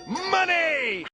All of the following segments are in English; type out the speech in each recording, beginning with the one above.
Money!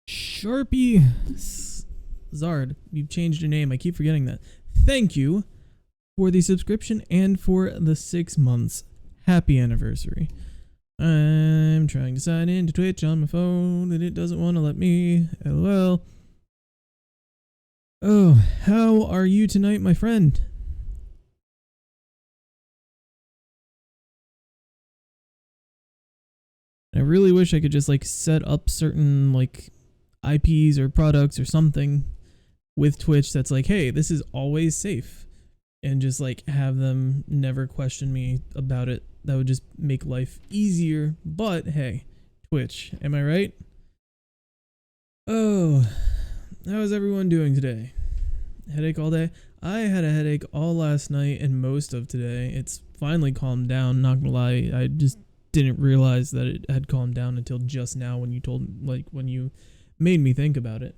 Sharpie Zard, you've changed your name. I keep forgetting that. Thank you for the subscription and for the 6 months. Happy anniversary. I'm trying to sign in to Twitch on my phone and it doesn't want to let me. LOL. Oh, how are you tonight, my friend? I really wish I could just like set up certain like IPs or products or something with Twitch that's like, hey, this is always safe, and just like have them never question me about it. That would just make life easier. But hey, Twitch, am I right? Oh, how is everyone doing today? Headache all day? I had a headache all last night and most of today. It's finally calmed down, not gonna lie. I just didn't realize that it had calmed down until just now when you told, like, when you made me think about it.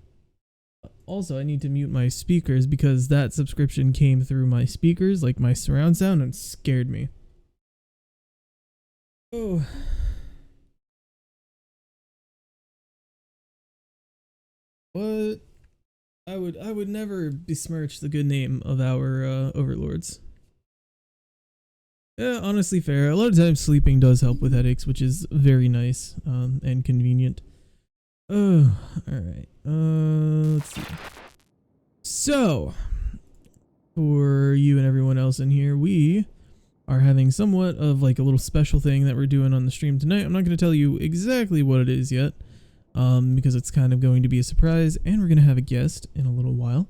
Also, I need to mute my speakers because that subscription came through my speakers, like my surround sound, and scared me. Oh. What? I would never besmirch the good name of our overlords. Yeah, honestly fair. A lot of times sleeping does help with headaches, which is very nice and convenient. Oh, alright. Let's see. So, for you and everyone else in here, we are having somewhat of like a little special thing that we're doing on the stream tonight. I'm not going to tell you exactly what it is yet, because it's kind of going to be a surprise, and we're going to have a guest in a little while.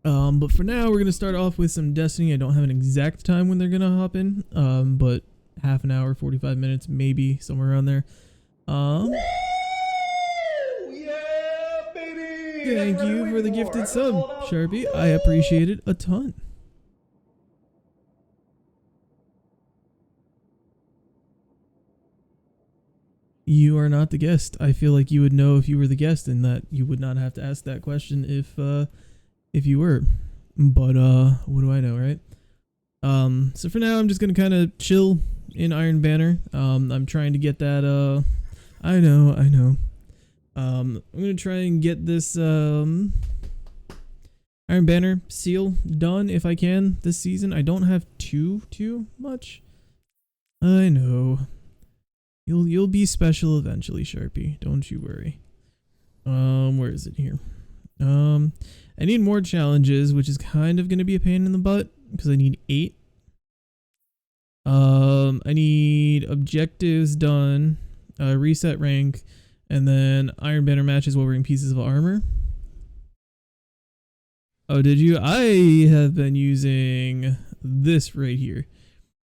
But for now, we're going to start off with some Destiny. I don't have an exact time when they're going to hop in, but half an hour, 45 minutes, maybe somewhere around there. Yeah, baby! Thank you for the gifted sub, Sharpie. I appreciate it a ton. You are not the guest. I feel like you would know if you were the guest, and that you would not have to ask that question if you were. But what do I know, right? So for now, I'm just gonna kind of chill in Iron Banner. I'm trying to get that. I know. I'm gonna try and get this Iron Banner seal done if I can this season. I don't have too much. I know. You'll be special eventually, Sharpie. Don't you worry. Where is it here? I need more challenges, which is kind of gonna be a pain in the butt because I need 8. I need objectives done, reset rank, and then Iron Banner matches while wearing pieces of armor. Oh, did you? I have been using this right here.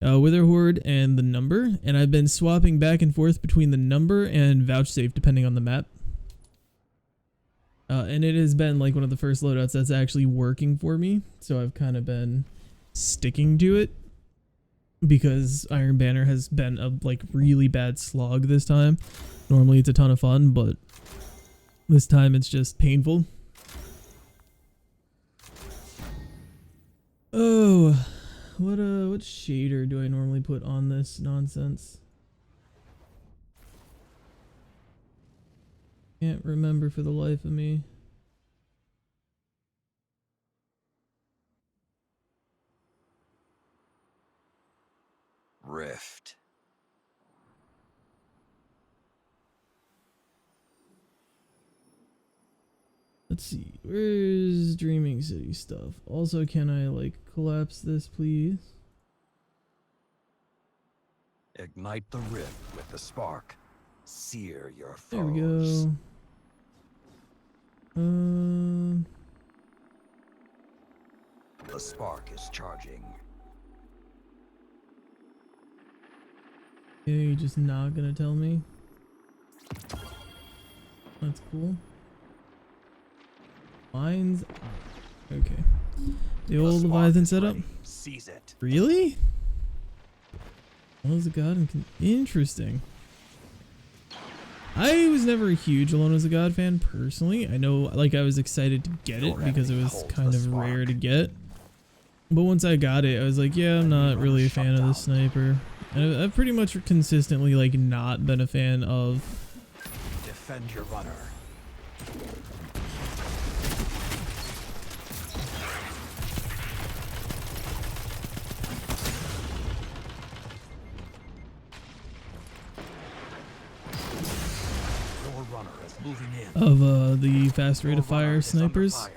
Wither Horde and the number, and I've been swapping back and forth between the number and vouchsafe depending on the map. And it has been like one of the first loadouts that's actually working for me, so I've kind of been sticking to it because Iron Banner has been a like really bad slog this time. Normally it's a ton of fun, but this time it's just painful. Oh, what shader do I normally put on this nonsense? Can't remember for the life of me. Rift. Let's see, where's Dreaming City stuff? Also, can I like collapse this, please? Ignite the rift with the spark. Sear your foes. There we go. The spark is charging. Okay, you're just not gonna tell me. That's cool. Lines. Okay. The old Leviathan setup. Seize it. Really? Alone as a God and interesting. I was never a huge Alone as a God fan personally. I know, like, I was excited to get it because it was kind of rare to get. But once I got it, I was like, yeah, I'm not really a fan of this sniper. And I've pretty much consistently, like, not been a fan of. Defend your runner. Of the fast rate of fire snipers,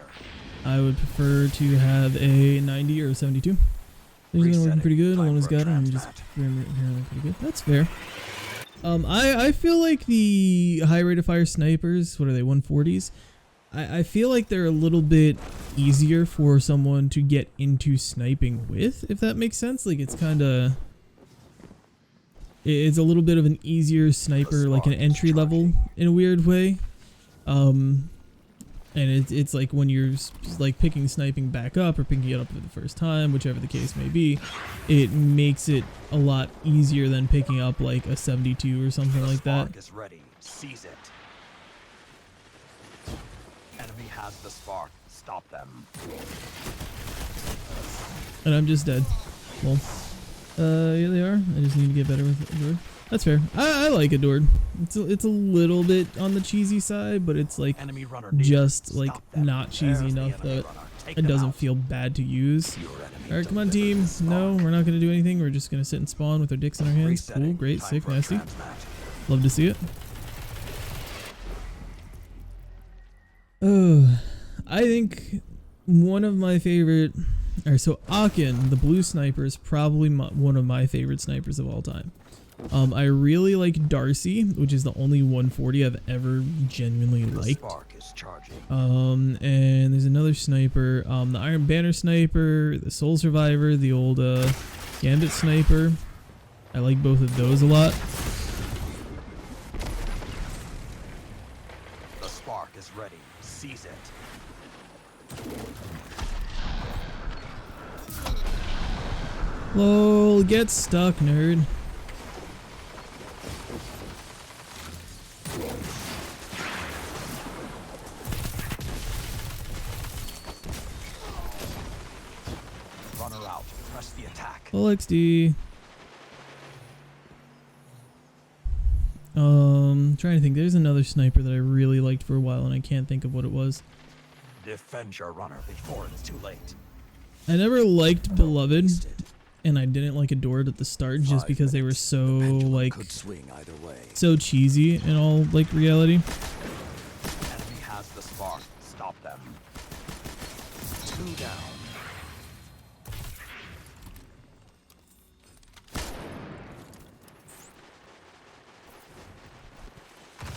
I would prefer to have a 90 or a 72. These are working pretty good. Alone has got them. I'm just pretty good. That's fair. I feel like the high rate of fire snipers, what are they, 140s? I feel like they're a little bit easier for someone to get into sniping with, if that makes sense. Like, it's kind of... It's a little bit of an easier sniper, like an entry level in a weird way. And it's like when you're like picking sniping back up or picking it up for the first time, whichever the case may be, it makes it a lot easier than picking up like a 72 or something like that. Is ready. Seize it. Enemy has the spark. Stop them. And I'm just dead. Well, yeah, they are. I just need to get better with Adored. That's fair. I like Adored. It's a little bit on the cheesy side, but it's like just like not cheesy enough that it doesn't feel bad to use. Alright, come on team. No, we're not going to do anything. We're just going to sit and spawn with our dicks in our hands. Cool, great, sick, nasty. Love to see it. Oh, I think one of my favorite... Alright, so Aachen, the blue sniper, is probably one of my favorite snipers of all time. I really like Darcy, which is the only 140 I've ever genuinely liked. And there's another sniper, the Iron Banner sniper, the Soul Survivor, the old Gambit sniper. I like both of those a lot. The spark is ready. Seize it. Lol, get stuck, nerd. Runner out. Press the attack. Full XD. Trying to think. There's another sniper that I really liked for a while, and I can't think of what it was. Defend your runner before it's too late. I never liked Beloved, and I didn't like Adored at the start just because they were so like so cheesy in all like reality. Enemy has the spark. Stop them. 2 down.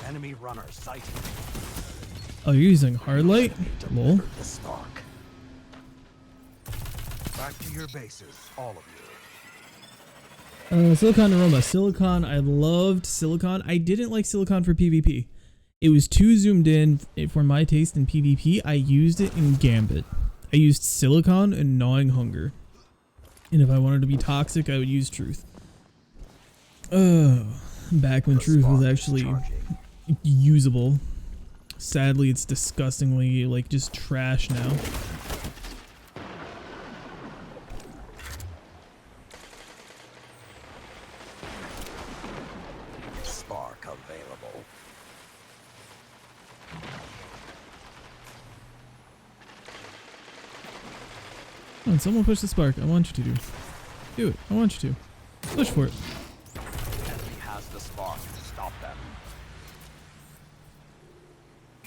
Enemy runner sighted. Oh, you're using hard light? Lol. The spark. Back to your bases, all of you. Silicon Aroma. Silicon, I loved Silicon. I didn't like Silicon for PvP. It was too zoomed in for my taste in PvP. I used it in Gambit. I used Silicon and Gnawing Hunger. And if I wanted to be toxic, I would use Truth. Back when Truth was actually usable. Sadly, it's disgustingly, like, just trash now. Spark available. Come on, someone push the spark. I want you to do it. I want you to. Push for it. Enemy has the spark. Stop them.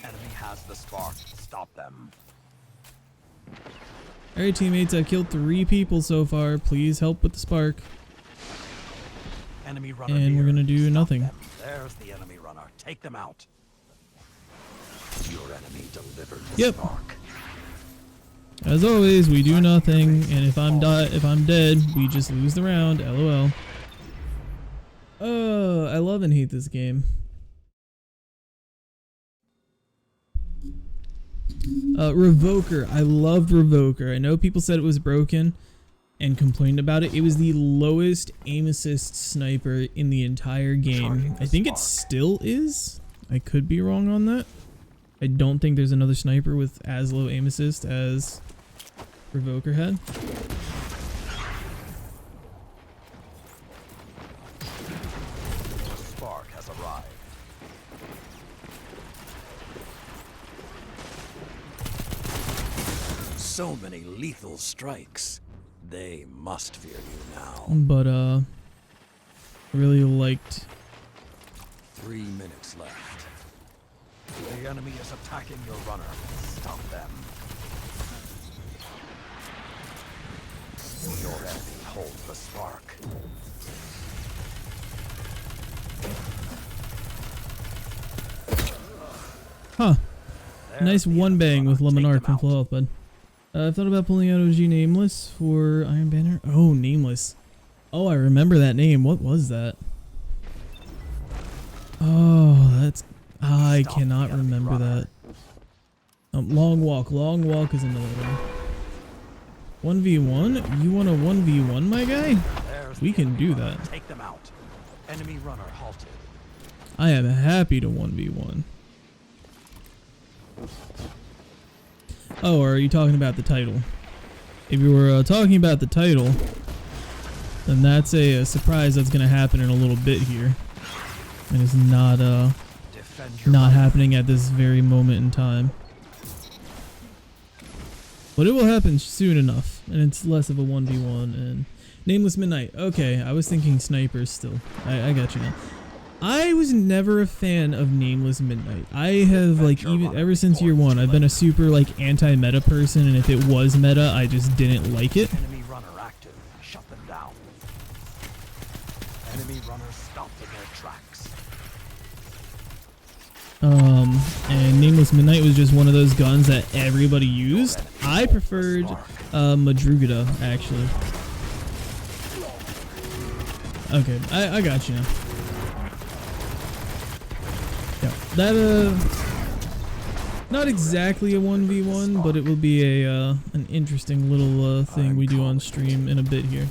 Enemy has the spark. Stop them. Alright, teammates, I've killed 3 people so far. Please help with the spark. Enemy runner and we're near. gonna do Stop nothing. them. There's the enemy runner. Take them out. Your enemy delivered the Yep. spark. As always, we do nothing, and if I'm dead, we just lose the round. LOL. Oh, I love and hate this game. Revoker. I loved Revoker. I know people said it was broken and complained about it. It was the lowest aim assist sniper in the entire game. I think it still is. I could be wrong on that. I don't think there's another sniper with as low aim assist as Revoker had. The spark has arrived. So many lethal strikes. They must fear you now. But I really liked 3 minutes left. The enemy is attacking your runner. Stop them. Your enemy holds the spark. Huh. There's Nice the one enemy bang runner. with Lemon Take Arc them from out. Flow Up, bud. I've thought about pulling out OG Nameless for Iron Banner. Oh, Nameless. Oh, I remember that name. What was that? Oh, that's... I Stop cannot the enemy remember runner. that. Long Walk. Long Walk is another one. 1v1? You want a 1v1, my guy? There's We the can enemy do runner. that. Take them out. Enemy runner halted. I am happy to 1v1. Oh, or are you talking about the title? If you were talking about the title, then that's a surprise that's going to happen in a little bit here. And it's not Defend your not runner. happening at this very moment in time. But it will happen soon enough, and it's less of a 1v1. And Nameless Midnight. Okay, I was thinking snipers still. I got you now. I was never a fan of Nameless Midnight. I have, like, even ever since year one, I've been a super, like, anti-meta person, and if it was meta, I just didn't like it. Enemy runner active. Shut them down. Enemy runners stopped in their tracks. And Nameless Midnight was just one of those guns that everybody used. I preferred, Madrugada, actually. Okay, I got you now. Yeah, that, not exactly a 1v1, but it will be a, an interesting little, thing we do on stream in a bit here.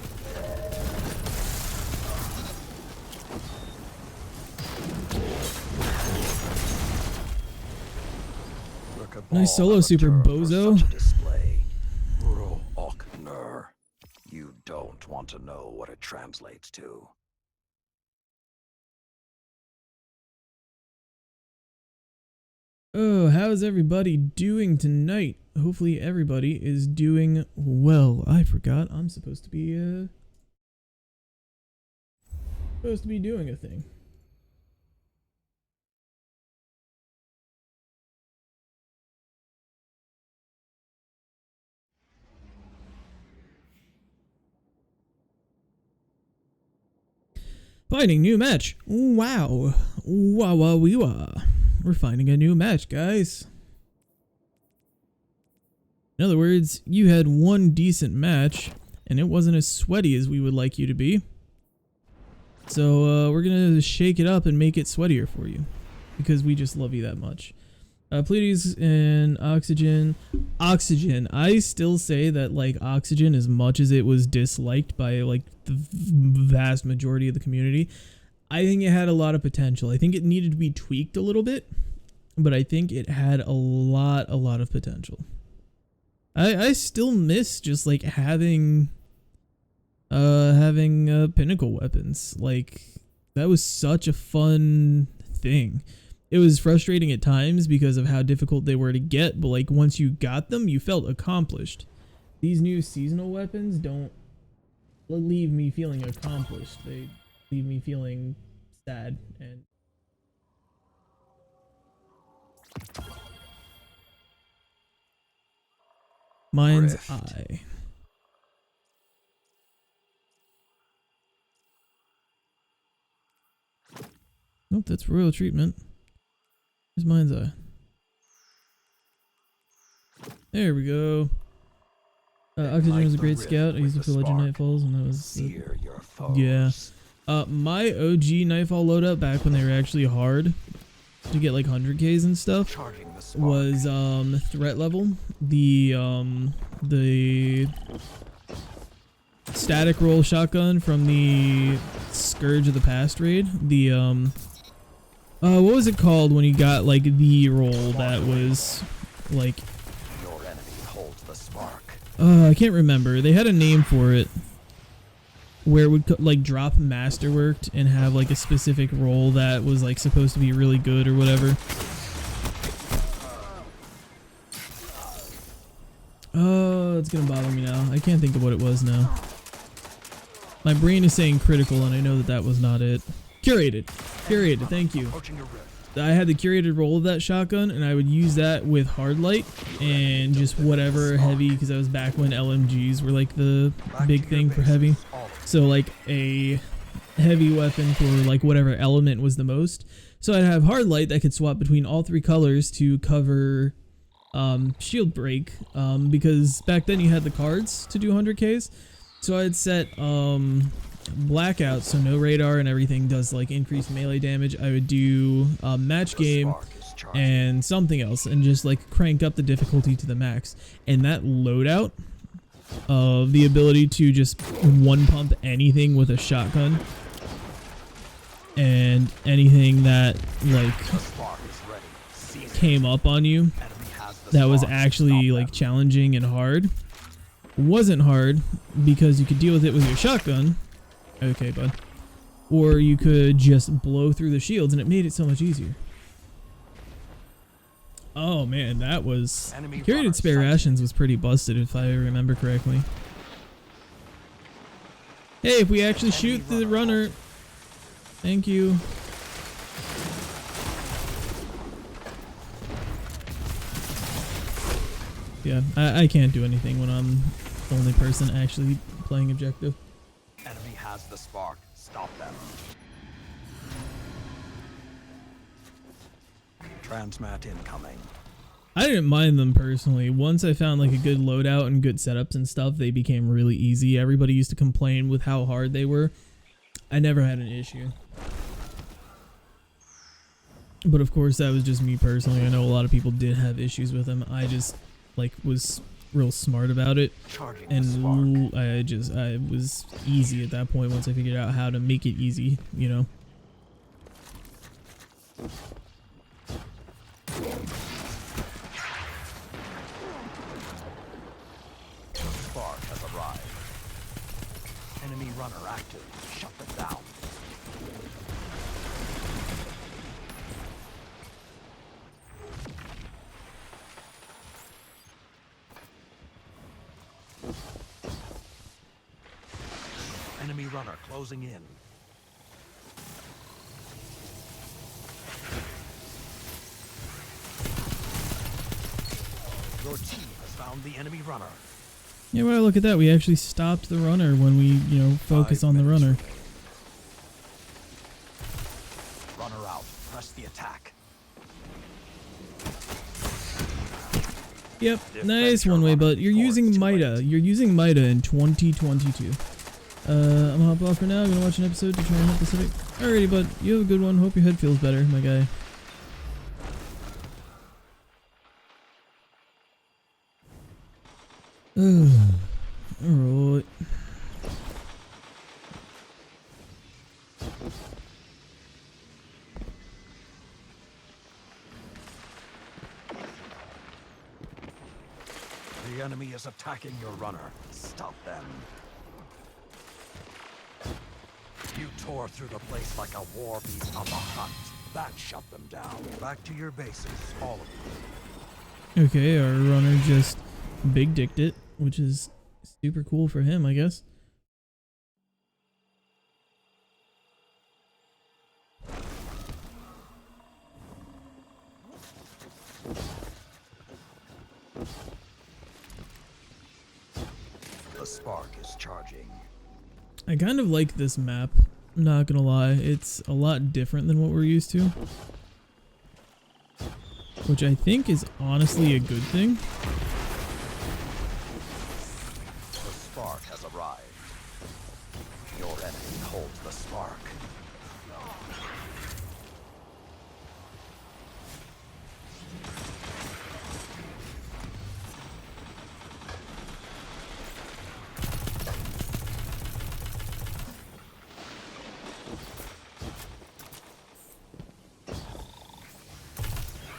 Nice solo, Super Bozo. You don't want to know what it translates to. Oh, how's everybody doing tonight? Hopefully everybody is doing well. I forgot I'm supposed to be doing a thing. Finding new match. Wow. Wah wah wee wah. We're finding a new match, guys. In other words, you had one decent match, and it wasn't as sweaty as we would like you to be. So, we're gonna shake it up and make it sweatier for you. Because we just love you that much. Pleiades and Oxygen. Oxygen. I still say that, like, Oxygen, as much as it was disliked by, like, the vast majority of the community, I think it had a lot of potential. I think it needed to be tweaked a little bit, but I think it had a lot of potential. I still miss just, like, having pinnacle weapons. Like, that was such a fun thing. It was frustrating at times because of how difficult they were to get, but, like, once you got them, you felt accomplished. These new seasonal weapons don't leave me feeling accomplished. They leave me feeling sad and Mind's Rift. Oh, that's royal treatment. Where's Mind's Eye? There we go. Oxygen was a great scout. I used it for Legend Nightfalls, and that was yeah. My OG Nightfall loadout back when they were actually hard to get like 100Ks and stuff was threat level. The static roll shotgun from the Scourge of the Past raid. The what was it called when you got like the roll that was like Your enemy holds the spark. I can't remember. They had a name for it where it would like drop masterworked and have like a specific roll that was like supposed to be really good or whatever. Oh, it's gonna bother me now. I can't think of what it was now. My brain is saying critical, and I know that that was not it. Curated. Curated, thank you. I had the curated roll of that shotgun, and I would use that with hard light and just whatever heavy, because I was back when LMGs were like the big thing for heavy. So like a heavy weapon for like whatever element was the most. So I'd have hard light that could swap between all three colors to cover shield break, because back then you had the cards to do 100Ks. So I'd set blackout, so no radar and everything does like increased melee damage. I would do match game and something else and just like crank up the difficulty to the max. And that loadout of the ability to just one pump anything with a shotgun and anything that like came up on you that was actually like challenging and hard wasn't hard because you could deal with it with your shotgun. Okay, bud. Or you could just blow through the shields, and it made it so much easier. Oh man, that was... Curated spare rations was pretty busted if I remember correctly. Hey, if we actually shoot the runner... Thank you. Yeah, I can't do anything when I'm the only person actually playing objective. Enemy has the spark. Stop them. Transmat incoming. I didn't mind them personally. Once I found like a good loadout and good setups and stuff, they became really easy. Everybody used to complain with how hard they were. I never had an issue. But of course, that was just me personally. I know a lot of people did have issues with them. I just like was real smart about it, and I was easy at that point once I figured out how to make it easy, you know. The spark has arrived. Enemy runner active. Shut them down. Enemy runner closing in. Your team has found the enemy runner. Yeah, well, look at that. We actually stopped the runner when we, you know, focus on the runner. Runner out. Press the attack. Yep, nice one way, but you're using Mida. You're using Mida in 2022. I'm gonna hop off for now. I'm gonna watch an episode to try and help the Civic. Alrighty, bud. You have a good one. Hope your head feels better, my guy. Alright. The enemy is attacking your runner. Stop them. You tore through the place like a war beast on the hunt. That shut them down. Back to your bases, all of you. Okay, our runner just big dicked it, which is super cool for him, I guess. The spark is charging. I kind of like this map Not gonna lie, it's a lot different than what we're used to. Which I think is honestly a good thing. The spark has arrived. Your enemy holds the spark.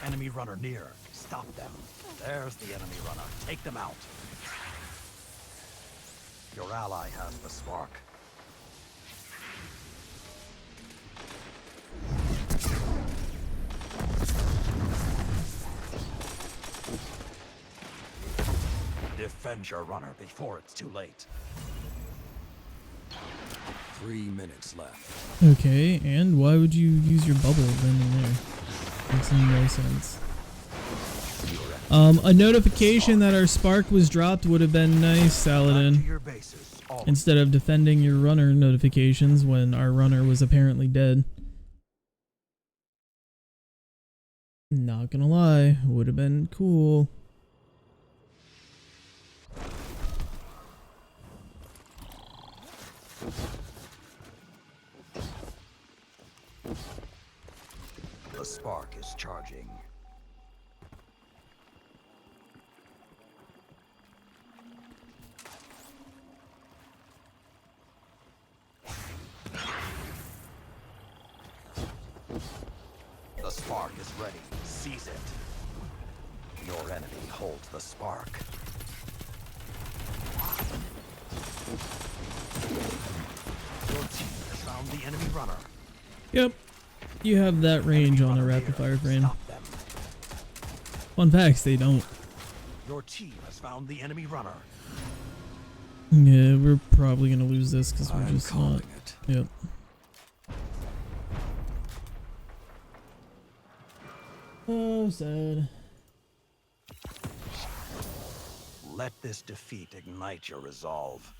Enemy runner near. Stop them. There's the enemy runner. Take them out. Your ally has the spark. Defend your runner before it's too late. 3 minutes left. Okay, and why would you use your bubble then and there? Makes no sense. A notification that our spark was dropped would have been nice, Saladin. Instead of defending your runner notifications when our runner was apparently dead. Not gonna lie, would have been cool. The spark is charging. The spark is ready. Seize it. Your enemy holds the spark. Your team has found the enemy runner. Yep. You have that range on a rapid fire frame. Fun facts, they don't. Your team has found the enemy runner. Yeah, we're probably gonna lose this because we're just not. Yep. Oh, sad. Let this defeat ignite your resolve.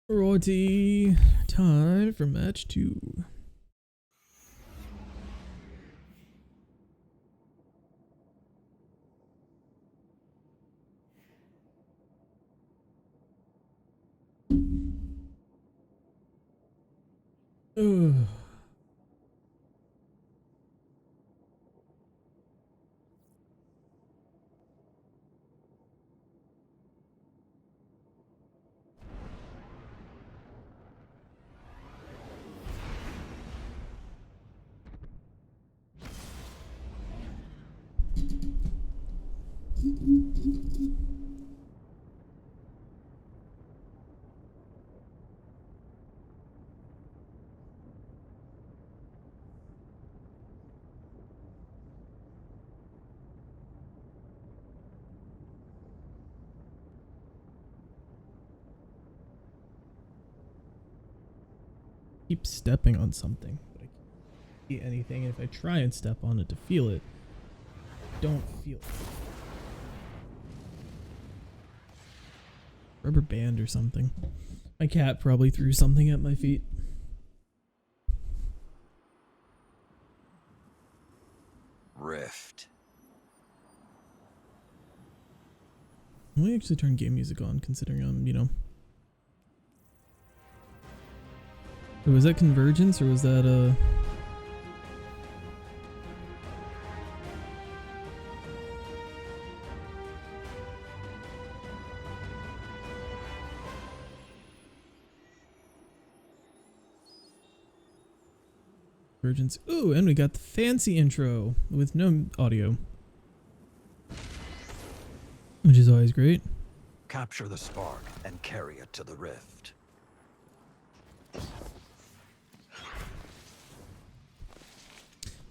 Righty, time for match 2. Ugh. Keep stepping on something, but I can't see anything. And if I try and step on it to feel it, I don't feel it. Rubber band or something. My cat probably threw something at my feet. Rift. Let me actually turn game music on, considering I'm, you know. Was that Convergence or was that Convergence? Ooh, and we got the fancy intro with no audio, which is always great. Capture the spark and carry it to the rift.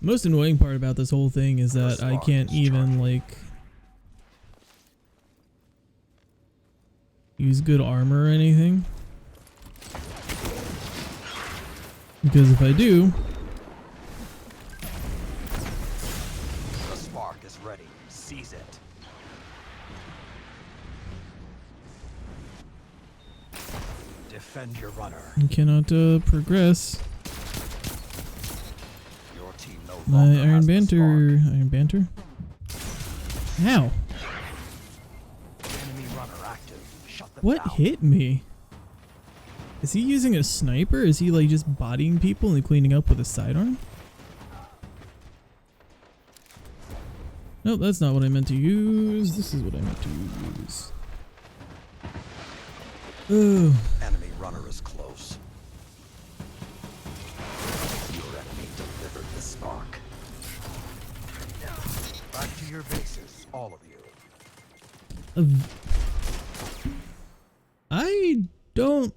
most annoying part about this whole thing is that I can't even, like, use good armor or anything. Because if I do... The spark is ready. Seize it. Defend your runner. I cannot progress. Your team no My longer Iron has the Banter... Iron Banter? How? spark. Enemy runner active. Shut them What down. hit me? Is he using a sniper? Is he like just bodying people and cleaning up with a sidearm? Nope, that's not what I meant to use. This is what I meant to use. Oh. Enemy runner is close. Your enemy delivered the spark. Back to your bases, all of you. I don't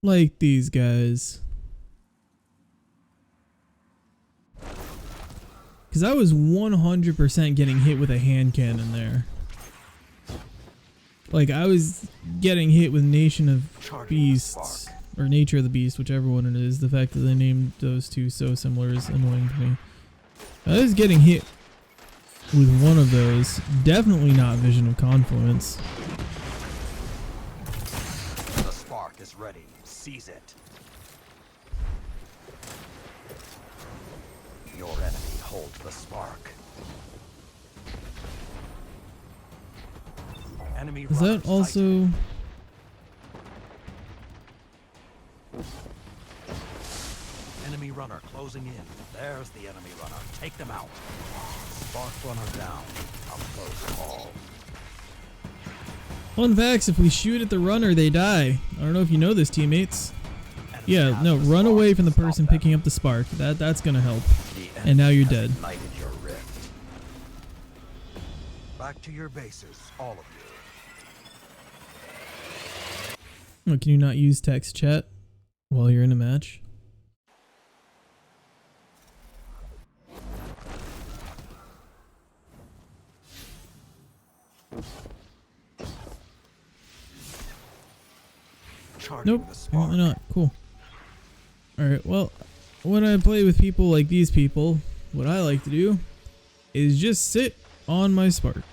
like these guys. Because I was 100% getting hit with a hand cannon there. Like, I was getting hit with Nation of Beasts, or Nature of the Beast, whichever one it is. The fact that they named those two so similar is annoying to me. I was getting hit with one of those. Definitely not Vision of Confluence. The spark is ready. Seize it. Your enemy holds the spark. Enemy Is runner that also... Enemy runner closing in. There's the enemy runner. Take them out. Spark runner down. A close call. Fun facts, if we shoot at the runner, they die. I don't know if you know this, teammates. Enemy Yeah, has no, the run spark. away from the Stop person them. picking up the spark. That's gonna help. The And now enemy you're has dead. ignited your rift. Back to your bases, all of you. Oh, can you not use text chat while you're in a match? Charging Nope, the spark. apparently not. Cool. Alright, well, when I play with people like these people, what I like to do is just sit on my spark.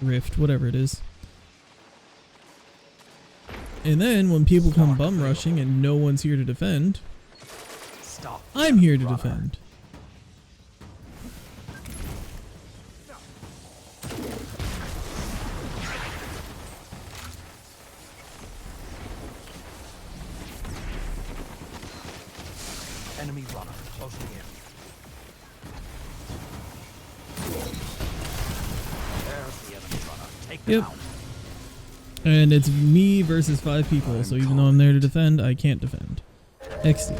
Rift, whatever it is. And then when people come bum rushing and no one's here to defend, Stop. I'm here to Runner. defend. Enemy runner closing in. There's the enemy runner. Take them Yep. out. And it's me versus 5 people, so even though I'm there to defend, I can't defend. XD.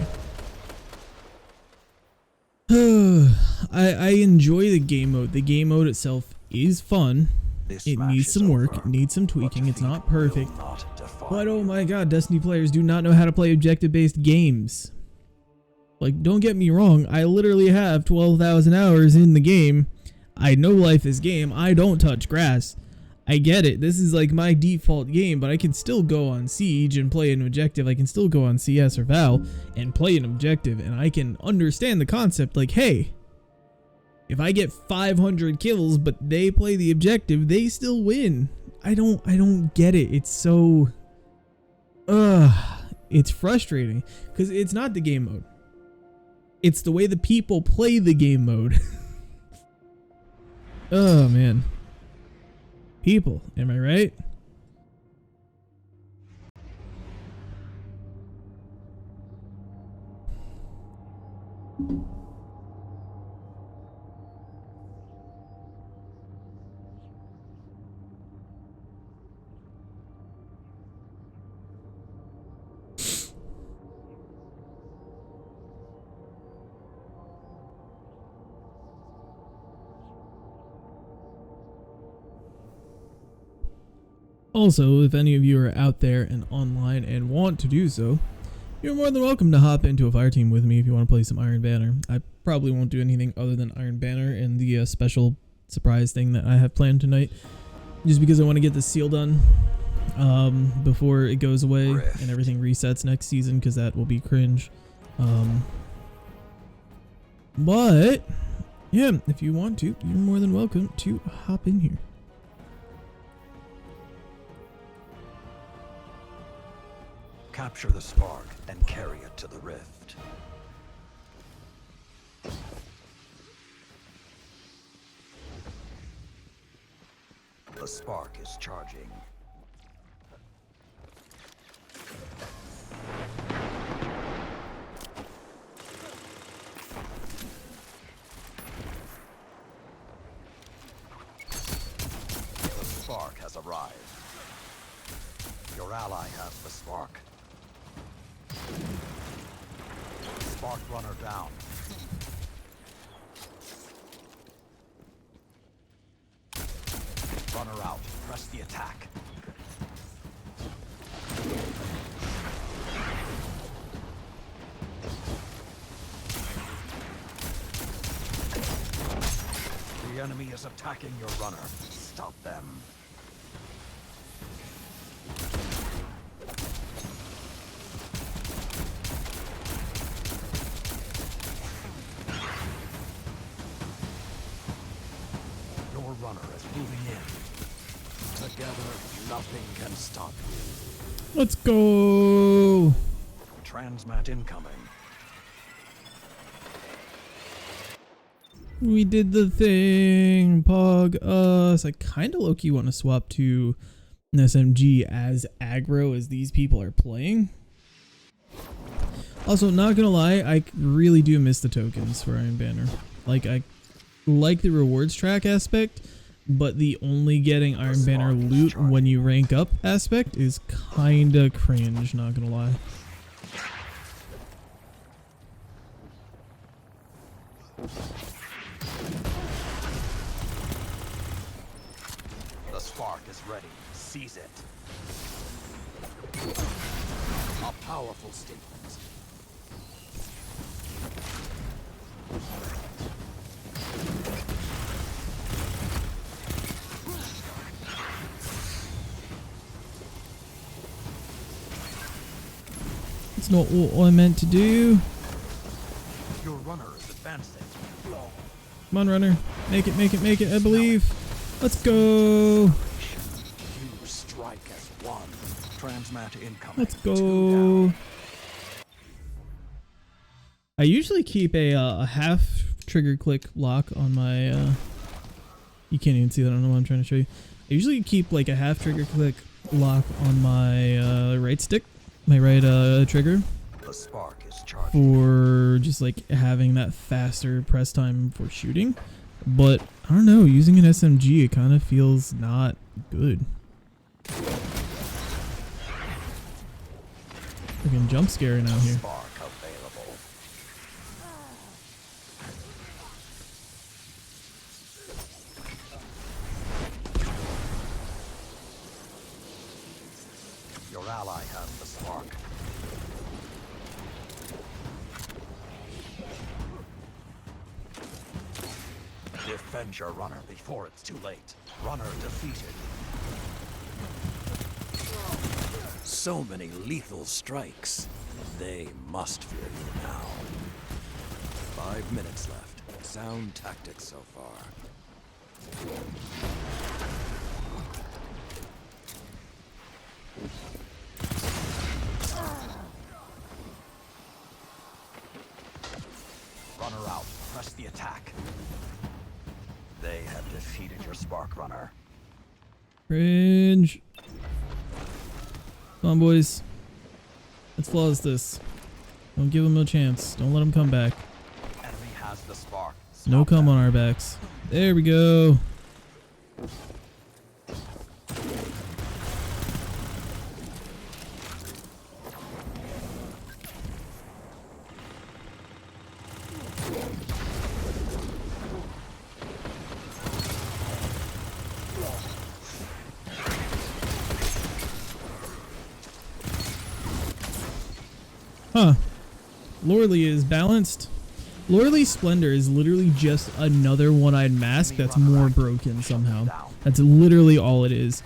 I enjoy the game mode. The game mode itself is fun. This It match needs is some work, over. it needs some tweaking, it's Defeat not will perfect. not define But oh you. my god, Destiny players do not know how to play objective-based games. Like, don't get me wrong, I literally have 12,000 hours in the game. I know life is game, I don't touch grass. I get it, this is like my default game, but I can still go on Siege and play an objective. I can still go on CS or Val and play an objective, and I can understand the concept like, hey, if I get 500 kills but they play the objective, they still win. I don't get it. It's so it's frustrating because it's not the game mode. It's the way the people play the game mode. Oh man. People, am I right? Also, if any of you are out there and online and want to do so, You're more than welcome to hop into a fire team with me if you want to play some Iron Banner. I probably won't do anything other than Iron Banner and the special surprise thing that I have planned tonight, just because I want to get this seal done before it goes away and everything resets next season, because that will be cringe. But yeah, if you want to, you're more than welcome to hop in here. Capture the spark and carry it to the rift. The spark is charging. The spark has arrived. Your ally has the spark. Spark runner down. Runner out. Press the attack. The enemy is attacking your runner. Stop them. Runner is moving in. Together, nothing can stop you. Let's go. Transmat incoming. We did the thing. Pog us. I kind of low-key want to swap to an SMG as aggro as these people are playing. Also, not gonna lie, I really do miss the tokens for Iron Banner. Like, I like the rewards track aspect, but the only getting Iron Banner loot when you rank up aspect is kinda cringe, not gonna lie. The spark is ready. Seize it. A powerful statement. It's not what I meant to do. Your runner is advancing. Come on, runner. Make it, make it, make it, I believe. Let's go. You strike as one. Transmat incoming. Let's go. I usually keep a half trigger click lock on my you can't even see that, I don't know what I'm trying to show you. I usually keep like a half trigger click lock on my right stick, my right trigger, The spark is charging. for just like having that faster press time for shooting. But I don't know, using an SMG, it kind of feels not good. Freaking jump scare out here. Spark available. Your ally has the spark. Defend your runner before it's too late. Runner defeated. So many lethal strikes. They must fear you now. 5 minutes left. Sound tactics so far. Runner out. Press the attack. They have defeated your spark runner. Cringe. Come on, boys. Let's flawless this. Don't give them a chance. Don't let them come back. Enemy has the spark. No come on our backs. There we go. Huh. Loreley is balanced. Loreley's Splendor is literally just another one-eyed mask that's more broken somehow. That's literally all it is.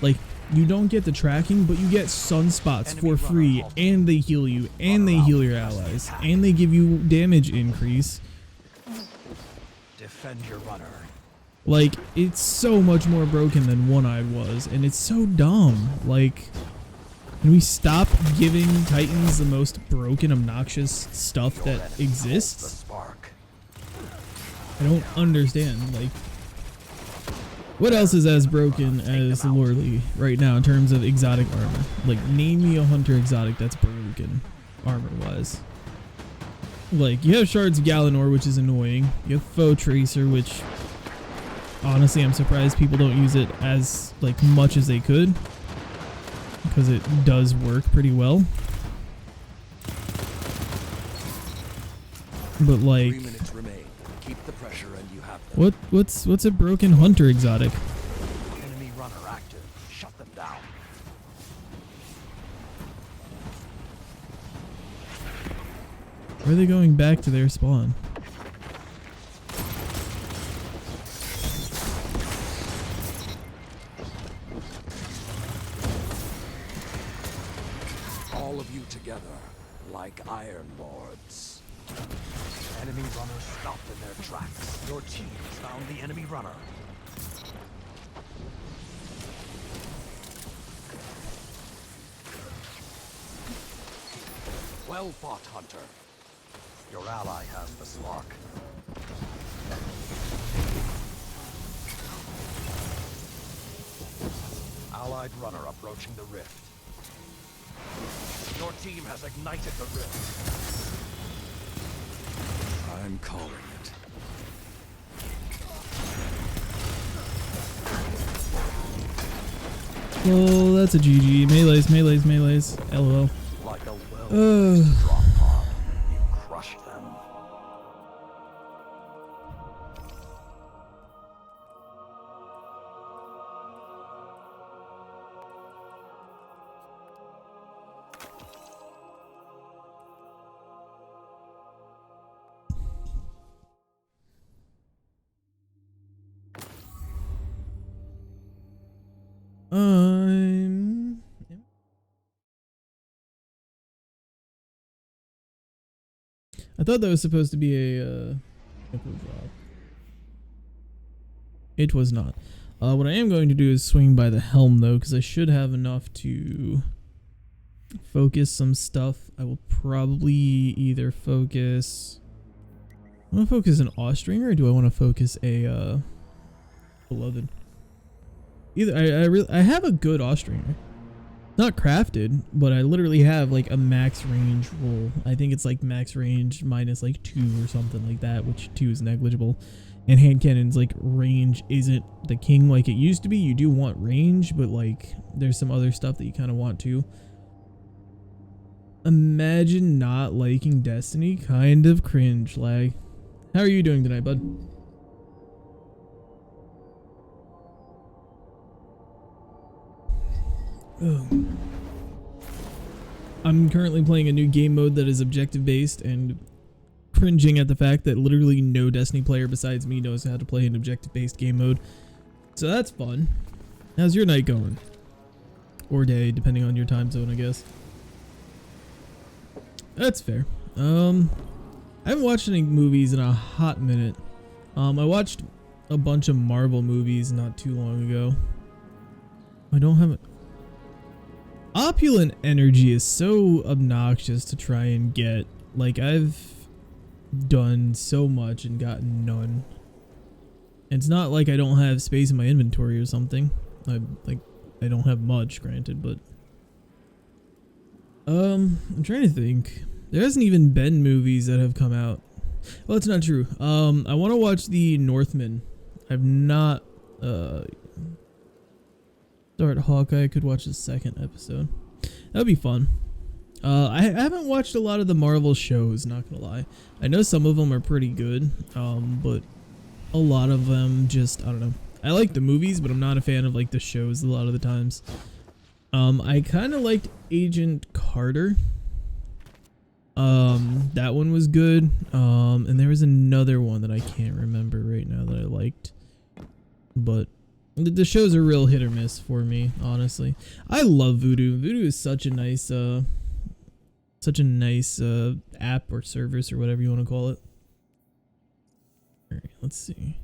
Like, you don't get the tracking, but you get sunspots for free, and they heal you, and they heal your allies, and they give you damage increase. Defend your runner. Like, it's so much more broken than One-Eyed was, and it's so dumb. Like, can we stop giving Titans the most broken, obnoxious stuff that exists? I don't understand. Like, what else is as broken as Loreley right now in terms of exotic armor? Like, name me a hunter exotic that's broken, armor-wise. Like, you have Shards of Galanor, which is annoying. You have Foe Tracer, which, honestly, I'm surprised people don't use it as, like, much as they could. Because it does work pretty well. But, like, 3 minutes remain. Keep the pressure and you have them. what's a broken hunter exotic? Enemy runner active. Shut them down. Where are they going back to their spawn? All of you together, like iron lords. Enemy runners stopped in their tracks. Your team found the enemy runner. Well fought, Hunter. Your ally has the spark. Allied runner approaching the rift. Your team has ignited the rift. I'm calling it. Oh, that's a GG. Melees, melees, melees. LOL. Like a well-placed drop pod, you crushed them. I thought that was supposed to be a drop. It was not. What I am going to do is swing by the helm though, because I should have enough to focus some stuff. I will probably either focus. I want to focus an Austringer, or do I want to focus a Beloved? Either I have a good Austringer. Not crafted, but I literally have like a max range roll. I think it's like max range minus like 2 or something like that, which 2 is negligible. And hand cannons, like, range isn't the king like it used to be. You do want range, but like there's some other stuff that you kind of want to. Imagine not liking Destiny. Kind of cringe, lag. How are you doing tonight, bud? Oh. I'm currently playing a new game mode that is objective based and cringing at the fact that literally no Destiny player besides me knows how to play an objective based game mode. So that's fun. How's your night going? Or day, depending on your time zone, I guess. That's fair. I haven't watched any movies in a hot minute. I watched a bunch of Marvel movies not too long ago. I don't have it. Opulent energy is so obnoxious to try and get. Like, I've done so much and gotten none. It's not like I don't have space in my inventory or something. I don't have much, granted, but I'm trying to think. There hasn't even been movies that have come out. Well, it's not true. I want to watch The Northman. I've not start Hawkeye. I could watch the second episode. That'd be fun. I haven't watched a lot of the Marvel shows, not gonna lie. I know some of them are pretty good, but a lot of them just, I don't know. I like the movies, but I'm not a fan of like the shows a lot of the times. I kind of liked Agent Carter. That one was good. And there was another one that I can't remember right now that I liked. But the shows are real hit or miss for me, honestly. I love Voodoo. Voodoo is such a nice app or service or whatever you want to call it. Alright, let's see.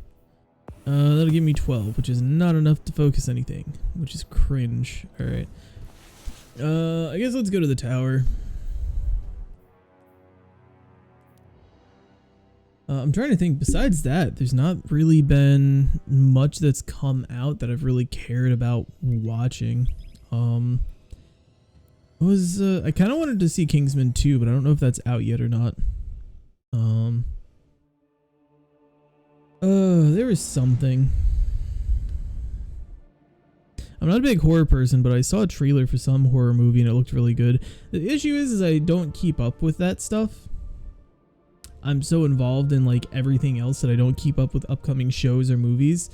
That'll give me 12, which is not enough to focus anything, which is cringe. Alright. I guess let's go to the tower. I'm trying to think, besides that, there's not really been much that's come out that I've really cared about watching. I kind of wanted to see Kingsman 2, but I don't know if that's out yet or not. There was something. I'm not a big horror person, but I saw a trailer for some horror movie and it looked really good. The issue is I don't keep up with that stuff. I'm so involved in like everything else that I don't keep up with upcoming shows or movies.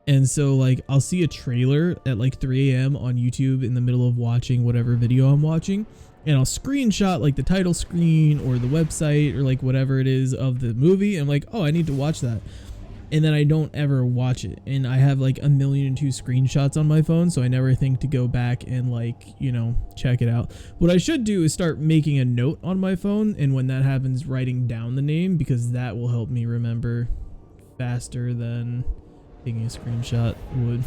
And so like I'll see a trailer at like 3 a.m. on YouTube in the middle of watching whatever video I'm watching, and I'll screenshot like the title screen or the website or like whatever it is of the movie, and I'm like, oh, I need to watch that. And then I don't ever watch it, and I have like 1,000,002 screenshots on my phone, so I never think to go back and like, you know, check it out. What I should do is start making a note on my phone, and when that happens, writing down the name, because that will help me remember faster than taking a screenshot would.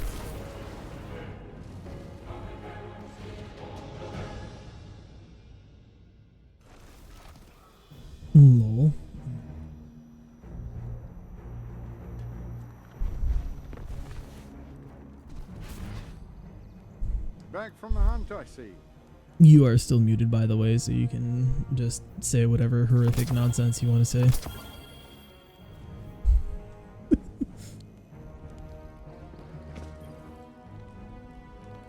Lol. Back from the hunt, I see. You are still muted, by the way, so you can just say whatever horrific nonsense you want to say.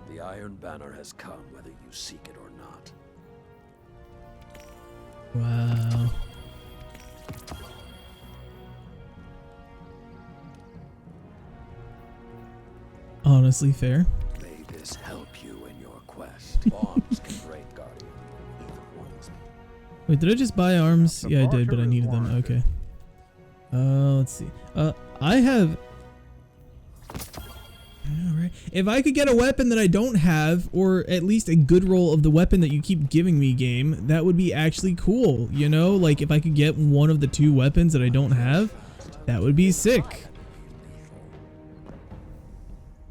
The Iron Banner has come, whether you seek it or not. Wow. Honestly, fair. May this help you in your quest. Bombs can break Guardian. Either one's. Wait, did I just buy arms? Yeah, I did, but I needed them. Okay. Let's see. I have... Alright. If I could get a weapon that I don't have, or at least a good roll of the weapon that you keep giving me, game, that would be actually cool, you know? Like, if I could get one of the 2 weapons that I don't have, that would be sick.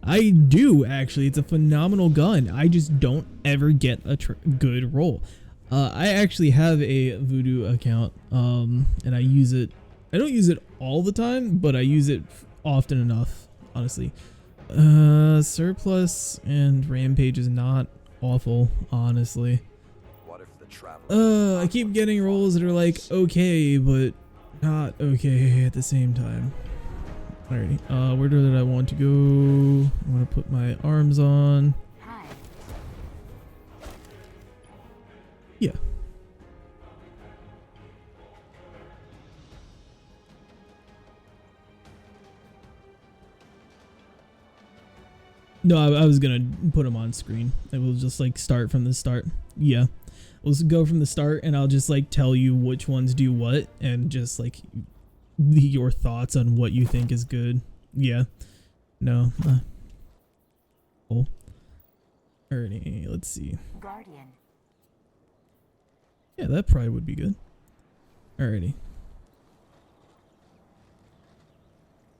I do, actually. It's a phenomenal gun. I just don't ever get a good roll. I actually have a Voodoo account, and I use it. I don't use it all the time, but I use it often enough, honestly. Surplus and Rampage is not awful, honestly. What if the traveler... I keep getting rolls that are like, okay, but not okay at the same time. Alrighty, where did I want to go? I want to put my arms on. Yeah. No, I was gonna put them on screen. I will just like start from the start. Yeah. We'll just go from the start and I'll just like tell you which ones do what and just like your thoughts on what you think is good. Yeah. No. Cool. Alrighty, let's see. Guardian. Yeah, that probably would be good. Alrighty.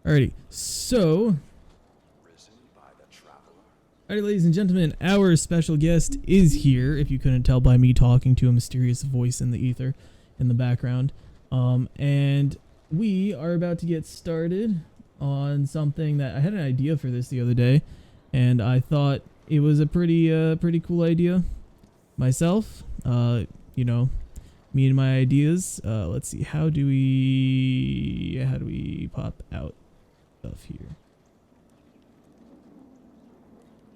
Alrighty, so... Alright, ladies and gentlemen, our special guest is here, if you couldn't tell by me talking to a mysterious voice in the ether in the background. And we are about to get started on something that I had an idea for this the other day, and I thought it was a pretty cool idea myself. You know, me and my ideas. Let's see, how do we pop out stuff here?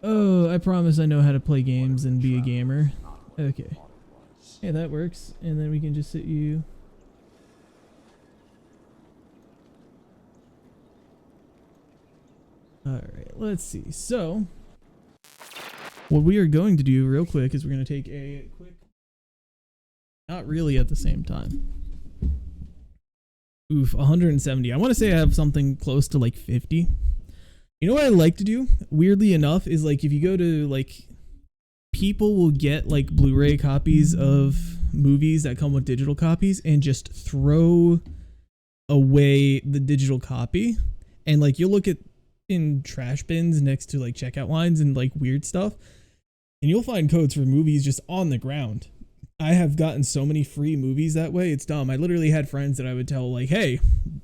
Oh, I promise I know how to play games and be a gamer. Okay. Yeah, that works. And then we can just sit you... Alright, let's see. So, what we are going to do real quick is we're going to take a quick not really at the same time. Oof, 170. I want to say I have something close to like 50. You know what I like to do? Weirdly enough, is like if you go to like, people will get like Blu-ray copies of movies that come with digital copies and just throw away the digital copy. And like you'll look at in trash bins next to like checkout lines and like weird stuff, and you'll find codes for movies just on the ground. I have gotten so many free movies that way. It's dumb. I literally had friends that I would tell like, hey,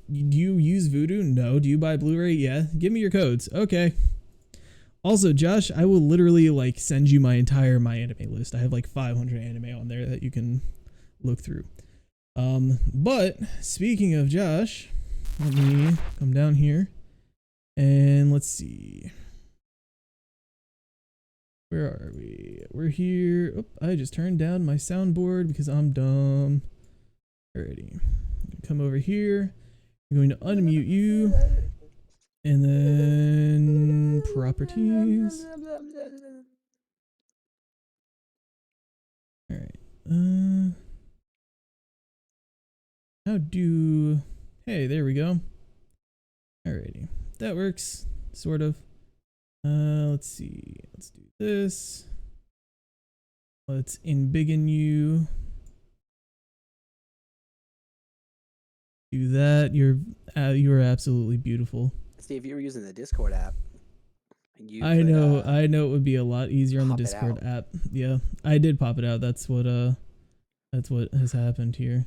do you use Voodoo? No. Do you buy Blu-ray? Yeah. Give me your codes. Okay. Also, Josh, I will literally like send you my entire My Anime list. I have like 500 anime on there that you can look through. But speaking of Josh, let me come down here and let's see. Where are we? We're here. Oh, I just turned down my soundboard because I'm dumb. Alrighty. I'm gonna come over here. I'm going to unmute you. And then properties. Alright. Hey, there we go. Alrighty. That works. Sort of. Let's see. Let's do this. Let's embiggen you. Do that. You are absolutely beautiful. Steve, you were using the Discord app. I know it would be a lot easier on the Discord app. Yeah, I did pop it out. That's what has happened here.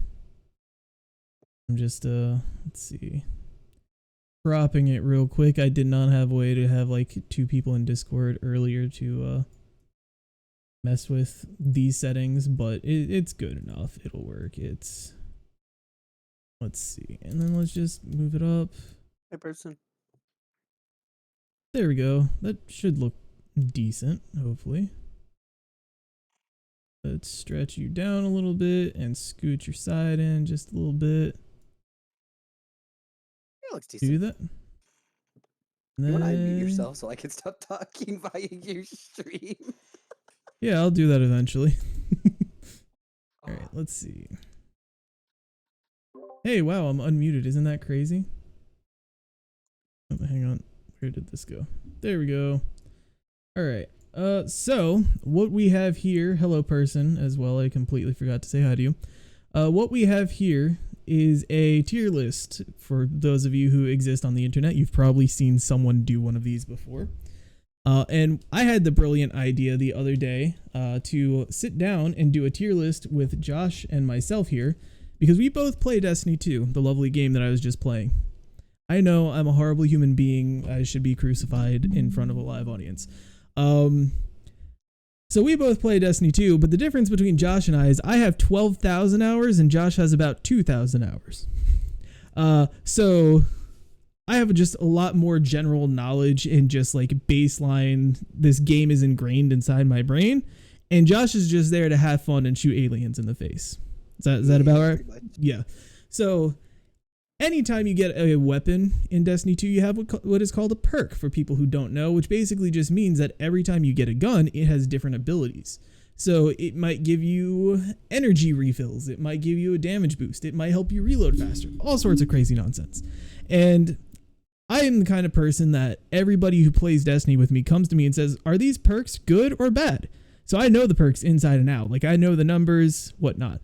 I'm just let's see. Cropping it real quick. I did not have a way to have like 2 people in Discord earlier to mess with these settings, but it's good enough. It'll work. Let's see. And then let's just move it up. Hey, person. There we go. That should look decent, hopefully. Let's stretch you down a little bit and scoot your side in just a little bit. It looks decent. Do that. You want to unmute yourself so I can stop talking via your stream? Yeah, I'll do that eventually. Alright, let's see. Hey, wow, I'm unmuted. Isn't that crazy? Oh, hang on. Where did this go? There we go. Alright. So what we have here, hello person as well, I completely forgot to say hi to you. What we have here is a tier list. For those of you who exist on the internet, you've probably seen someone do one of these before. And I had the brilliant idea the other day to sit down and do a tier list with Josh and myself here, because we both play Destiny 2, the lovely game that I was just playing. I know I'm a horrible human being. I should be crucified in front of a live audience. So we both play Destiny 2, but the difference between Josh and I is I have 12,000 hours and Josh has about 2,000 hours. So I have just a lot more general knowledge and just like baseline, this game is ingrained inside my brain, and Josh is just there to have fun and shoot aliens in the face. Is that about right? Yeah. So anytime you get a weapon in Destiny 2, you have what is called a perk, for people who don't know, which basically just means that every time you get a gun, it has different abilities. So it might give you energy refills, it might give you a damage boost, it might help you reload faster, all sorts of crazy nonsense. And I am the kind of person that everybody who plays Destiny with me comes to me and says, are these perks good or bad? So I know the perks inside and out. Like, I know the numbers, whatnot.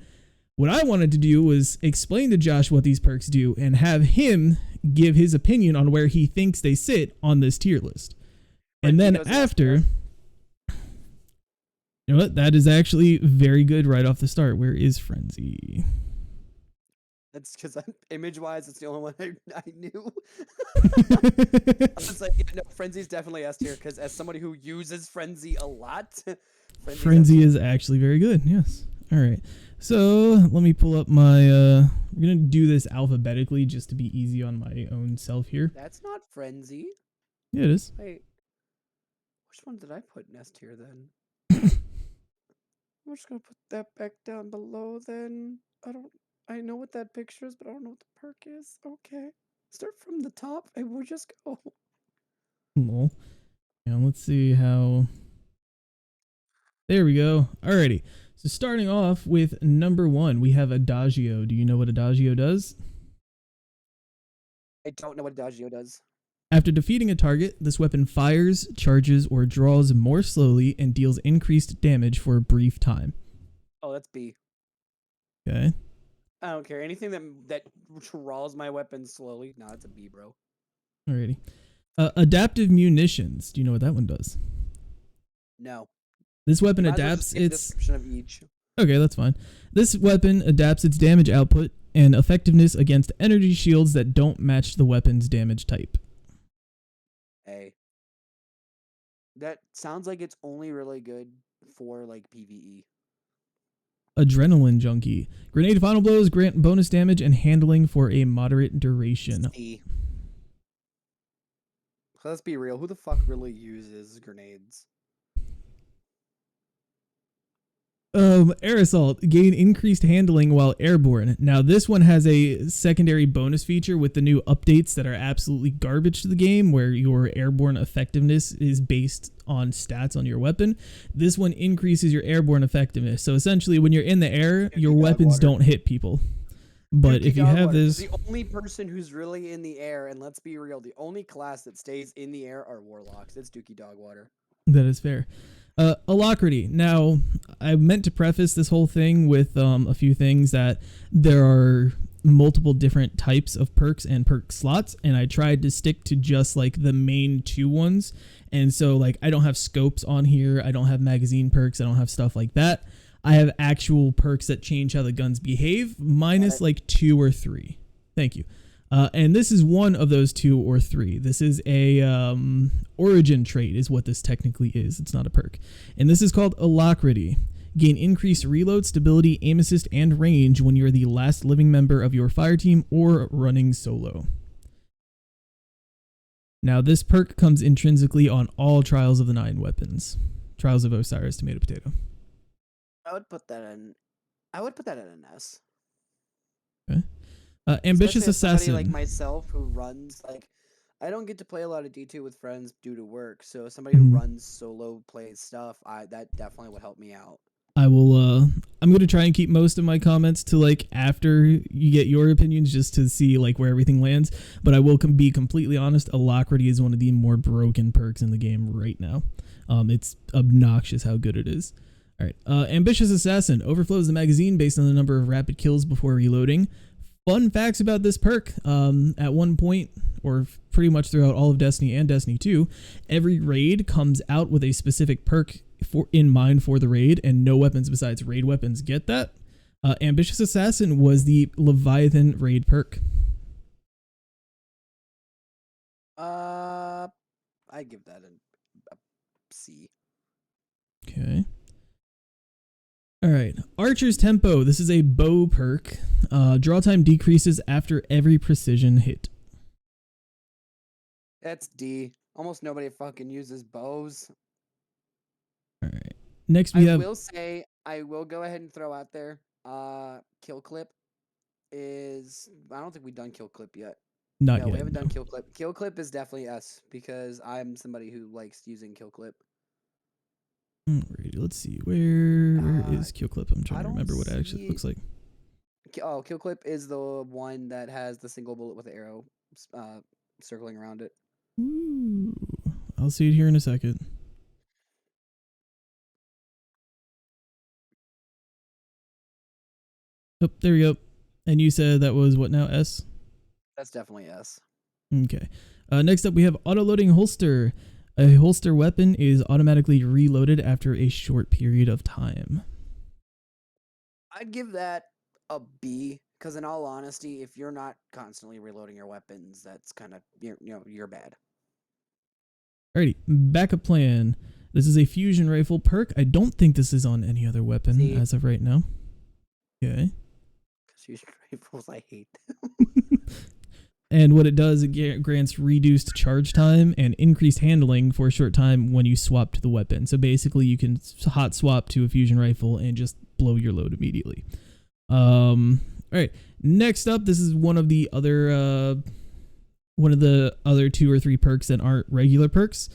What I wanted to do was explain to Josh what these perks do and have him give his opinion on where he thinks they sit on this tier list. And then after, you know what? That is actually very good right off the start. Where is Frenzy? That's because image-wise, it's the only one I knew. I was like, yeah, no, Frenzy's definitely S tier, because as somebody who uses Frenzy a lot, Frenzy is actually very good. Yes. All right. So let me pull up my, we're going to do this alphabetically just to be easy on my own self here. That's not Frenzy. Yeah, it is. Wait, which one did I put in S tier then? I'm just going to put that back down below then. I know what that picture is, but I don't know what the perk is. Okay. Start from the top and we'll just go. Cool. And let's see how... There we go. Alrighty. So starting off with number 1, we have Adagio. Do you know what Adagio does? I don't know what Adagio does. After defeating a target, this weapon fires, charges, or draws more slowly and deals increased damage for a brief time. Oh, that's B. Okay. I don't care. Anything that draws my weapon slowly. No, it's a B, bro. Alrighty. Adaptive munitions. Do you know what that one does? No. This weapon Might as well adapts just give a its... description of each. Okay, that's fine. This weapon adapts its damage output and effectiveness against energy shields that don't match the weapon's damage type. A. That sounds like it's only really good for like PvE. Adrenaline Junkie. Grenade final blows grant bonus damage and handling for a moderate duration. C. Let's be real. Who the fuck really uses grenades? Air Assault. Gain increased handling while airborne. Now, this one has a secondary bonus feature with the new updates that are absolutely garbage to the game, where your airborne effectiveness is based on stats on your weapon. This one increases your airborne effectiveness. So essentially, when you're in the air, your weapons don't hit people. But if you have this... The only person who's really in the air, and let's be real, the only class that stays in the air are warlocks. It's Dookie Dogwater. That is fair. Alacrity. Now, I meant to preface this whole thing with a few things that there are multiple different types of perks and perk slots, and I tried to stick to just like the main 2 ones. And so like I don't have scopes on here, I don't have magazine perks, I don't have stuff like that. I have actual perks that change how the guns behave, minus like 2 or 3. Thank you. And this is one of those 2 or 3. This is a origin trait is what this technically is. It's not a perk. And this is called Alacrity. Gain increased reload, stability, aim assist, and range when you're the last living member of your fire team or running solo. Now, this perk comes intrinsically on all Trials of the 9 weapons. Trials of Osiris, Tomato Potato. I would put that in an S. Okay. Ambitious Especially as somebody Assassin. like myself who runs I don't get to play a lot of D2 with friends due to work. So as somebody who runs solo play stuff, that definitely would help me out. I will I'm going to try and keep most of my comments to like after you get your opinions, just to see like where everything lands, but I will be completely honest, Alacrity is one of the more broken perks in the game right now. It's obnoxious how good it is. All right. Ambitious Assassin overflows the magazine based on the number of rapid kills before reloading. Fun facts about this perk. At one point, or pretty much throughout all of Destiny and Destiny 2, every raid comes out with a specific perk in mind for the raid, and no weapons besides raid weapons get that. Ambitious Assassin was the Leviathan raid perk. I give that a C. Okay. All right. Archer's Tempo. This is a bow perk. Draw time decreases after every precision hit. That's D. Almost nobody fucking uses bows. All right. Next we have... I will go ahead and throw out there, Kill Clip is... I don't think we've done Kill Clip yet. Not yet. We haven't done Kill Clip. Kill Clip is definitely S, because I'm somebody who likes using Kill Clip. Alrighty, let's see. Where is Kill Clip? I'm trying to remember what it actually looks like. Oh, Kill Clip is the one that has the single bullet with the arrow circling around it. Ooh, I'll see it here in a second. Oh, there we go. And you said that was what now? S? That's definitely S. Okay. Next up, we have Auto-Loading Holster. A holster weapon is automatically reloaded after a short period of time. I'd give that a B, because in all honesty, if you're not constantly reloading your weapons, that's kind of, you're bad. Alrighty, backup plan. This is a fusion rifle perk. I don't think this is on any other weapon as of right now. Okay. Fusion rifles, I hate them. And what it does, it grants reduced charge time and increased handling for a short time when you swap to the weapon. So basically, you can hot swap to a fusion rifle and just blow your load immediately. All right. Next up, this is one of the other 2 or 3 perks that aren't regular perks.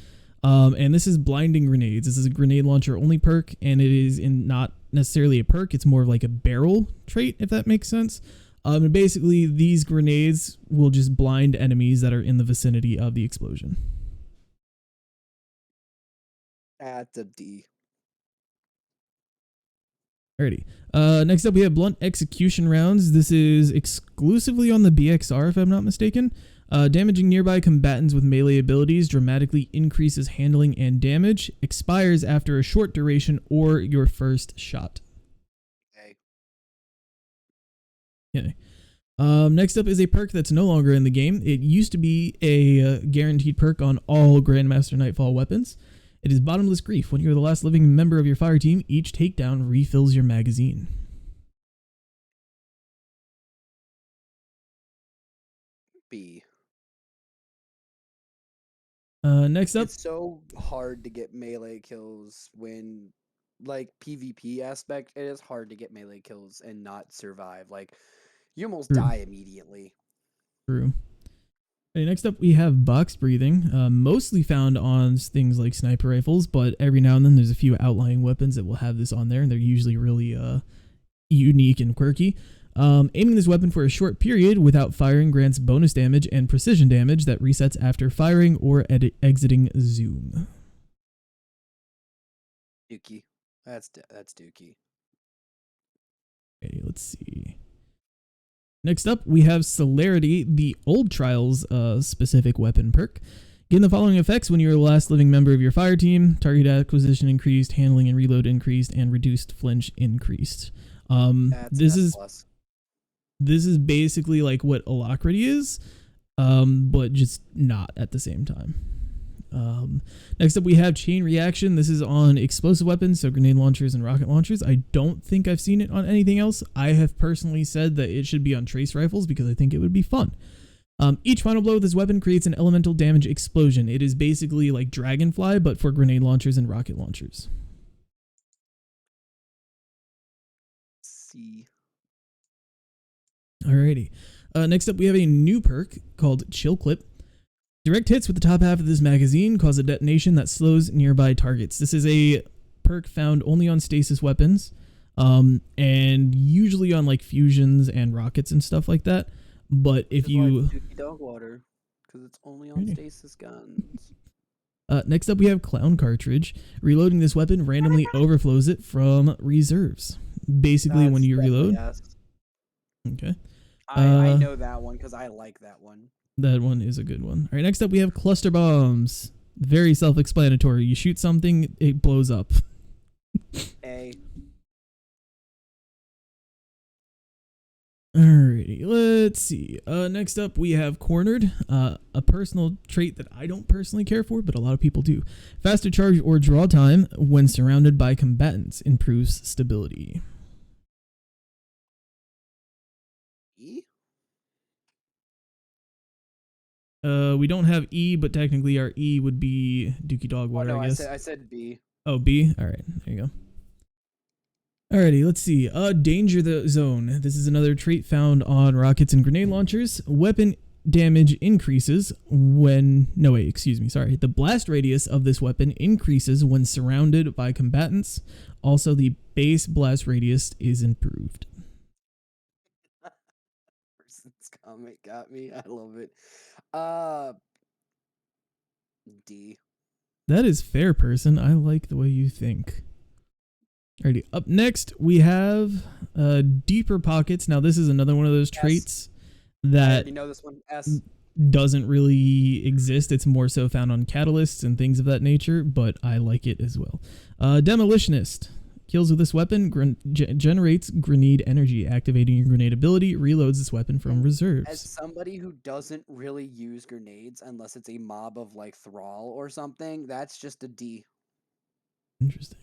And this is blinding grenades. This is a grenade launcher only perk, and it is not necessarily a perk. It's more of like a barrel trait, if that makes sense. And basically, these grenades will just blind enemies that are in the vicinity of the explosion. That's a D. Alrighty. Next up, we have blunt execution rounds. This is exclusively on the BXR, if I'm not mistaken. Damaging nearby combatants with melee abilities dramatically increases handling and damage. Expires after a short duration or your first shot. Okay. Okay. Next up is a perk that's no longer in the game. It used to be a guaranteed perk on all Grandmaster Nightfall weapons. It is Bottomless Grief. When you're the last living member of your fire team, each takedown refills your magazine. B. Next up, It's so hard to get melee kills when, like, PvP aspect, it is hard to get melee kills and not survive. Like, you almost True. die immediately. True. Okay, next up, we have box breathing, mostly found on things like sniper rifles, but every now and then there's a few outlying weapons that will have this on there, and they're usually really unique and quirky. Aiming this weapon for a short period without firing grants bonus damage and precision damage that resets after firing or exiting zoom. Dookie. That's Dookie. Okay, let's see. Next up, we have Celerity, the Old Trials specific weapon perk. Gain the following effects when you're the last living member of your fire team. Target acquisition increased, handling and reload increased, and reduced flinch increased. This is basically like what Alacrity is, but just not at the same time. Next up, we have Chain Reaction. This is on explosive weapons, so grenade launchers and rocket launchers. I don't think I've seen it on anything else. I have personally said that it should be on trace rifles because I think it would be fun. Each final blow of this weapon creates an elemental damage explosion. It is basically like Dragonfly, but for grenade launchers and rocket launchers. C. Alrighty. Next up, we have a new perk called Chill Clip. Direct hits with the top half of this magazine cause a detonation that slows nearby targets. This is a perk found only on stasis weapons, and usually on like fusions and rockets and stuff like that. But if you Dog water, because it's only on stasis guns. Next up, we have Clown Cartridge. Reloading this weapon randomly overflows it from reserves. Basically, when you reload. Yes. Okay. I know that one because I like that one. That one is a good one. All right, next up we have Cluster Bombs. Very self-explanatory. You shoot something, it blows up. A. Alrighty, let's see. Next up we have Cornered, a personal trait that I don't personally care for, but a lot of people do. Faster charge or draw time when surrounded by combatants improves stability. E? We don't have E, but technically our E would be Dookie Dog Water, no, I guess. I said B. Oh, B? Alright, there you go. Alrighty, let's see. Danger the Zone. This is another trait found on rockets and grenade launchers. Weapon damage increases when... No, wait, excuse me, sorry. The blast radius of this weapon increases when surrounded by combatants. Also, the base blast radius is improved. Person's comment got me. I love it. D. That is fair, person. I like the way you think. Alrighty, up next we have Deeper Pockets. Now this is another one of those traits that You know this one. S. doesn't really exist. It's more so found on catalysts and things of that nature, but I like it as well. Demolitionist. Kills with this weapon generates grenade energy. Activating your grenade ability reloads this weapon from reserves. As somebody who doesn't really use grenades unless it's a mob of like Thrall or something, that's just a D. Interesting.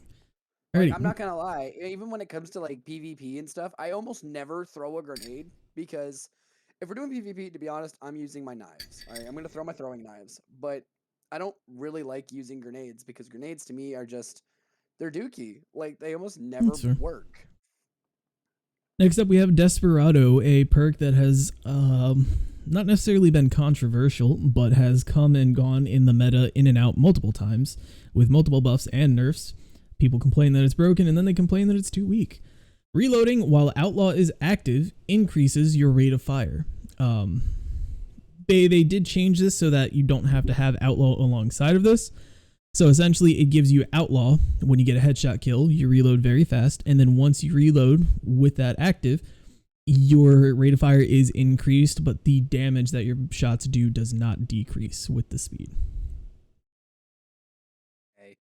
Like, I'm not gonna lie, even when it comes to like PvP and stuff, I almost never throw a grenade because if we're doing PvP, to be honest, I'm using my knives. All right, I'm gonna throw my throwing knives, but I don't really like using grenades because grenades to me are just they're dookie. Like they almost never work. Next up, we have Desperado, a perk that has not necessarily been controversial, but has come and gone in the meta in and out multiple times with multiple buffs and nerfs. People complain that it's broken, and then they complain that it's too weak. Reloading while Outlaw is active increases your rate of fire. They did change this so that you don't have to have Outlaw alongside of this. So essentially, it gives you Outlaw when you get a headshot kill. You reload very fast, and then once you reload with that active, your rate of fire is increased, but the damage that your shots do does not decrease with the speed. Okay.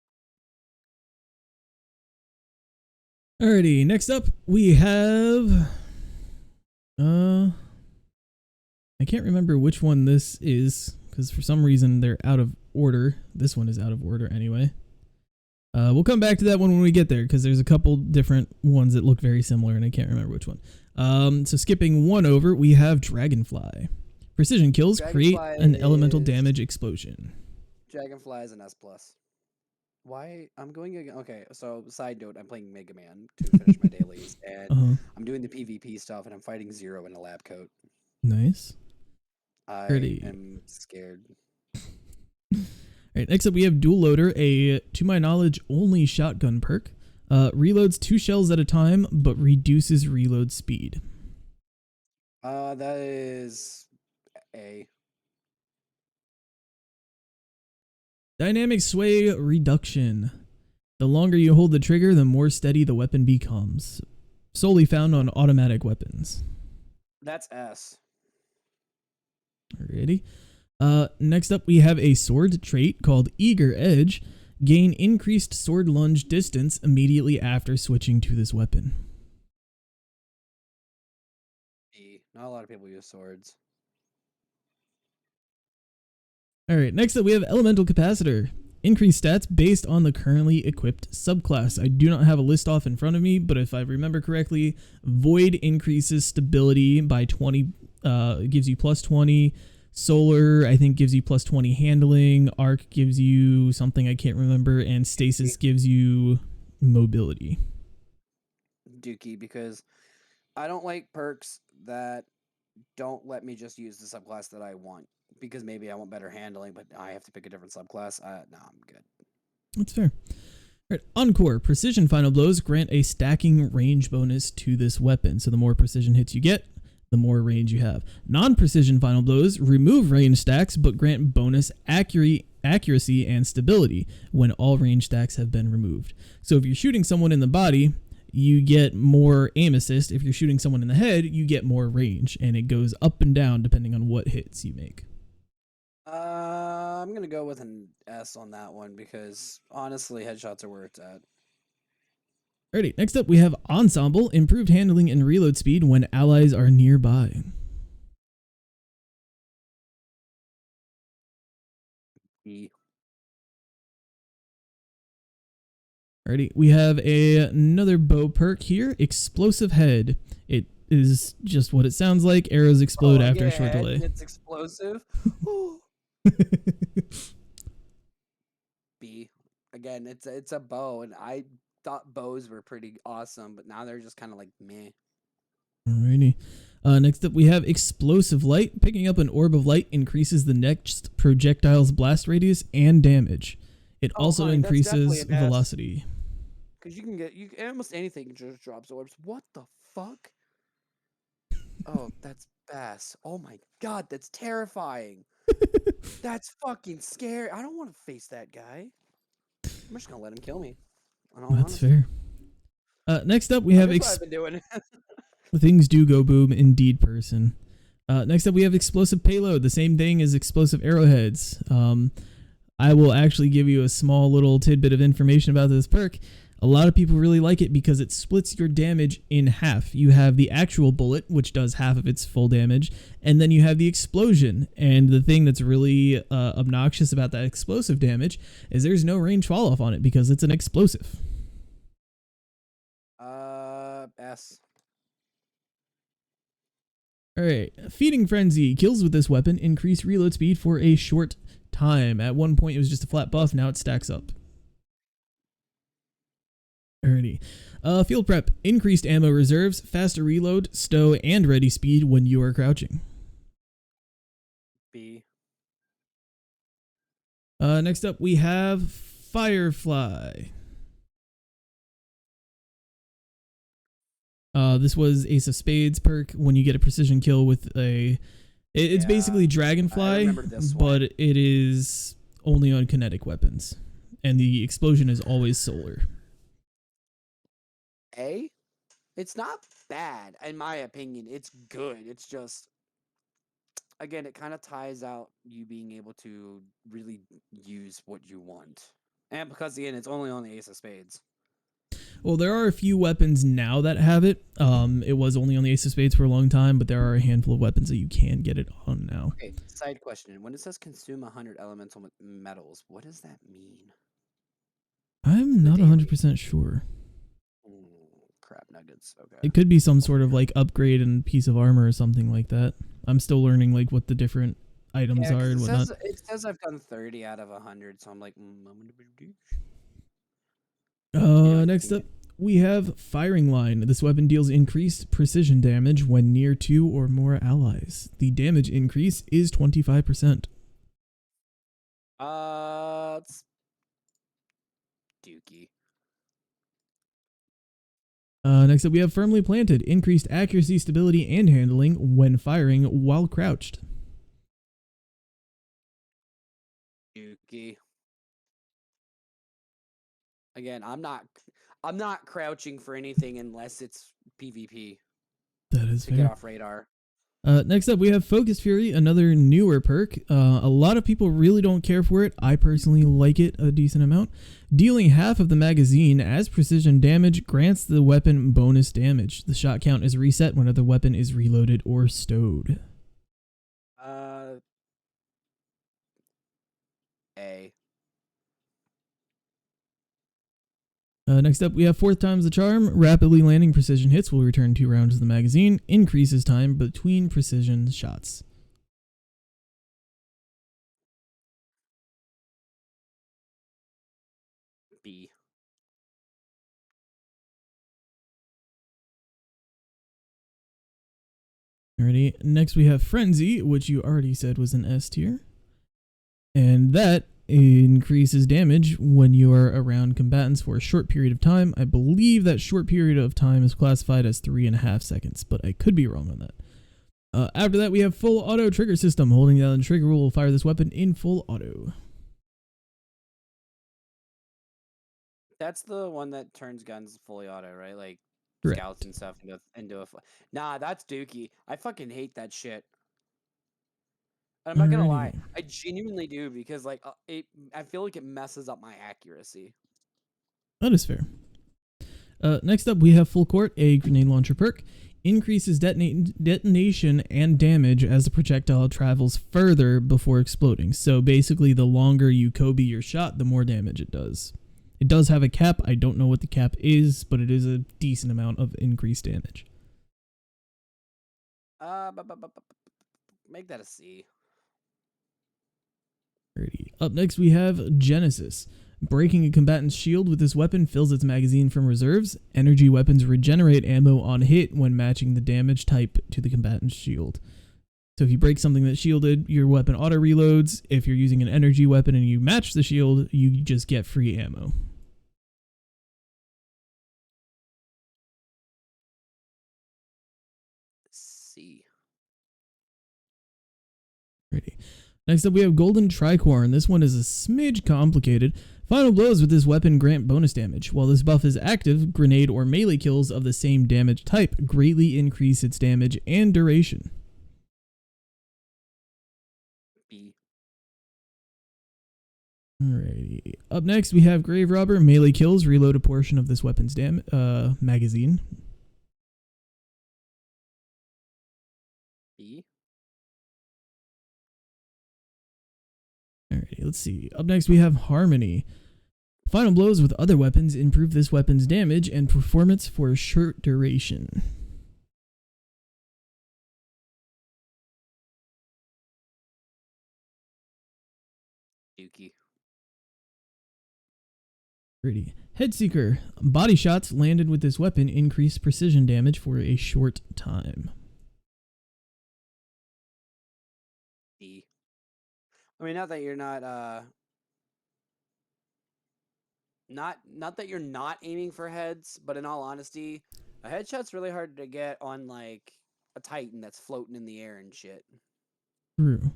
Alrighty, next up we have I can't remember which one this is because for some reason they're out of order. This one is out of order anyway. We'll come back to that one when we get there because there's a couple different ones that look very similar and I can't remember which one. So skipping one over, we have Dragonfly. Precision kills create an elemental damage explosion. Dragonfly is an S+. Why? I'm going again. Okay, so side note, I'm playing Mega Man to finish my dailies, and I'm doing the PvP stuff, and I'm fighting Zero in a lab coat. Nice. I Pretty. am scared. Alright, next up we have Dual Loader, a, to my knowledge, only shotgun perk. Reloads 2 shells at a time, but reduces reload speed. That is A. Dynamic sway reduction. The longer you hold the trigger, the more steady the weapon becomes. Solely found on automatic weapons. That's S. Alrighty. Next up we have a sword trait called Eager Edge. Gain increased sword lunge distance immediately after switching to this weapon. B. Not a lot of people use swords. Alright, next up we have Elemental Capacitor. Increased stats based on the currently equipped subclass. I do not have a list off in front of me, but if I remember correctly, Void increases stability by 20, gives you plus 20. Solar, I think, gives you plus 20 handling. Arc gives you something I can't remember. And Stasis gives you mobility. Dookie, because I don't like perks that don't let me just use the subclass that I want. Because maybe I want better handling, but I have to pick a different subclass. No, I'm good. That's fair. All right, Encore. Precision final blows grant a stacking range bonus to this weapon. So the more precision hits you get, the more range you have. Non-precision final blows remove range stacks, but grant bonus accuracy and stability when all range stacks have been removed. So if you're shooting someone in the body, you get more aim assist. If you're shooting someone in the head, you get more range, and it goes up and down depending on what hits you make. I'm gonna go with an S on that one because honestly, headshots are where it's at. Alrighty, next up we have Ensemble, improved handling and reload speed when allies are nearby. E. Alrighty, we have another bow perk here, Explosive Head. It is just what it sounds like. Arrows explode after a short delay. It's explosive. B. Again, it's a bow, and I thought bows were pretty awesome, but now they're just kind of like meh. Alrighty. Next up we have Explosive Light. Picking up an orb of light increases the next projectile's blast radius and damage. It also increases velocity. Because you can get almost anything just drops orbs. What the fuck? Oh, that's Bass. Oh my god, that's terrifying. That's fucking scary. I don't want to face that guy. I'm just gonna let him kill me. That's fair. Next up we have I've been doing. Things do go boom indeed, person. Next up we have Explosive Payload, the same thing as Explosive Arrowheads. I will actually give you a small little tidbit of information about this perk. A lot of people really like it because it splits your damage in half. You have the actual bullet, which does half of its full damage, and then you have the explosion. And the thing that's really obnoxious about that explosive damage is there's no range fall off on it because it's an explosive. S. Alright, Feeding Frenzy. Kills with this weapon increase reload speed for a short time. At one point it was just a flat buff, now it stacks up. Alrighty. Field Prep. Increased ammo reserves, faster reload, stow, and ready speed when you are crouching. B. Next up, we have Firefly. This was Ace of Spades perk when you get a precision kill with a... It's Yeah, basically I Dragonfly, remember this but one. it is only on kinetic weapons. And the explosion is always solar. A? It's not bad, in my opinion. It's good. It's just, again, it kind of ties out you being able to really use what you want. And because, again, it's only on the Ace of Spades. Well, there are a few weapons now that have it. It was only on the Ace of Spades for a long time, but there are a handful of weapons that you can get it on now. Okay, side question. When it says consume 100 elemental metals, what does that mean? I'm the not daily. 100% sure. Crap nuggets. Okay. It could be some sort of like upgrade and piece of armor or something like that. I'm still learning like what the different items Yeah, are 'cause and whatnot. it says I've done 30 out of 100, so I'm like, I'm gonna be douche. Next up, we have Firing Line. This weapon deals increased precision damage when near 2 or more allies. The damage increase is 25%. It's Dookie. Next up, we have Firmly Planted. Increased accuracy, stability, and handling when firing while crouched. Dookie. Again, I'm not crouching for anything unless it's PvP That is to fair. get off radar. Next up, we have Focus Fury, another newer perk. A lot of people really don't care for it. I personally like it a decent amount. Dealing half of the magazine as precision damage grants the weapon bonus damage. The shot count is reset whenever the weapon is reloaded or stowed. A. Next up, we have Fourth Time's the Charm. Rapidly landing precision hits will return 2 rounds to the magazine. Increases time between precision shots. B. Alrighty, next we have Frenzy, which you already said was an S tier. And that increases damage when you are around combatants for a short period of time. I believe that short period of time is classified as 3.5 seconds, but I could be wrong on that. After that, we have Full Auto Trigger System. Holding down the trigger will fire this weapon in full auto. That's the one that turns guns fully auto, right? Like Correct. scouts and stuff into a. Nah, that's Dookie. I fucking hate that shit. And I'm not gonna lie, Alrighty. I genuinely do because like I feel like it messes up my accuracy. That is fair. Next up, we have Full Court, a grenade launcher perk. Increases detonation and damage as the projectile travels further before exploding. So basically, the longer you Kobe your shot, the more damage it does. It does have a cap. I don't know what the cap is, but it is a decent amount of increased damage. Make that a C. Alrighty. Up next, we have Genesis. Breaking a combatant's shield with this weapon fills its magazine from reserves. Energy weapons regenerate ammo on hit when matching the damage type to the combatant's shield. So if you break something that's shielded, your weapon auto reloads. If you're using an energy weapon and you match the shield, you just get free ammo. C. Alrighty. Next up, we have Golden Tricorn. This one is a smidge complicated. Final blows with this weapon grant bonus damage. While this buff is active, grenade or melee kills of the same damage type greatly increase its damage and duration. B. Alrighty. Up next, we have Grave Robber. Melee kills reload a portion of this weapon's magazine. B. Alrighty, let's see. Up next, we have Harmony. Final blows with other weapons improve this weapon's damage and performance for a short duration. Dookie. Alrighty. Headseeker. Body shots landed with this weapon increase precision damage for a short time. D. I mean, not that you're not that you're not aiming for heads, but in all honesty, a headshot's really hard to get on like a Titan that's floating in the air and shit. True.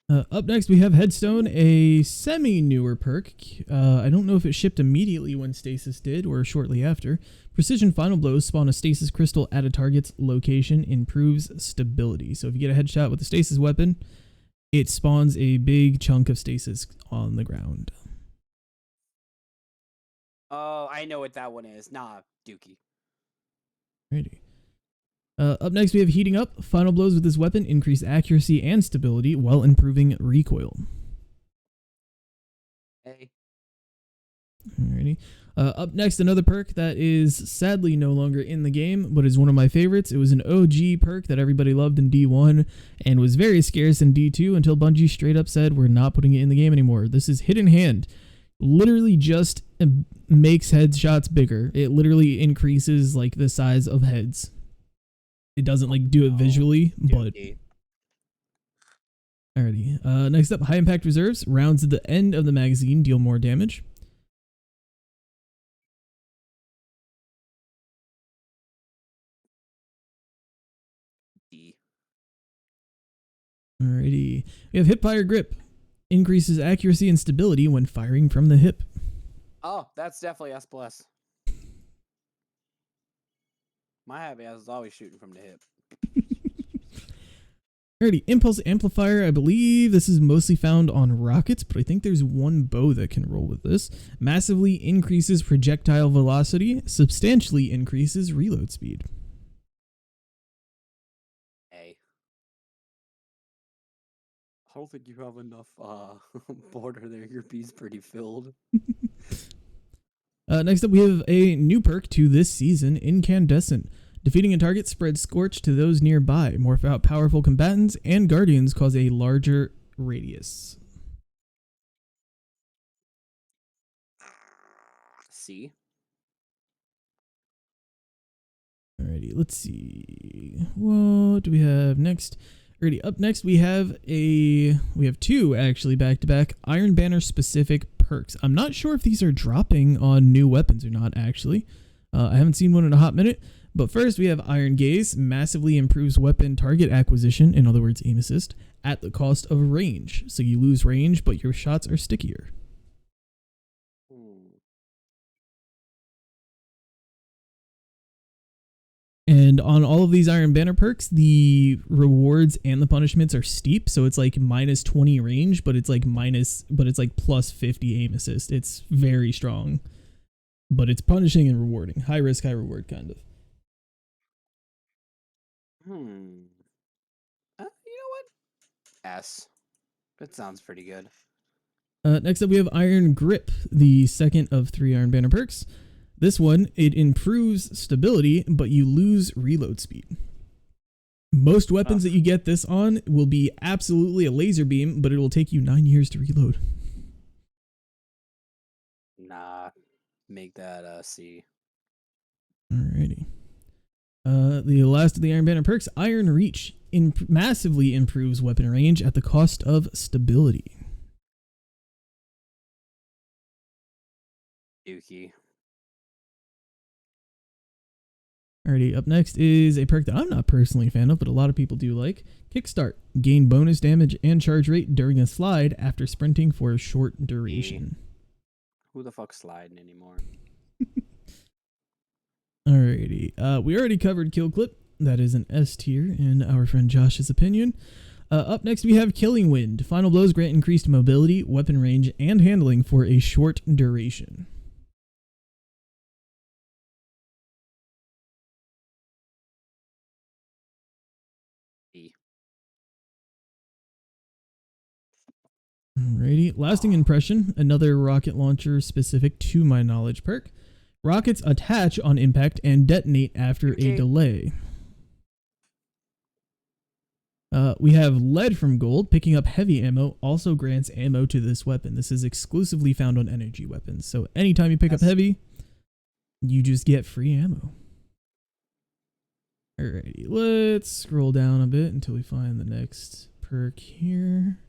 Up next, we have Headstone, a semi-newer perk. I don't know if it shipped immediately when Stasis did or shortly after. Precision Final Blows spawn a Stasis Crystal at a target's location, improves stability. So if you get a headshot with a Stasis weapon, it spawns a big chunk of Stasis on the ground. Oh, I know what that one is. Nah, Dookie. Alrighty. Up next, we have Heating Up. Final Blows with this weapon increase accuracy and stability while improving recoil. Hey. Alrighty. Up next, another perk that is sadly no longer in the game, but is one of my favorites. It was an OG perk that everybody loved in D1 and was very scarce in D2 until Bungie straight up said we're not putting it in the game anymore. This is Hidden Hand. Literally just makes headshots bigger. It literally increases like the size of heads. It doesn't like do it visually, but alrighty. Next up, High Impact Reserves. Rounds at the end of the magazine deal more damage. Alrighty. We have Hipfire Grip. Increases accuracy and stability when firing from the hip. Oh, that's definitely S+. My happy ass is always shooting from the hip. Alrighty, Impulse Amplifier. I believe this is mostly found on rockets, but I think there's one bow that can roll with this. Massively increases projectile velocity, substantially increases reload speed. Hey. I don't think you have enough border there. Your bee's pretty filled. Next up, we have a new perk to this season, Incandescent. Defeating a target spreads Scorch to those nearby. More powerful combatants and guardians cause a larger radius. See? Alrighty, let's see. What do we have next? Alrighty, up next we have two actually back-to-back Iron Banner specific perks. I'm not sure if these are dropping on new weapons or not, actually. I haven't seen one in a hot minute. But first, we have Iron Gaze. Massively improves weapon target acquisition, in other words, aim assist, at the cost of range. So you lose range, but your shots are stickier. And on all of these Iron Banner perks, the rewards and the punishments are steep. So it's like minus 20 range, but it's like plus 50 aim assist. It's very strong, but it's punishing and rewarding. High risk, high reward, kind of. You know what? S. That sounds pretty good. Next up, we have Iron Grip, the second of 3 Iron Banner perks. This one, it improves stability, but you lose reload speed. Most weapons that you get this on will be absolutely a laser beam, but it will take you 9 years to reload. Nah, make that C. Alrighty. The last of the Iron Banner perks, Iron Reach, massively improves weapon range at the cost of stability. Dookie. Alrighty, up next is a perk that I'm not personally a fan of, but a lot of people do like. Kickstart. Gain bonus damage and charge rate during a slide after sprinting for a short duration. Who the fuck's sliding anymore? Alrighty. We already covered Kill Clip. That is an S tier in our friend Josh's opinion. Up next, we have Killing Wind. Final blows grant increased mobility, weapon range, and handling for a short duration. Alrighty. Lasting Impression, another rocket launcher specific to my knowledge perk. Rockets attach on impact and detonate after a delay. We have Lead from Gold. Picking up heavy ammo also grants ammo to this weapon. This is exclusively found on energy weapons. So anytime you pick up heavy, you just get free ammo. Alrighty, let's scroll down a bit until we find the next perk here.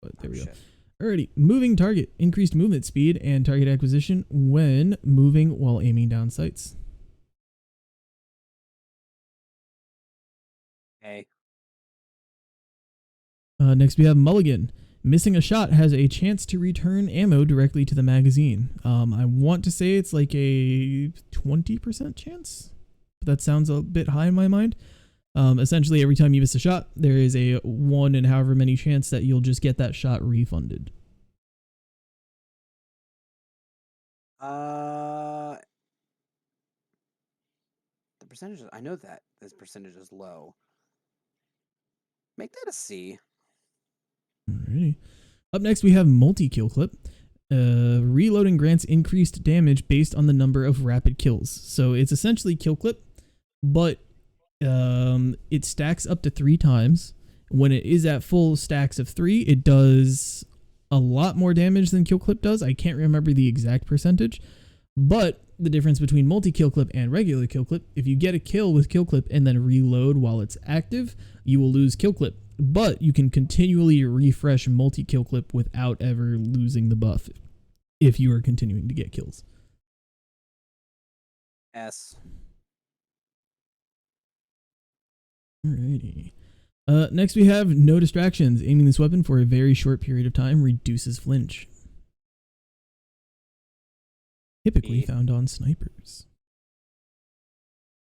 But there we go. Shit. Alrighty, moving target. Increased movement speed and target acquisition when moving while aiming down sights. A. Next we have Mulligan. Missing a shot has a chance to return ammo directly to the magazine. I want to say it's like a 20% chance, but that sounds a bit high in my mind. Essentially, every time you miss a shot, there is a 1 in however many chance that you'll just get that shot refunded. The percentages. I know that this percentage is low. Make that a C. Alrighty. Up next, we have multi-kill clip. Reloading grants increased damage based on the number of rapid kills. So it's essentially kill clip, but it stacks up to 3 times. When it is at full stacks of 3, it does a lot more damage than kill clip does. I can't remember the exact percentage, but the difference between multi-kill clip and regular kill clip, if you get a kill with kill clip and then reload while it's active, you will lose kill clip, but you can continually refresh multi-kill clip without ever losing the buff if you are continuing to get kills. S. Alrighty. Next we have no distractions. Aiming this weapon for a very short period of time reduces flinch. Typically found on snipers.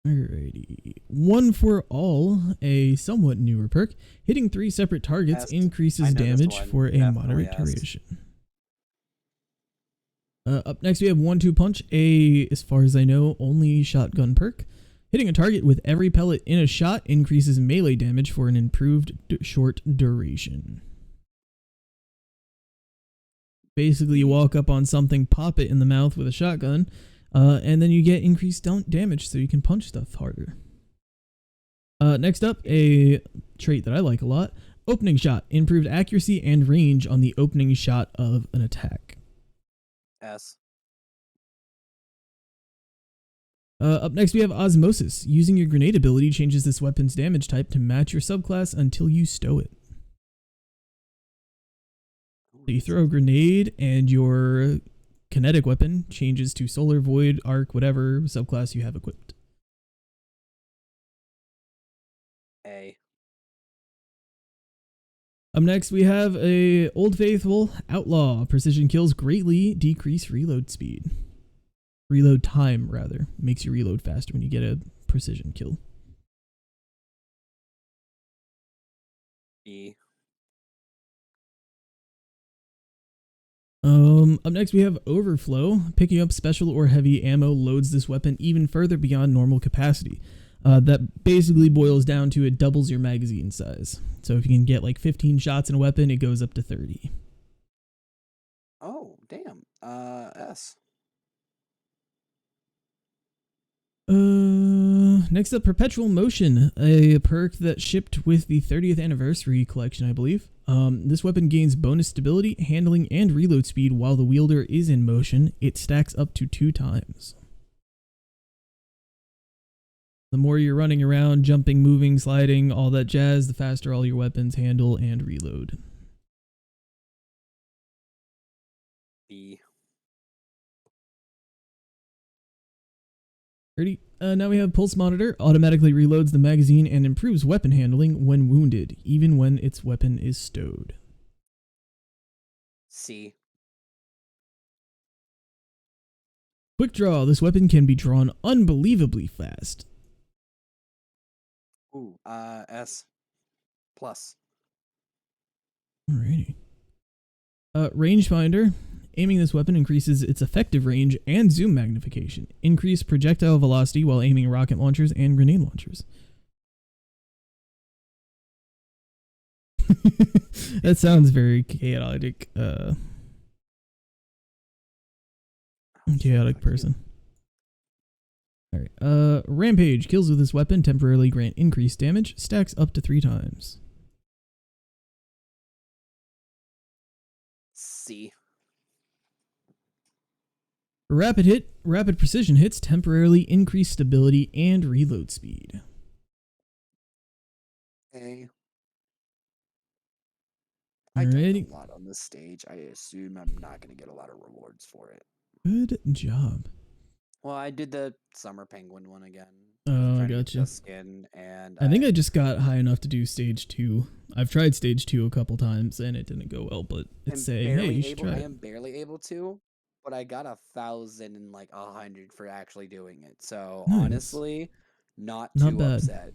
Alrighty. One for all, a somewhat newer perk. Hitting 3 separate targets increases damage for a moderate duration. Up next we have 1-2 punch, as far as I know, only shotgun perk. Hitting a target with every pellet in a shot increases melee damage for an improved short duration. Basically, you walk up on something, pop it in the mouth with a shotgun, and then you get increased damage so you can punch stuff harder. Next up, a trait that I like a lot. Opening shot. Improved accuracy and range on the opening shot of an attack. S. Up next, we have Osmosis. Using your grenade ability changes this weapon's damage type to match your subclass until you stow it. So you throw a grenade and your kinetic weapon changes to Solar, Void, Arc, whatever subclass you have equipped. A. Up next, we have a Old Faithful Outlaw. Precision kills greatly decrease reload speed. Reload time, rather. Makes you reload faster when you get a precision kill. E. Up next we have Overflow. Picking up special or heavy ammo loads this weapon even further beyond normal capacity. That basically boils down to it doubles your magazine size. So if you can get like 15 shots in a weapon, it goes up to 30. Oh, damn. S. Next up, Perpetual Motion, a perk that shipped with the 30th anniversary collection, I believe. This weapon gains bonus stability, handling, and reload speed while the wielder is in motion. It stacks up to 2 times. The more you're running around, jumping, moving, sliding, all that jazz, the faster all your weapons handle and reload. B. Now we have Pulse Monitor. Automatically reloads the magazine and improves weapon handling when wounded, even when its weapon is stowed. C. Quick Draw. This weapon can be drawn unbelievably fast. Ooh. S. Plus. Alrighty. Rangefinder. Aiming this weapon increases its effective range and zoom magnification. Increase projectile velocity while aiming rocket launchers and grenade launchers. That sounds very chaotic. Chaotic person. Alright. Rampage. Kills with this weapon temporarily grant increased damage. Stacks up to 3 times. C. Rapid hit. Rapid precision hits temporarily increase stability and reload speed. A. I done Alrighty. a lot on this stage. I assume I'm not gonna get a lot of rewards for it. Good job. Well, I did the summer penguin one again. Oh, Trying to get gotcha. the skin, and I think I just got high enough to do stage 2. I've tried stage 2 a couple times and it didn't go well, but it's saying, hey, you should try I it. am barely able to, but I got 1,000 and like 100 for actually doing it. So Nice. honestly, not Not too bad. upset.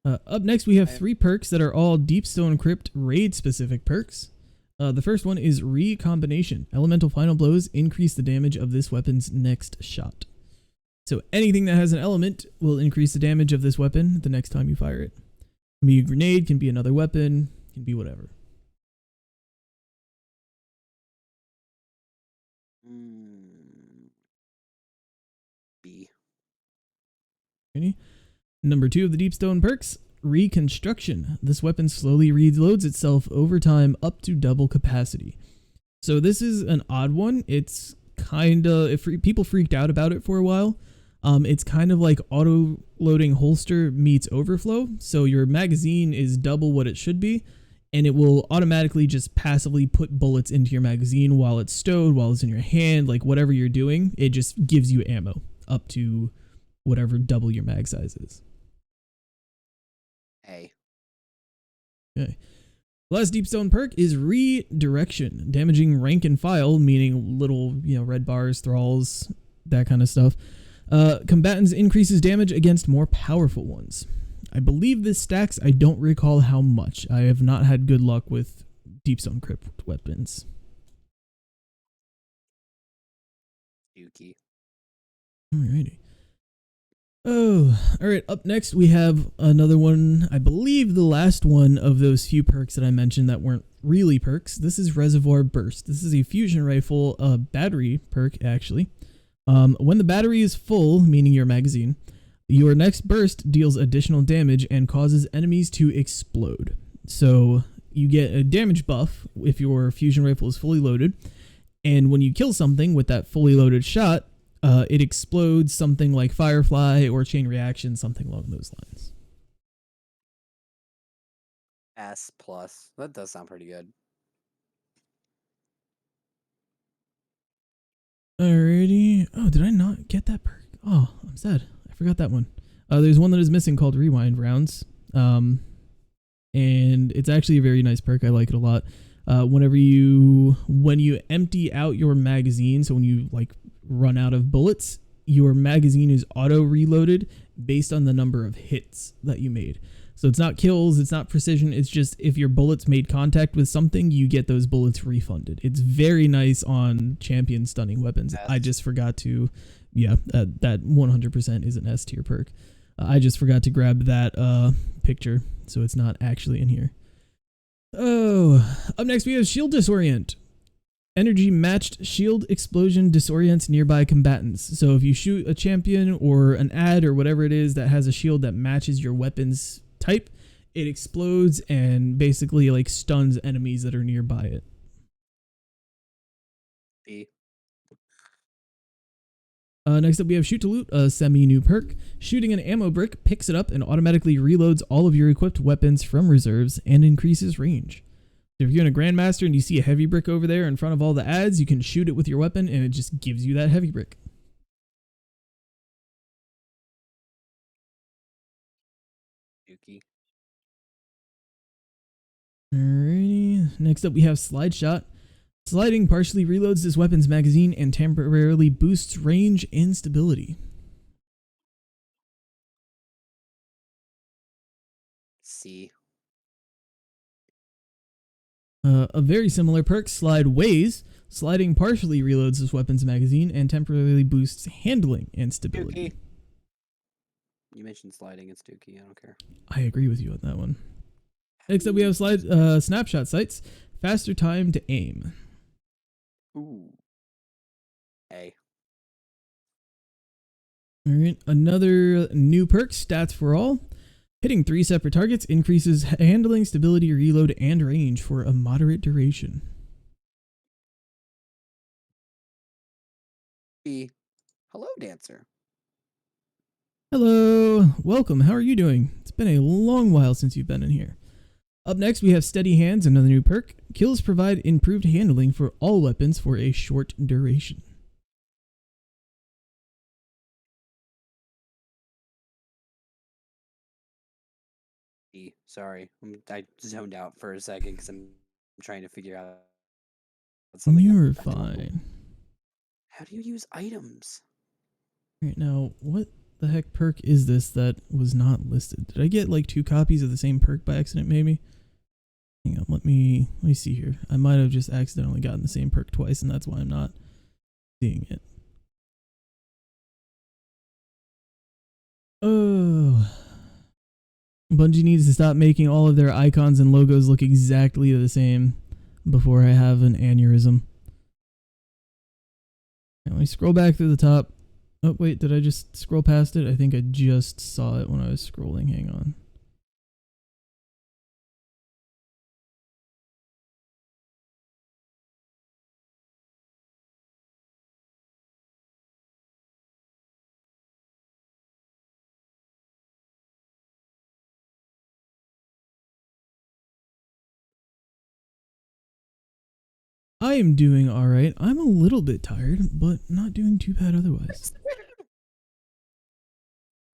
Up next, we have 3 perks that are all Deepstone Crypt raid-specific perks. The first one is Recombination. Elemental Final Blows increase the damage of this weapon's next shot. So anything that has an element will increase the damage of this weapon the next time you fire it. Can be a grenade, can be another weapon, can be whatever. B. Ready? Number 2 of the Deepstone perks, Reconstruction. This weapon slowly reloads itself over time up to double capacity. So this is an odd one. It's kind of, people freaked out about it for a while. It's kind of like auto-loading holster meets overflow. So your magazine is double what it should be, and it will automatically just passively put bullets into your magazine while it's stowed, while it's in your hand, like whatever you're doing. It just gives you ammo up to whatever double your mag size is. A. Okay. Last Deepstone perk is Redirection, damaging rank and file, meaning little, red bars, thralls, that kind of stuff. Combatants increases damage against more powerful ones. I believe this stacks. I don't recall how much. I have not had good luck with Deepstone Crypt weapons. Yuki. Alrighty. Oh, alright. Up next, we have another one. I believe the last one of those few perks that I mentioned that weren't really perks. This is Reservoir Burst. This is a fusion rifle battery perk, actually. When the battery is full, meaning your magazine, your next burst deals additional damage and causes enemies to explode. So you get a damage buff if your fusion rifle is fully loaded, and when you kill something with that fully loaded shot, it explodes something like Firefly or Chain Reaction, something along those lines. S+. That does sound pretty good. Alrighty. Oh, did I not get that perk? Oh, I'm sad. I forgot that one. There's one that is missing called Rewind Rounds. And it's actually a very nice perk. I like it a lot. When you empty out your magazine, so when you run out of bullets, your magazine is auto reloaded based on the number of hits that you made. So it's not kills, it's not precision, it's just if your bullets made contact with something, you get those bullets refunded. It's very nice on champion stunning weapons. S. I just forgot to, that 100% is an S tier perk. I just forgot to grab that picture, so it's not actually in here. Oh, up next we have Shield Disorient. Energy matched shield explosion disorients nearby combatants. So if you shoot a champion or an ad or whatever it is that has a shield that matches your weapon's type, it explodes and basically stuns enemies that are nearby it. B. Next up we have Shoot to Loot, a semi-new perk. Shooting an ammo brick picks it up and automatically reloads all of your equipped weapons from reserves and increases range. So if you're in a Grandmaster and you see a heavy brick over there in front of all the ads, you can shoot it with your weapon and it just gives you that heavy brick. Yuki. Alrighty. Next up we have Slide Shot. Sliding partially reloads this weapon's magazine and temporarily boosts range and stability. C. A very similar perk, Slide Ways. Sliding partially reloads this weapon's magazine and temporarily boosts handling and stability. Yuki. You mentioned sliding, it's Dookie, I don't care. I agree with you on that one. Next up we have Snapshot Sights. Faster time to aim. Ooh. A. Alright, another new perk, Stats for All. Hitting 3 separate targets increases handling, stability, reload, and range for a moderate duration. B. Hello, Dancer. Hello, welcome. How are you doing? It's been a long while since you've been in here. Up next, we have Steady Hands, another new perk. Kills provide improved handling for all weapons for a short duration. Sorry, I zoned out for a second because I'm trying to figure out something. You're I don't know. fine. How do you use items? Right now, what the heck perk is this that was not listed? Did I get like 2 copies of the same perk by accident, maybe? Hang on, let me see here. I might have just accidentally gotten the same perk twice, and that's why I'm not seeing it. Oh. Bungie needs to stop making all of their icons and logos look exactly the same before I have an aneurysm. Let me scroll back through the top. Oh, wait, did I just scroll past it? I think I just saw it when I was scrolling. Hang on. I am doing alright. I'm a little bit tired, but not doing too bad otherwise.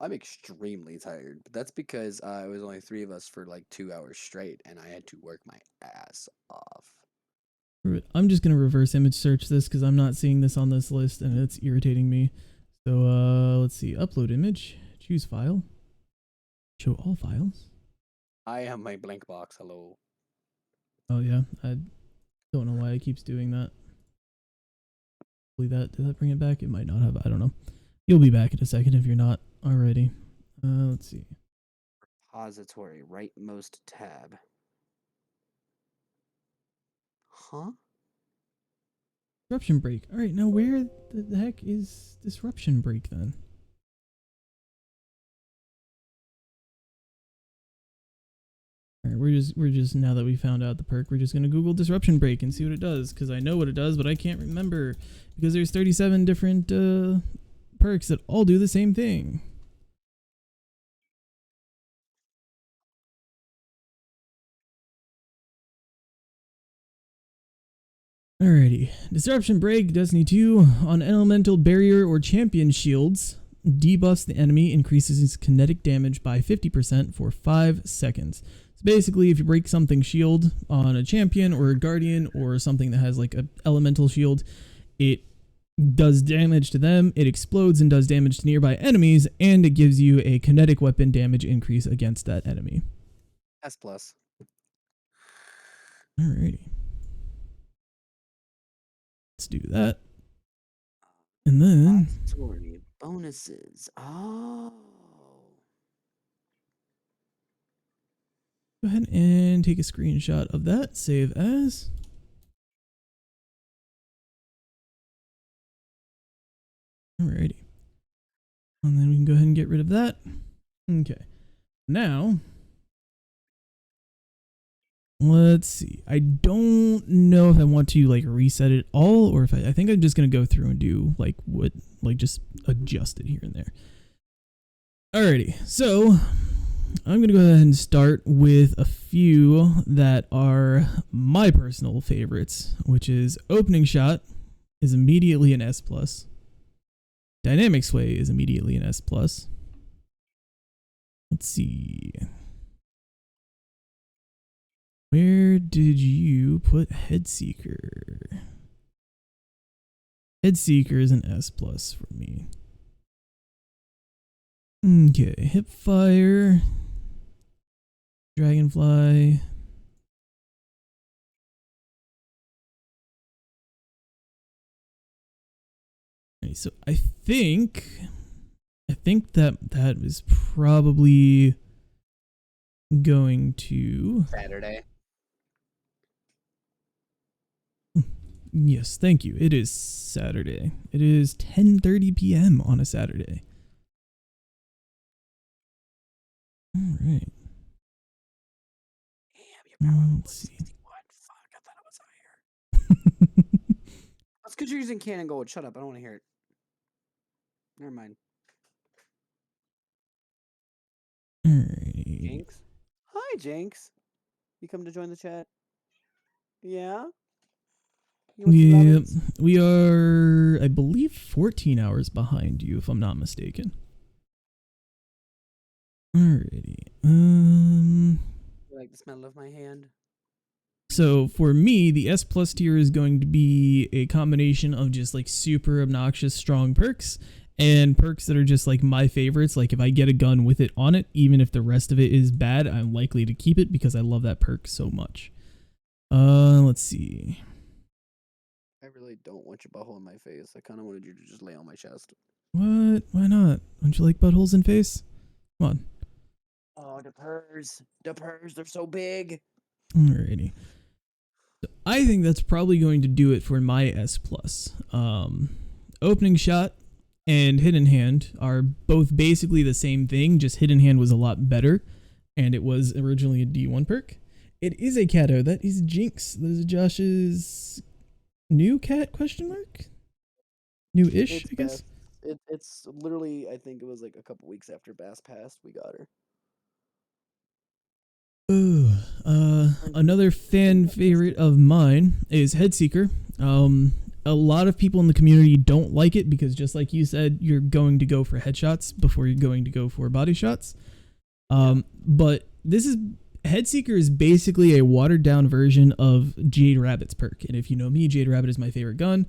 I'm extremely tired, but that's because it was only 3 of us for like 2 hours straight, and I had to work my ass off. I'm just going to reverse image search this because I'm not seeing this on this list and it's irritating me. So let's see. Upload image. Choose file. Show all files. I have my blank box. Hello. Oh yeah. I don't know why it keeps doing that. Did that bring it back? It might not have. I don't know. You'll be back in a second if you're not already. Let's see. Repository, rightmost tab. Huh? Disruption break. All right, now where the heck is disruption break then? All right, we're just now that we found out the perk, we're just gonna Google disruption break and see what it does, because I know what it does, but I can't remember because there's 37 different perks that all do the same thing. Alrighty. Disruption Break, Destiny 2, on elemental barrier or champion shields, debuffs the enemy, increases its kinetic damage by 50% for 5 seconds. So basically, if you break something shield on a champion or a guardian or something that has like an elemental shield, it does damage to them, it explodes and does damage to nearby enemies, and it gives you a kinetic weapon damage increase against that enemy. S plus. Alrighty. Let's do that. And then Story bonuses. Oh. go ahead and take a screenshot of that. Save as. Alrighty. And then we can go ahead and get rid of that. Okay. Now, let's see. I don't know if I want to like reset it all or if I think I'm just going to go through and do like just adjust it here and there. Alrighty. So I'm going to go ahead and start with a few that are my personal favorites, which is opening shot is immediately an S+. Dynamic sway is immediately an S+. Let's see. Where did you put Headseeker? Headseeker is an S+ for me. Okay, Hipfire. Dragonfly. Okay, so I think that is probably going to Saturday. Yes, thank you. It is Saturday. It is 10:30 p.m. on a Saturday. All right. Damn, your power level Let's is see. 61. Fuck, I thought it was higher. That's because you're using Cannon Gold. Shut up, I don't want to hear it. Never mind. Alrighty. Jinx? Hi, Jinx. You come to join the chat? Yeah? You want some Yeah, rabbits? we are, I believe, 14 hours behind you, if I'm not mistaken. Alrighty. You like the smell of my hand? So for me, the S plus tier is going to be a combination of just like super obnoxious strong perks and perks that are just like my favorites. Like if I get a gun with it on it, even if the rest of it is bad, I'm likely to keep it because I love that perk so much. Let's see. I really don't want your butthole in my face. I kind of wanted you to just lay on my chest. What? Why not? Don't you like buttholes in face? Come on. Oh, the purrs. The purrs, they're so big. Alrighty. So I think that's probably going to do it for my S plus. Opening shot and hidden hand are both basically the same thing, just hidden hand was a lot better, and it was originally a D1 perk. It is a Cato. That is Jinx. That is Josh's new cat, question mark? New-ish, I guess? It's literally, I think it was like a couple weeks after Bass passed, we got her. Ooh, another fan favorite of mine is Headseeker. A lot of people in the community don't like it because just like you said, you're going to go for headshots before you're going to go for body shots. But this is Headseeker is basically a watered down version of Jade Rabbit's perk. And if you know me, Jade Rabbit is my favorite gun,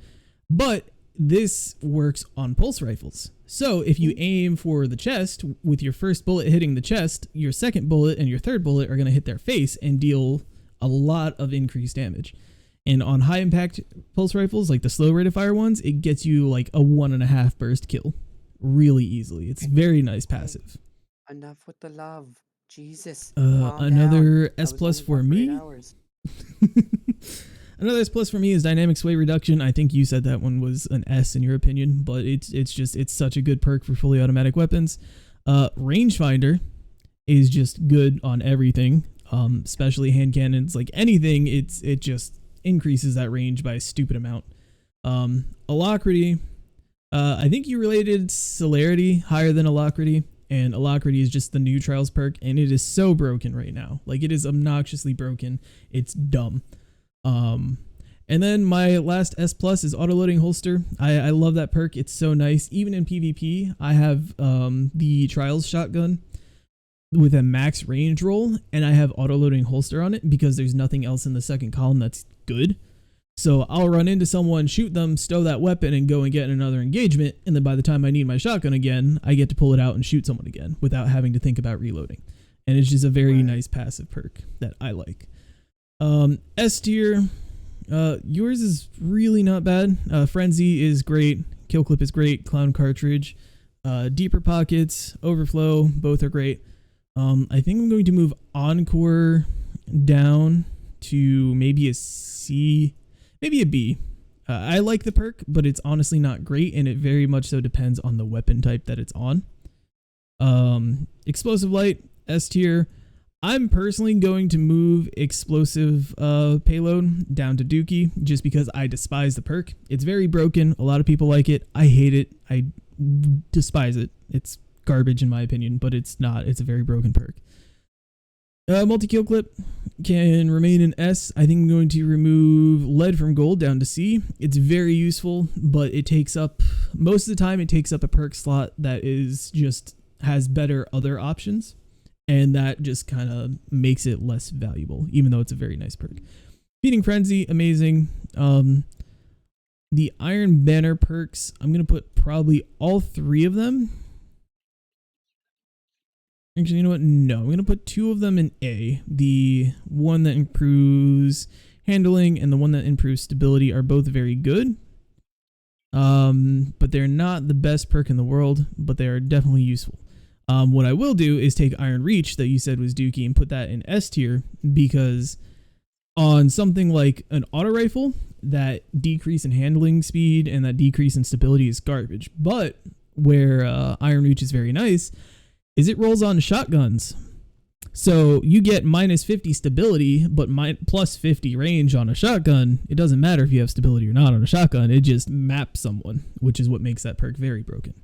but this works on pulse rifles. So if you aim for the chest with your first bullet hitting the chest, your second bullet and your third bullet are going to hit their face and deal a lot of increased damage. And on high impact pulse rifles, like the slow rate of fire ones, it gets you like a 1.5 burst kill really easily. It's very nice passive. Enough with the love. Jesus. Another S plus for me. Another S plus for me is dynamic sway reduction. I think you said that one was an S in your opinion, but it's such a good perk for fully automatic weapons. Rangefinder is just good on everything, especially hand cannons. Like anything, it just increases that range by a stupid amount. Alacrity, I think you related Celerity higher than Alacrity, and Alacrity is just the new Trials perk, and it is so broken right now. Like it is obnoxiously broken. It's dumb. And then my last S plus is autoloading holster. I love that perk. It's so nice. Even in PvP, I have the Trials shotgun with a max range roll, and I have autoloading holster on it because there's nothing else in the second column that's good. So I'll run into someone, shoot them, stow that weapon, and go and get another engagement, and then by the time I need my shotgun again, I get to pull it out and shoot someone again without having to think about reloading. And it's just a very nice passive perk that I like. S tier, yours is really not bad. Frenzy is great. Kill Clip is great. Clown Cartridge, Deeper Pockets, Overflow, both are great. I think I'm going to move Encore down to maybe a C, maybe a B. I like the perk, but it's honestly not great, and it very much so depends on the weapon type that it's on. Explosive Light, S tier. I'm personally going to move Explosive Payload down to Dookie just because I despise the perk. It's very broken. A lot of people like it. I hate it. I despise it. It's garbage in my opinion, but it's not. It's a very broken perk. Multi-kill clip can remain in S. I think I'm going to remove Lead from Gold down to C. It's very useful, but it takes up, most of the time, it takes up a perk slot that is just has better other options. And that just kind of makes it less valuable, even though it's a very nice perk. Feeding Frenzy, amazing. The Iron Banner perks, I'm going to put probably all 3 of them. Actually, you know what? No, I'm going to put 2 of them in A. The one that improves handling and the one that improves stability are both very good. But they're not the best perk in the world, but they are definitely useful. What I will do is take Iron Reach that you said was Dookie and put that in S tier, because on something like an auto rifle, that decrease in handling speed and that decrease in stability is garbage. But where Iron Reach is very nice is it rolls on shotguns. So you get minus 50 stability, but plus 50 range on a shotgun. It doesn't matter if you have stability or not on a shotgun. It just maps someone, which is what makes that perk very broken.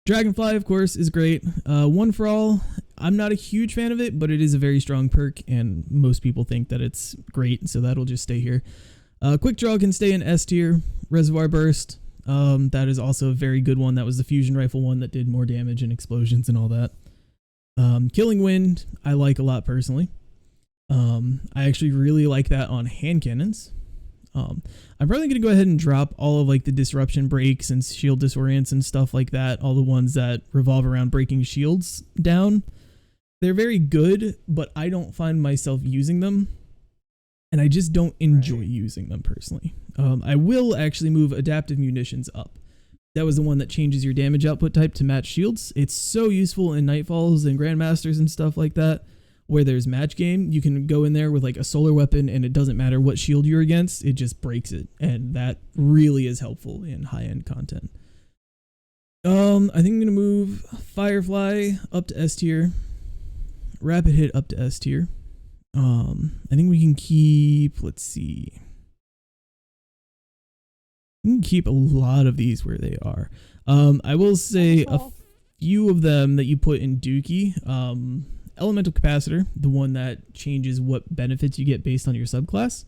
Dragonfly, of course, is great. One for All, I'm not a huge fan of it, but it is a very strong perk, and most people think that it's great, so that'll just stay here. Quick Draw can stay in S tier. Reservoir Burst, that is also a very good one. That was the fusion rifle one that did more damage and explosions and all that. Killing Wind, I like a lot personally. I actually really like that on hand cannons. I'm probably going to go ahead and drop all of like the disruption breaks and shield disorients and stuff like that. All the ones that revolve around breaking shields down. They're very good, but I don't find myself using them. And I just don't enjoy using them personally. I will actually move adaptive munitions up. That was the one that changes your damage output type to match shields. It's so useful in Nightfalls and Grandmasters and stuff like that, where there's match game. You can go in there with like a solar weapon and it doesn't matter what shield you're against, it just breaks it. And that really is helpful in high-end content. I think I'm going to move Firefly up to S tier. Rapid Hit up to S tier. I think we can keep, let's see. We can keep a lot of these where they are. I will say a few of them that you put in Dookie. Elemental Capacitor, the one that changes what benefits you get based on your subclass.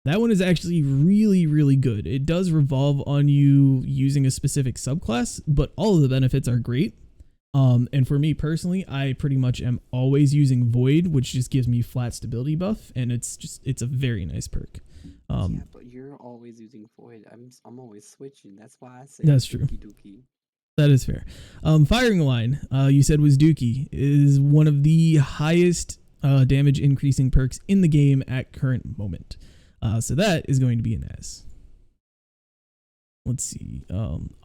That one is actually really, really good. It does revolve on you using a specific subclass, but all of the benefits are great. And for me personally, I pretty much am always using Void, which just gives me flat stability buff, and it's a very nice perk. Yeah, but you're always using Void. I'm always switching. That's why I say that's true. Dookie. That is fair. Firing Line, you said was Dookie, is one of the highest damage increasing perks in the game at current moment. So that is going to be an S. Let's see.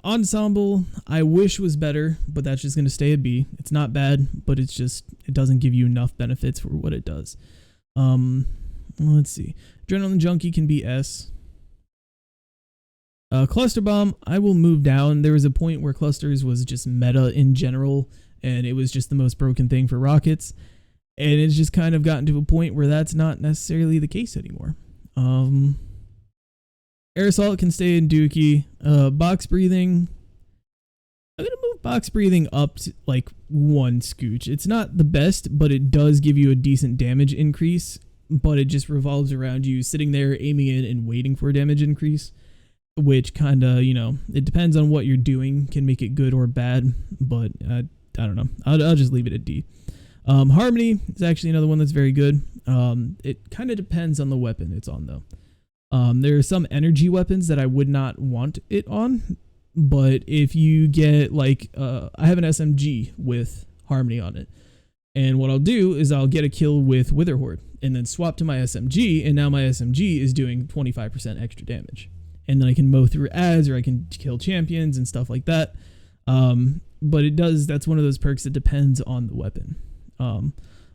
Ensemble, I wish was better, but that's just going to stay a B. It's not bad, but it doesn't give you enough benefits for what it does. Let's see. Adrenaline Junkie can be S. Cluster Bomb, I will move down. There was a point where clusters was just meta in general, and it was just the most broken thing for rockets. And it's just kind of gotten to a point where that's not necessarily the case anymore. Air Assault can stay in Dookie. Box Breathing, I'm going to move Box Breathing up to like one scooch. It's not the best, but it does give you a decent damage increase, but it just revolves around you sitting there, aiming in, and waiting for a damage increase, which kind of, it depends on what you're doing, can make it good or bad, but I don't know. I'll just leave it at D. Harmony is actually another one that's very good. It kind of depends on the weapon it's on, though. There are some energy weapons that I would not want it on, but if you get, like, I have an SMG with Harmony on it, and what I'll do is I'll get a kill with Witherhoard, and then swap to my SMG, and now my SMG is doing 25% extra damage. And then I can mow through ads, or I can kill champions and stuff like that. But that's one of those perks that depends on the weapon.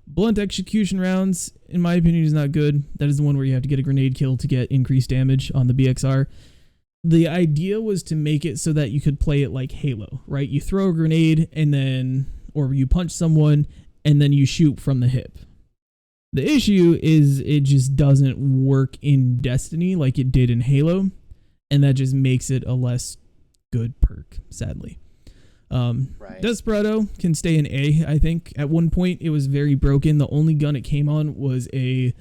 Blunt execution rounds, in my opinion, is not good. That is the one where you have to get a grenade kill to get increased damage on the BXR. The idea was to make it so that you could play it like Halo, right? You throw a grenade or you punch someone and then you shoot from the hip. The issue is it just doesn't work in Destiny like it did in Halo, and that just makes it a less good perk, sadly. Right. Desperado can stay in A, I think. At one point, it was very broken. The only gun it came on was a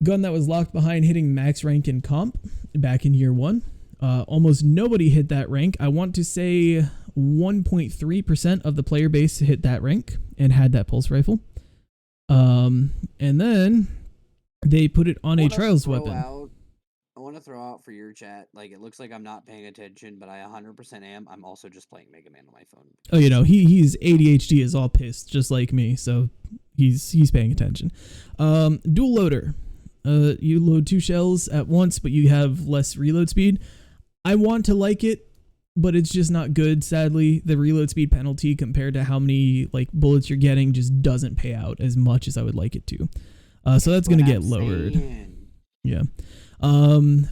gun that was locked behind hitting max rank in comp back in year 1. Almost nobody hit that rank. I want to say 1.3% of the player base hit that rank and had that pulse rifle. And then they put it on a trials weapon. I want to throw out for your chat, like, it looks like I'm not paying attention, but I 100% am. I'm also just playing Mega Man on my phone. Oh, he's ADHD is all pissed, just like me, so he's paying attention. Dual loader. You load 2 shells at once, but you have less reload speed. I want to like it, but it's just not good, sadly. The reload speed penalty compared to how many bullets you're getting just doesn't pay out as much as I would like it to. So that's going to get lowered. Yeah.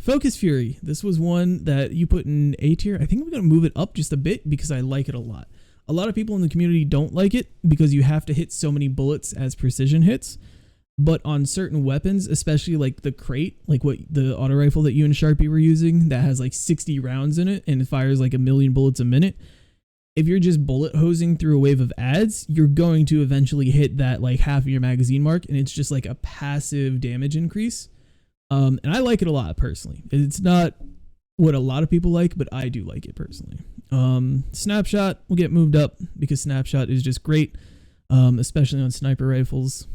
Focus Fury. This was one that you put in A tier. I think I'm going to move it up just a bit because I like it a lot. A lot of people in the community don't like it because you have to hit so many bullets as precision hits. But on certain weapons, especially like the crate, like what the auto rifle that you and Sharpie were using that has like 60 rounds in it and it fires like 1,000,000 bullets a minute, if you're just bullet hosing through a wave of ads, you're going to eventually hit that like half of your magazine mark, and it's just like a passive damage increase. And I like it a lot personally. It's not what a lot of people like, but I do like it personally. Snapshot will get moved up because snapshot is just great, especially on sniper rifles.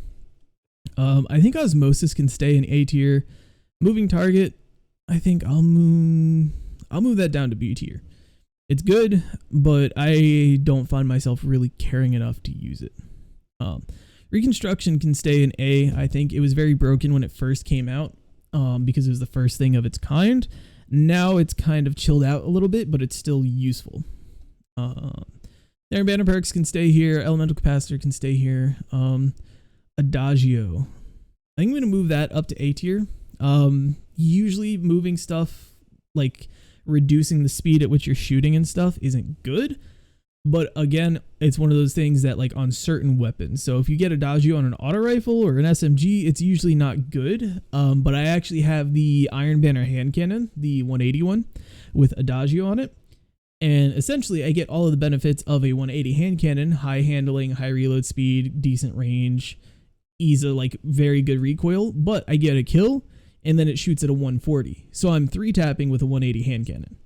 I think osmosis can stay in A tier. Moving target, I think I'll move that down to B tier. It's good, but I don't find myself really caring enough to use it. Reconstruction can stay in A. I think it was very broken when it first came out, because it was the first thing of its kind. Now it's kind of chilled out a little bit, but it's still useful. Iron Banner perks can stay here. Elemental capacitor can stay here. Adagio, I think I'm gonna move that up to A tier. Usually moving stuff like reducing the speed at which you're shooting and stuff isn't good, but again, it's one of those things that like on certain weapons. So if you get Adagio on an auto rifle or an SMG, it's usually not good. But I actually have the Iron Banner hand cannon, the 181 with Adagio on it, and essentially I get all of the benefits of a 180 hand cannon: high handling, high reload speed, decent range, ease of like very good recoil, but I get a kill and then it shoots at a 140. So I'm 3-tapping with a 180 hand cannon,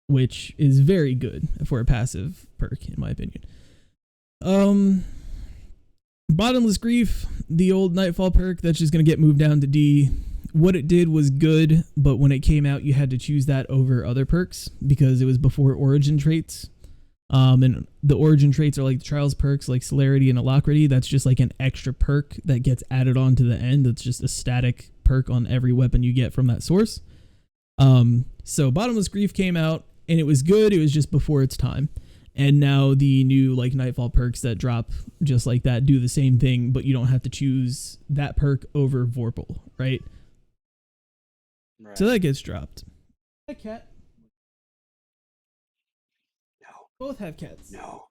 which is very good for a passive perk, in my opinion. Bottomless Grief, the old Nightfall perk, that's just going to get moved down to D. What it did was good, but when it came out, you had to choose that over other perks because it was before origin traits. And the origin traits are like the trials perks like celerity and alacrity. That's just like an extra perk that gets added on to the end. It's just a static perk on every weapon you get from that source. So Bottomless Grief came out and it was good. It was just before its time. And now the new like Nightfall perks that drop just like that do the same thing, but you don't have to choose that perk over Vorpal, right? So that gets dropped. Hi, cat. Both have cats. No.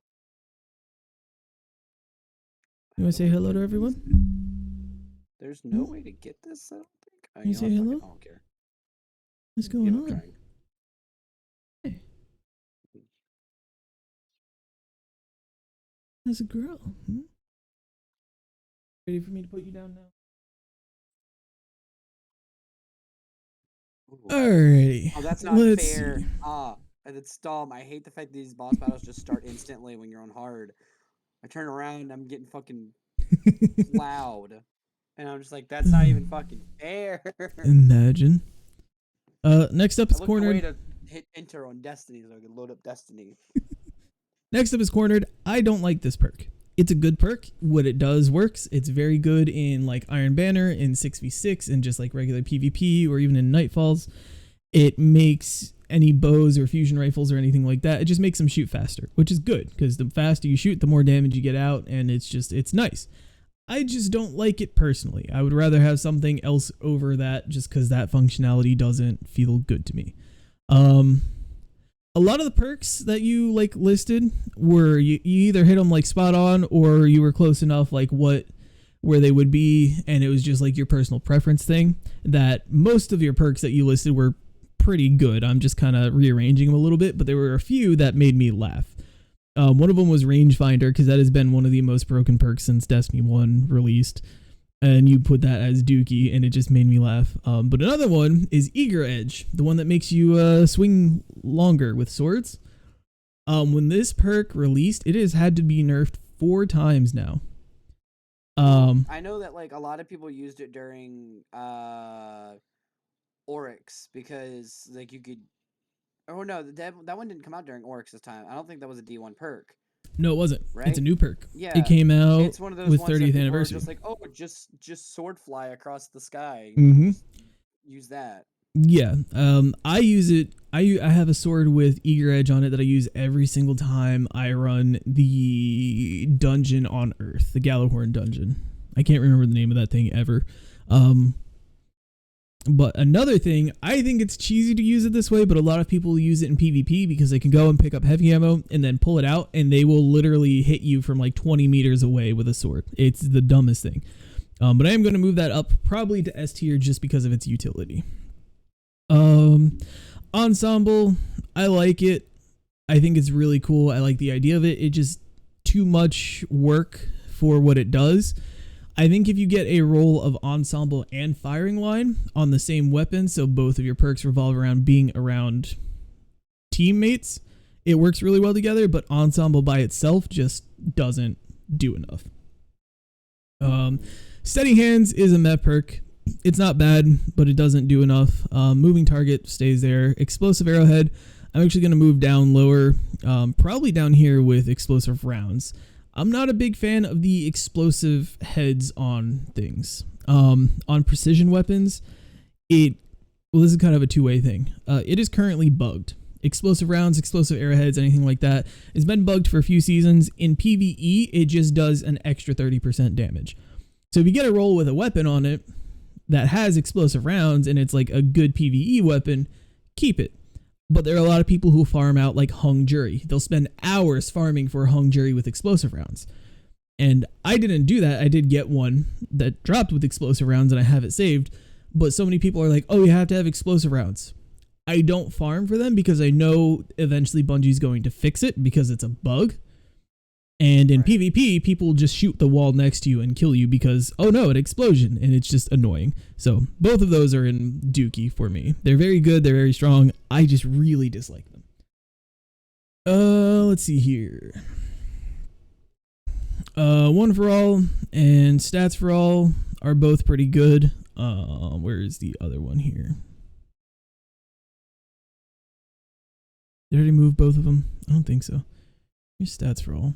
You want to say hello to everyone? There's no way to get this, I don't think. Can you say hello? I don't care. What's going I'm on? trying. Hey. How's a girl? Ready for me to put you down now? Ooh. Alrighty. Oh, that's not fair. See. And it's dumb. I hate the fact that these boss battles just start instantly when you're on hard. I turn around and I'm getting fucking loud. And I'm just like, that's not even fucking fair. Imagine. Next up is I looked cornered. away to hit enter on Destiny so I could load up Destiny. Next up is cornered. I don't like this perk. It's a good perk. What it does works. It's very good in like Iron Banner, in 6v6, and just like regular PvP, or even in Nightfalls. It makes any bows or fusion rifles or anything like that, it just makes them shoot faster, which is good because the faster you shoot, the more damage you get out, and it's nice. I just don't like it personally. I would rather have something else over that just because that functionality doesn't feel good to me. A lot of the perks that you like listed were you either hit them like spot on or you were close enough like where they would be, and it was just like your personal preference thing. That most of your perks that you listed were pretty good. I'm just kind of rearranging them a little bit, but there were a few that made me laugh. One of them was Rangefinder, because that has been one of the most broken perks since Destiny 1 released, and you put that as Dookie, and it just made me laugh. But another one is Eager Edge, the one that makes you swing longer with swords. When this perk released, it has had to be nerfed 4 times now. I know that like a lot of people used it during Oryx because like you could. Oh no, that one didn't come out during Oryx's time. I don't think that was a D1 perk. No, it wasn't. Right? It's a new perk. Yeah, it came out it's one of those with ones that 30th people are anniversary. just like, oh, just sword fly across the sky. Mm-hmm. Use that. Yeah. I use it. I have a sword with Eager Edge on it that I use every single time I run the dungeon on Earth, the Gallowhorn dungeon. I can't remember the name of that thing ever. But another thing, I think it's cheesy to use it this way, but a lot of people use it in PvP because they can go and pick up heavy ammo and then pull it out, and they will literally hit you from like 20 meters away with a sword. It's the dumbest thing. But I am going to move that up probably to S tier just because of its utility. Ensemble, I like it. I think it's really cool. I like the idea of it. It just too much work for what it does. I think if you get a role of ensemble and firing line on the same weapon, so both of your perks revolve around being around teammates, it works really well together, but ensemble by itself just doesn't do enough. Steady Hands is a meh perk. It's not bad, but it doesn't do enough. Moving Target stays there. Explosive Arrowhead, I'm actually going to move down lower, probably down here with Explosive Rounds. I'm not a big fan of the explosive heads on things. On precision weapons, this is kind of a two-way thing. It is currently bugged. Explosive rounds, explosive arrowheads, anything like that, it's been bugged for a few seasons. In PvE, it just does an extra 30% damage. So if you get a roll with a weapon on it that has explosive rounds and it's like a good PvE weapon, keep it. But there are a lot of people who farm out like hung jury. They'll spend hours farming for a hung jury with explosive rounds. And I didn't do that. I did get one that dropped with explosive rounds and I have it saved. But so many people are like, oh, you have to have explosive rounds. I don't farm for them because I know eventually Bungie's going to fix it because it's a bug. And in PvP, people just shoot the wall next to you and kill you because, oh no, an explosion. And it's just annoying. So both of those are in Dookie for me. They're very good. They're very strong. I just really dislike them. Let's see here. One for All and Stats for All are both pretty good. Where is the other one here? Did I already move both of them? I don't think so. Here's Stats for All.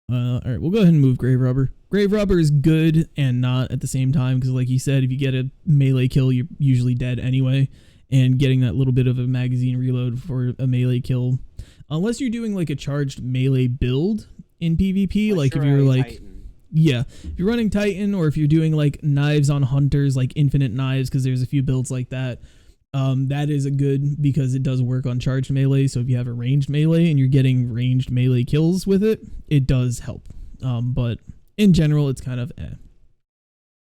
Alright, we'll go ahead and move Grave Robber. Grave Robber is good and not at the same time, because like you said, if you get a melee kill, you're usually dead anyway, and getting that little bit of a magazine reload for a melee kill, unless you're doing like a charged melee build in PvP, like if you're like... Titan. Yeah, if you're running Titan, or if you're doing like knives on hunters, like infinite knives, because there's a few builds like that, that is a good, because it does work on charged melee. So if you have a ranged melee and you're getting ranged melee kills with it, it does help. But in general, it's kind of eh.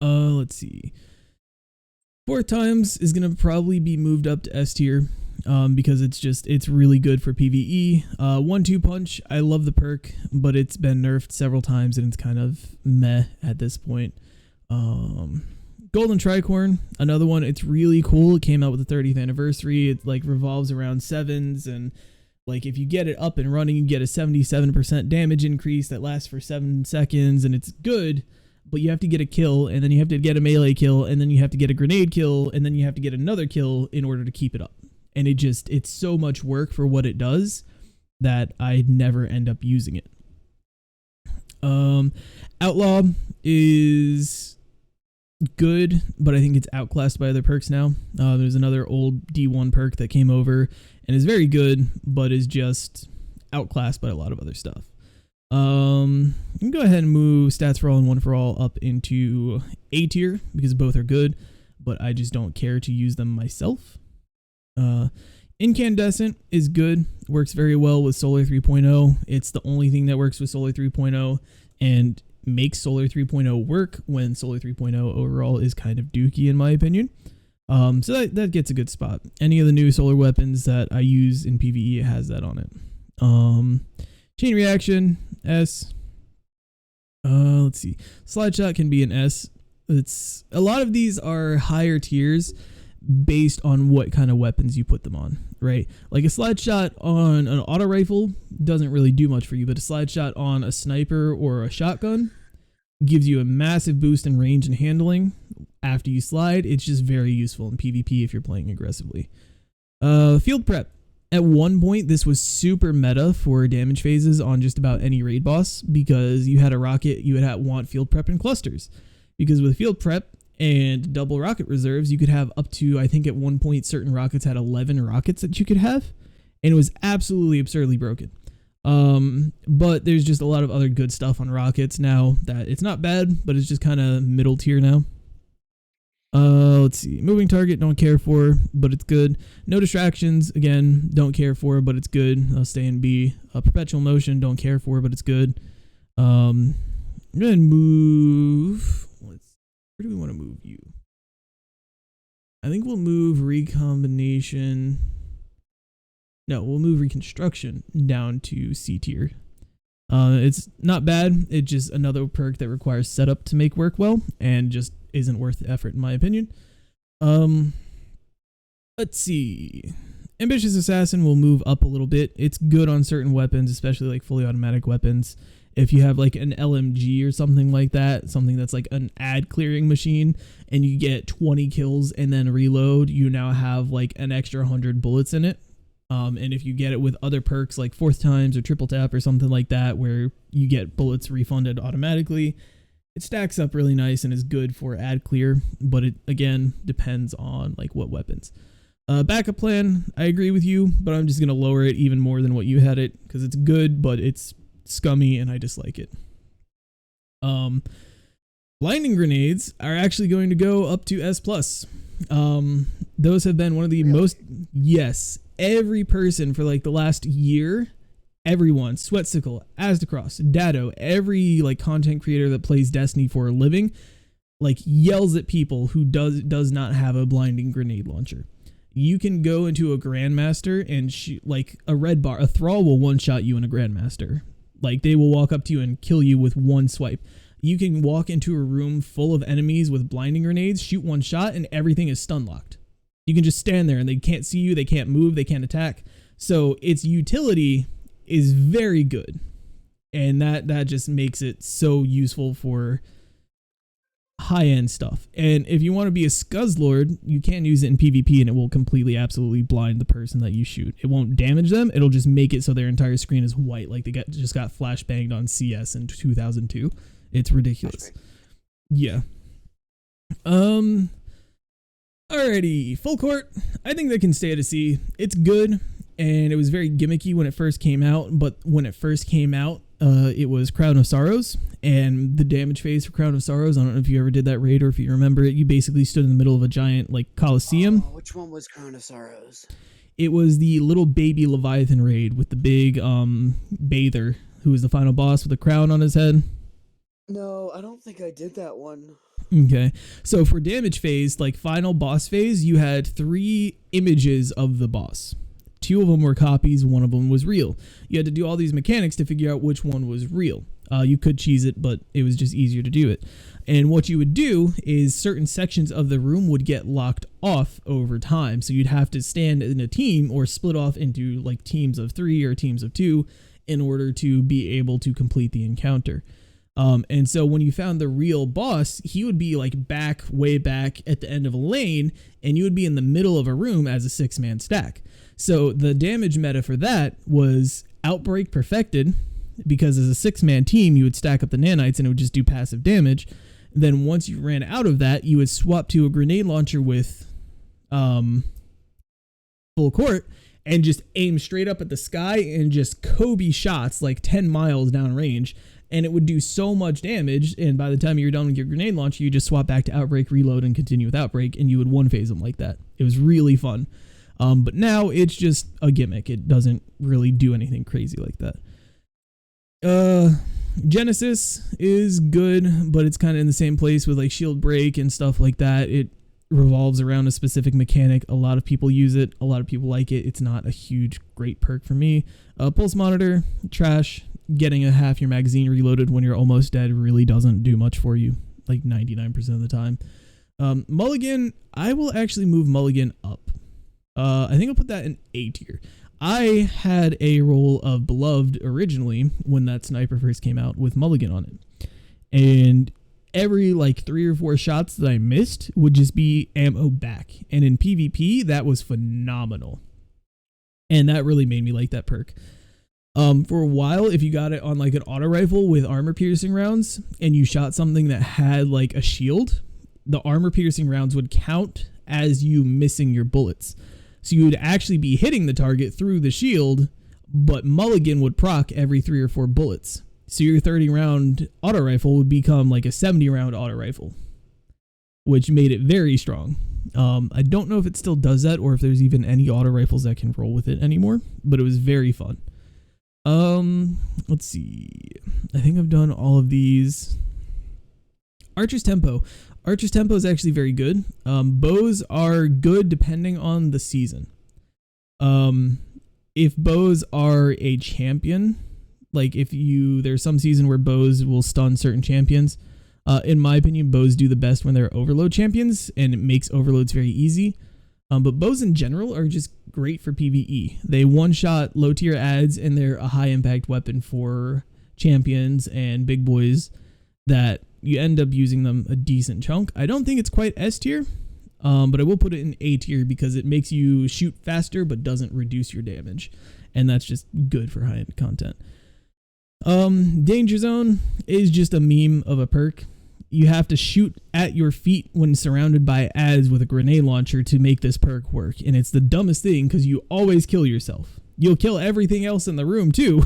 Let's see. 4 times is gonna probably be moved up to S tier, because it's really good for PvE. 1-2 punch, I love the perk, but it's been nerfed several times and it's kind of meh at this point. Golden Tricorn, another one. It's really cool. It came out with the 30th anniversary. It like revolves around 7s, and like if you get it up and running, you get a 77% damage increase that lasts for 7 seconds, and it's good. But you have to get a kill, and then you have to get a melee kill, and then you have to get a grenade kill, and then you have to get another kill in order to keep it up. And it's so much work for what it does that I never end up using it. Outlaw is good, but I think it's outclassed by other perks now. There's another old D1 perk that came over and is very good, but is just outclassed by a lot of other stuff. You can go ahead and move Stats for All and One for All up into A tier because both are good, but I just don't care to use them myself. Incandescent is good, works very well with Solar 3.0. It's the only thing that works with Solar 3.0 and makes Solar 3.0 work when Solar 3.0 overall is kind of dookie in my opinion. So that gets a good spot. Any of the new solar weapons that I use in PvE has that on it. Chain Reaction, S. Let's see. Slide Shot can be an S. It's a lot of these are higher tiers based on what kind of weapons you put them on, right? Like a slide shot on an auto rifle doesn't really do much for you, but a slide shot on a sniper or a shotgun gives you a massive boost in range and handling after you slide. It's just very useful in PvP if you're playing aggressively. Field Prep. At one point, this was super meta for damage phases on just about any raid boss because you had a rocket, you would want Field Prep in clusters. Because with Field Prep and double rocket reserves, you could have up to, I think at one point, certain rockets had 11 rockets that you could have. And it was absolutely absurdly broken. But there's just a lot of other good stuff on rockets now that it's not bad, but it's just kind of middle tier now. Let's see. Moving Target, don't care for, but it's good. No Distractions, again, don't care for, but it's good. I'll stay in B. Perpetual Motion, don't care for, but it's good. I'm going to move... Where do we want to move you? I think we'll move Recombination No, we'll move reconstruction down to C tier. It's not bad. It's just another perk that requires setup to make work well, and just isn't worth the effort in my opinion. Let's see. Ambitious Assassin will move up a little bit. It's good on certain weapons, especially like fully automatic weapons. If you have like an LMG or something like that, something that's like an ad clearing machine, and you get 20 kills and then reload, you now have like an extra 100 bullets in it. And if you get it with other perks like fourth times or triple tap or something like that, where you get bullets refunded automatically, it stacks up really nice and is good for ad clear, but it again depends on like what weapons. Backup plan, I agree with you, but I'm just going to lower it even more than what you had it, because it's good, but it's scummy and I dislike it. Blinding grenades are actually going to go up to S+. Those have been one of the most, yes, every person for like the last year, everyone, Sweatsicle, Asdacross, Dado, every like content creator that plays Destiny for a living, like yells at people who does not have a blinding grenade launcher. You can go into a Grandmaster and shoot like a red bar. A Thrall will one-shot you in a Grandmaster. Like they will walk up to you and kill you with one swipe. You can walk into a room full of enemies with blinding grenades, shoot one shot, and everything is stun locked. You can just stand there and they can't see you, they can't move, they can't attack. So its utility is very good. And that just makes it so useful for high-end stuff. And if you want to be a Scuzzlord, you can use it in PvP and it will completely absolutely blind the person that you shoot. It won't damage them, it'll just make it so their entire screen is white, like they just got flashbanged on CS in 2002. It's ridiculous. Yeah. Alrighty, full court. I think they can stay at a C. It's good, and it was very gimmicky when it first came out, but when it first came out, it was Crown of Sorrows, and the damage phase for Crown of Sorrows, I don't know if you ever did that raid or if you remember it, you basically stood in the middle of a giant, like, Coliseum. Oh, which one was Crown of Sorrows? It was the little baby Leviathan raid with the big, Bather, who was the final boss with a crown on his head. No, I don't think I did that one. Okay, so for damage phase, like final boss phase, you had 3 images of the boss. 2 of them were copies, 1 of them was real. You had to do all these mechanics to figure out which one was real. You could cheese it, but it was just easier to do it. And what you would do is certain sections of the room would get locked off over time. So you'd have to stand in a team or split off into like teams of 3 or teams of 2 in order to be able to complete the encounter. And so when you found the real boss, he would be like way back at the end of a lane, and you would be in the middle of a room as a 6-man stack. So the damage meta for that was Outbreak Perfected, because as a 6-man team, you would stack up the nanites and it would just do passive damage. Then once you ran out of that, you would swap to a grenade launcher with full court and just aim straight up at the sky and just Kobe shots like 10 miles down range. And it would do so much damage, and by the time you're done with your grenade launcher, you just swap back to Outbreak, reload, and continue with Outbreak, and you would one-phase them like that. It was really fun. But now it's just a gimmick. It doesn't really do anything crazy like that. Genesis is good, but it's kind of in the same place with like Shield Break and stuff like that. It revolves around a specific mechanic. A lot of people use it. A lot of people like it. It's not a huge, great perk for me. Pulse Monitor, trash. Getting a half your magazine reloaded when you're almost dead really doesn't do much for you, like 99% of the time. Mulligan, I will actually move Mulligan up. I think I'll put that in A tier. I had a roll of Beloved originally when that sniper first came out with Mulligan on it. And every like 3 or 4 shots that I missed would just be ammo back. And in PvP, that was phenomenal. And that really made me like that perk. For a while, if you got it on like an auto rifle with armor piercing rounds and you shot something that had like a shield, the armor piercing rounds would count as you missing your bullets. So you would actually be hitting the target through the shield, but Mulligan would proc every 3 or 4 bullets. So your 30 round auto rifle would become like a 70 round auto rifle, which made it very strong. I don't know if it still does that or if there's even any auto rifles that can roll with it anymore, but it was very fun. Let's see. I think I've done all of these. Archer's Tempo. Archer's Tempo is actually very good. Bows are good depending on the season. if bows are a champion, like if there's some season where bows will stun certain champions. In my opinion, bows do the best when they're overload champions, and it makes overloads very easy. But bows in general are just great for PvE. They one-shot low-tier adds, and they're a high-impact weapon for champions and big boys that you end up using them a decent chunk. I don't think it's quite S tier, but I will put it in A tier because it makes you shoot faster but doesn't reduce your damage, and that's just good for high-end content. Danger Zone is just a meme of a perk. You have to shoot at your feet when surrounded by adds with a grenade launcher to make this perk work, and it's the dumbest thing because you always kill yourself. You'll kill everything else in the room too,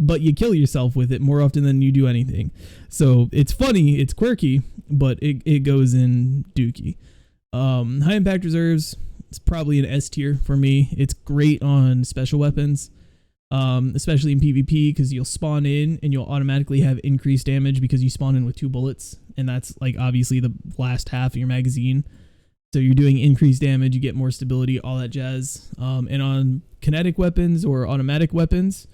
but you kill yourself with it more often than you do anything. So it's funny, it's quirky, but it goes in dookie. High impact reserves, it's probably an S tier for me. It's great on special weapons, especially in PvP, because you'll spawn in and you'll automatically have increased damage because you spawn in with 2 bullets, and that's like obviously the last half of your magazine. So you're doing increased damage, you get more stability, all that jazz. And on kinetic weapons or automatic weapons,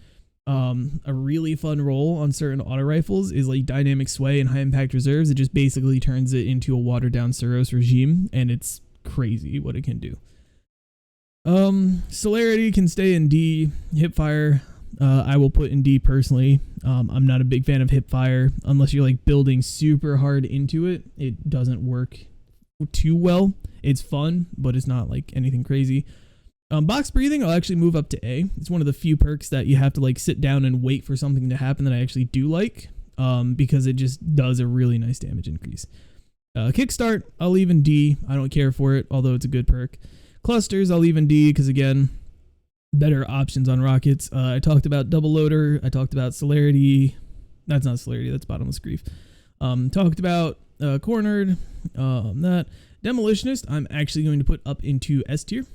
a really fun role on certain auto rifles is like dynamic sway and high impact reserves. It just basically turns it into a watered down Suros regime, and it's crazy what it can do. Celerity can stay in D. Hipfire, I will put in D personally. I'm not a big fan of hipfire unless you're like building super hard into it. It doesn't work too well. It's fun, but it's not like anything crazy. Box breathing, I'll actually move up to A. It's one of the few perks that you have to like sit down and wait for something to happen that I actually do like, because it just does a really nice damage increase. Kickstart, I'll leave in D. I don't care for it, although it's a good perk. Clusters, I'll leave in D because, again, better options on rockets. I talked about double loader. I talked about celerity. That's not celerity, that's bottomless grief. Talked about cornered. That demolitionist, I'm actually going to put up into S tier.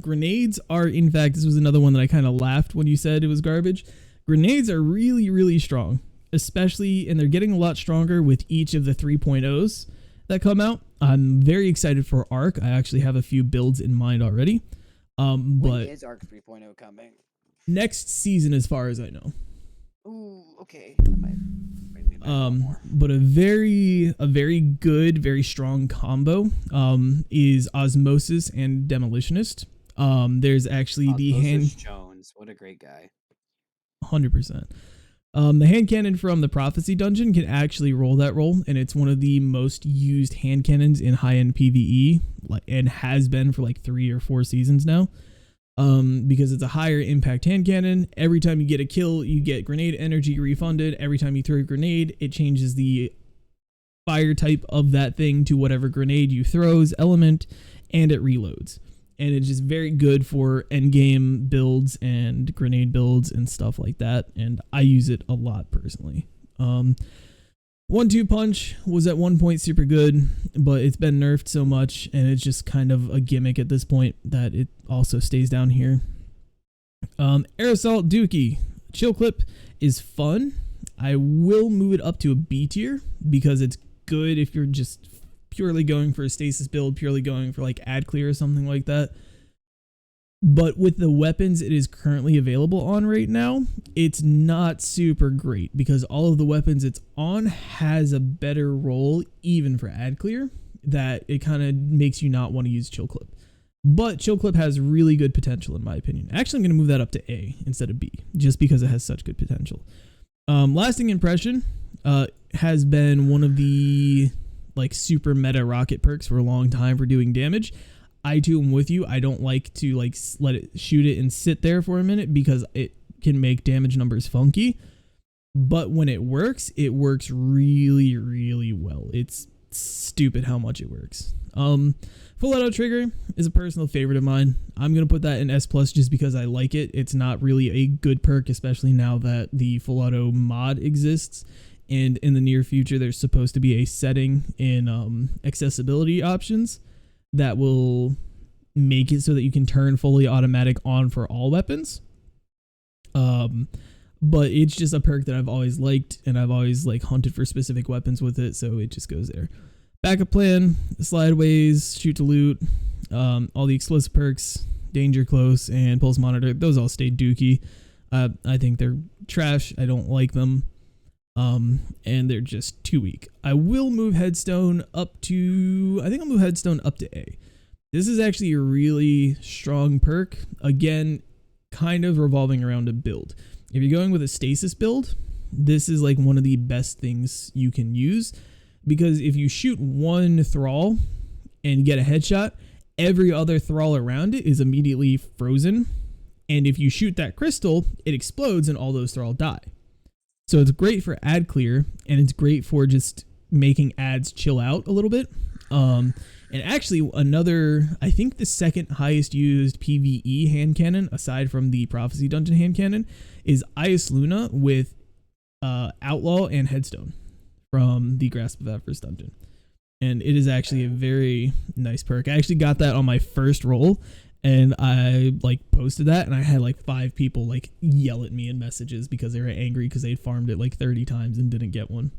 Grenades are, in fact, this was another one that I kind of laughed when you said it was garbage. Grenades are really, really strong, especially, and they're getting a lot stronger with each of the 3.0s that come out. I'm very excited for Arc. I actually have a few builds in mind already. When But is Arc 3.0 coming? next season, as far as I know. Ooh, okay. That might bring me back more. But a very good, very strong combo is Osmosis and Demolitionist. There's actually the hand Jones. What a great guy. 100%. The hand cannon from the Prophecy dungeon can actually roll that role, and it's one of the most used hand cannons in high-end PvE, and has been for like 3 or 4 seasons now. Because it's a higher impact hand cannon. Every time you get a kill, you get grenade energy refunded. Every time you throw a grenade, it changes the fire type of that thing to whatever grenade you throw's element, and it reloads. And it's just very good for endgame builds and grenade builds and stuff like that. And I use it a lot personally. 1-2 punch was at one point super good, but it's been nerfed so much, and it's just kind of a gimmick at this point that it also stays down here. Air Assault Dookie. Chill Clip is fun. I will move it up to a B tier because it's good if you're just purely going for a stasis build, purely going for like ad clear or something like that. But with the weapons it is currently available on right now, it's not super great because all of the weapons it's on has a better role, even for ad clear, that it kind of makes you not want to use Chill Clip. But Chill Clip has really good potential in my opinion. Actually, I'm going to move that up to A instead of B, just because it has such good potential. Lasting Impression has been one of the like super meta rocket perks for a long time for doing damage. I too am with you. I don't like to like let it shoot it and sit there for a minute because it can make damage numbers funky. But when it works really, really well. It's stupid how much it works. Full auto trigger is a personal favorite of mine. I'm going to put that in S+ just because I like it. It's not really a good perk, especially now that the full auto mod exists. And in the near future, there's supposed to be a setting in accessibility options that will make it so that you can turn fully automatic on for all weapons. But it's just a perk that I've always liked, and I've always like hunted for specific weapons with it, so it just goes there. Backup plan, slideways, shoot to loot, all the explosive perks, Danger Close, and Pulse Monitor. Those all stay dookie. I think they're trash. I don't like them. And they're just too weak. I will move Headstone up to... I think I'll move Headstone up to A. This is actually a really strong perk. Again, kind of revolving around a build. If you're going with a stasis build, this is like one of the best things you can use, because if you shoot one thrall and get a headshot, every other thrall around it is immediately frozen. And if you shoot that crystal, it explodes and all those thrall die. So it's great for ad clear, and it's great for just making ads chill out a little bit. And actually another, I think the second highest used PvE hand cannon, aside from the Prophecy Dungeon hand cannon, is Ice Luna with Outlaw and Headstone from the Grasp of Avarice dungeon. And it is actually a very nice perk. I actually got that on my first roll, and I like posted that, and I had like 5 people like yell at me in messages because they were angry because they'd farmed it like 30 times and didn't get one.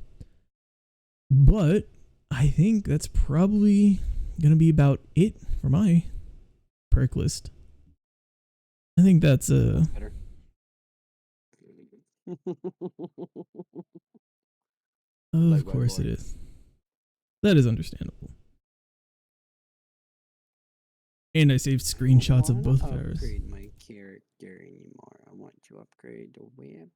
But I think that's probably gonna be about it for my perk list. I think that's Better. of course it is. That is understandable. And I saved screenshots of both of ours. I don't upgrade my character anymore. I want to upgrade the whip.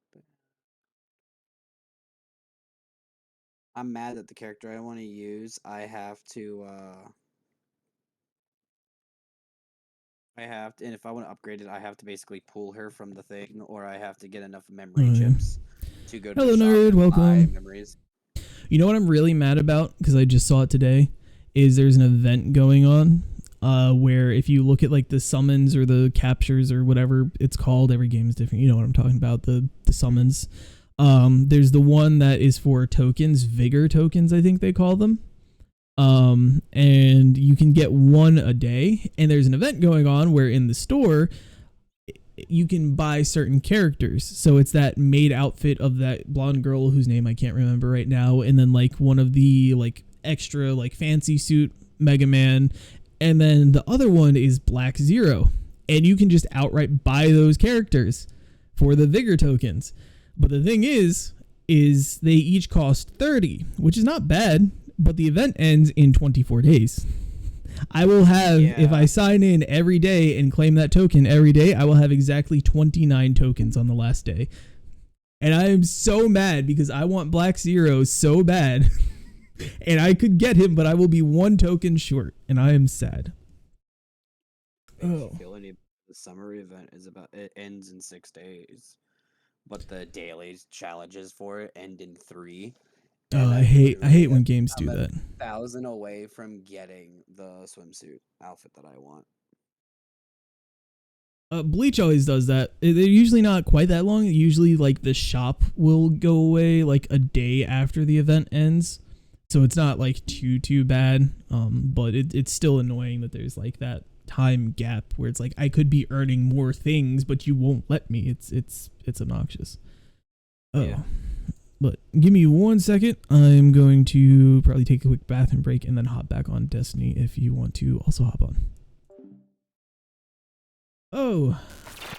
I'm mad that the character I want to use, I have to, and if I want to upgrade it, I have to basically pull her from the thing, or I have to get enough memory chips to go to Hello, the shop nerd. and Welcome. buy memories. You know what I'm really mad about, because I just saw it today, is there's an event going on where if you look at like the summons or the captures or whatever it's called, every game is different. You know what I'm talking about, the summons. There's the one that is for tokens, Vigor tokens, I think they call them. And you can get one a day, and there's an event going on where in the store you can buy certain characters. So it's that maid outfit of that blonde girl whose name I can't remember right now, and then like one of the like extra like fancy suit Mega Man, and then the other one is Black Zero, and you can just outright buy those characters for the Vigor tokens. But the thing is they each cost 30, which is not bad, but the event ends in 24 days. I will have, if I sign in every day and claim that token every day, I will have exactly 29 tokens on the last day. And I am so mad because I want Black Zero so bad. And I could get him, but I will be 1 token short, and I am sad. The summer event it ends in 6 days, but the daily challenges for it end in 3. I hate when games do that. 1,000 away from getting the swimsuit outfit that I want. Bleach always does that. They're usually not quite that long. Usually, like, the shop will go away like a day after the event ends, so it's not like too bad. But it's still annoying that there's like that time gap where it's like I could be earning more things, but you won't let me. It's obnoxious. Oh. Yeah. But give me 1 second. I'm going to probably take a quick bathroom break and then hop back on Destiny if you want to also hop on. Oh,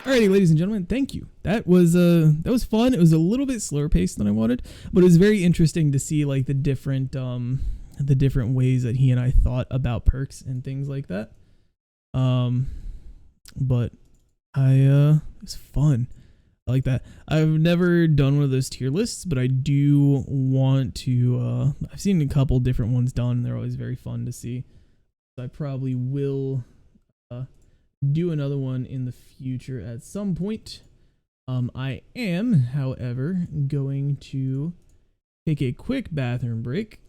alrighty, ladies and gentlemen, thank you. That was fun. It was a little bit slower paced than I wanted, but it was very interesting to see like the different ways that he and I thought about perks and things like that. But it was fun. I like that. I've never done one of those tier lists, but I do want to. I've seen a couple different ones done, and they're always very fun to see. So I probably will do another one in the future at some point. I am, however, going to take a quick bathroom break.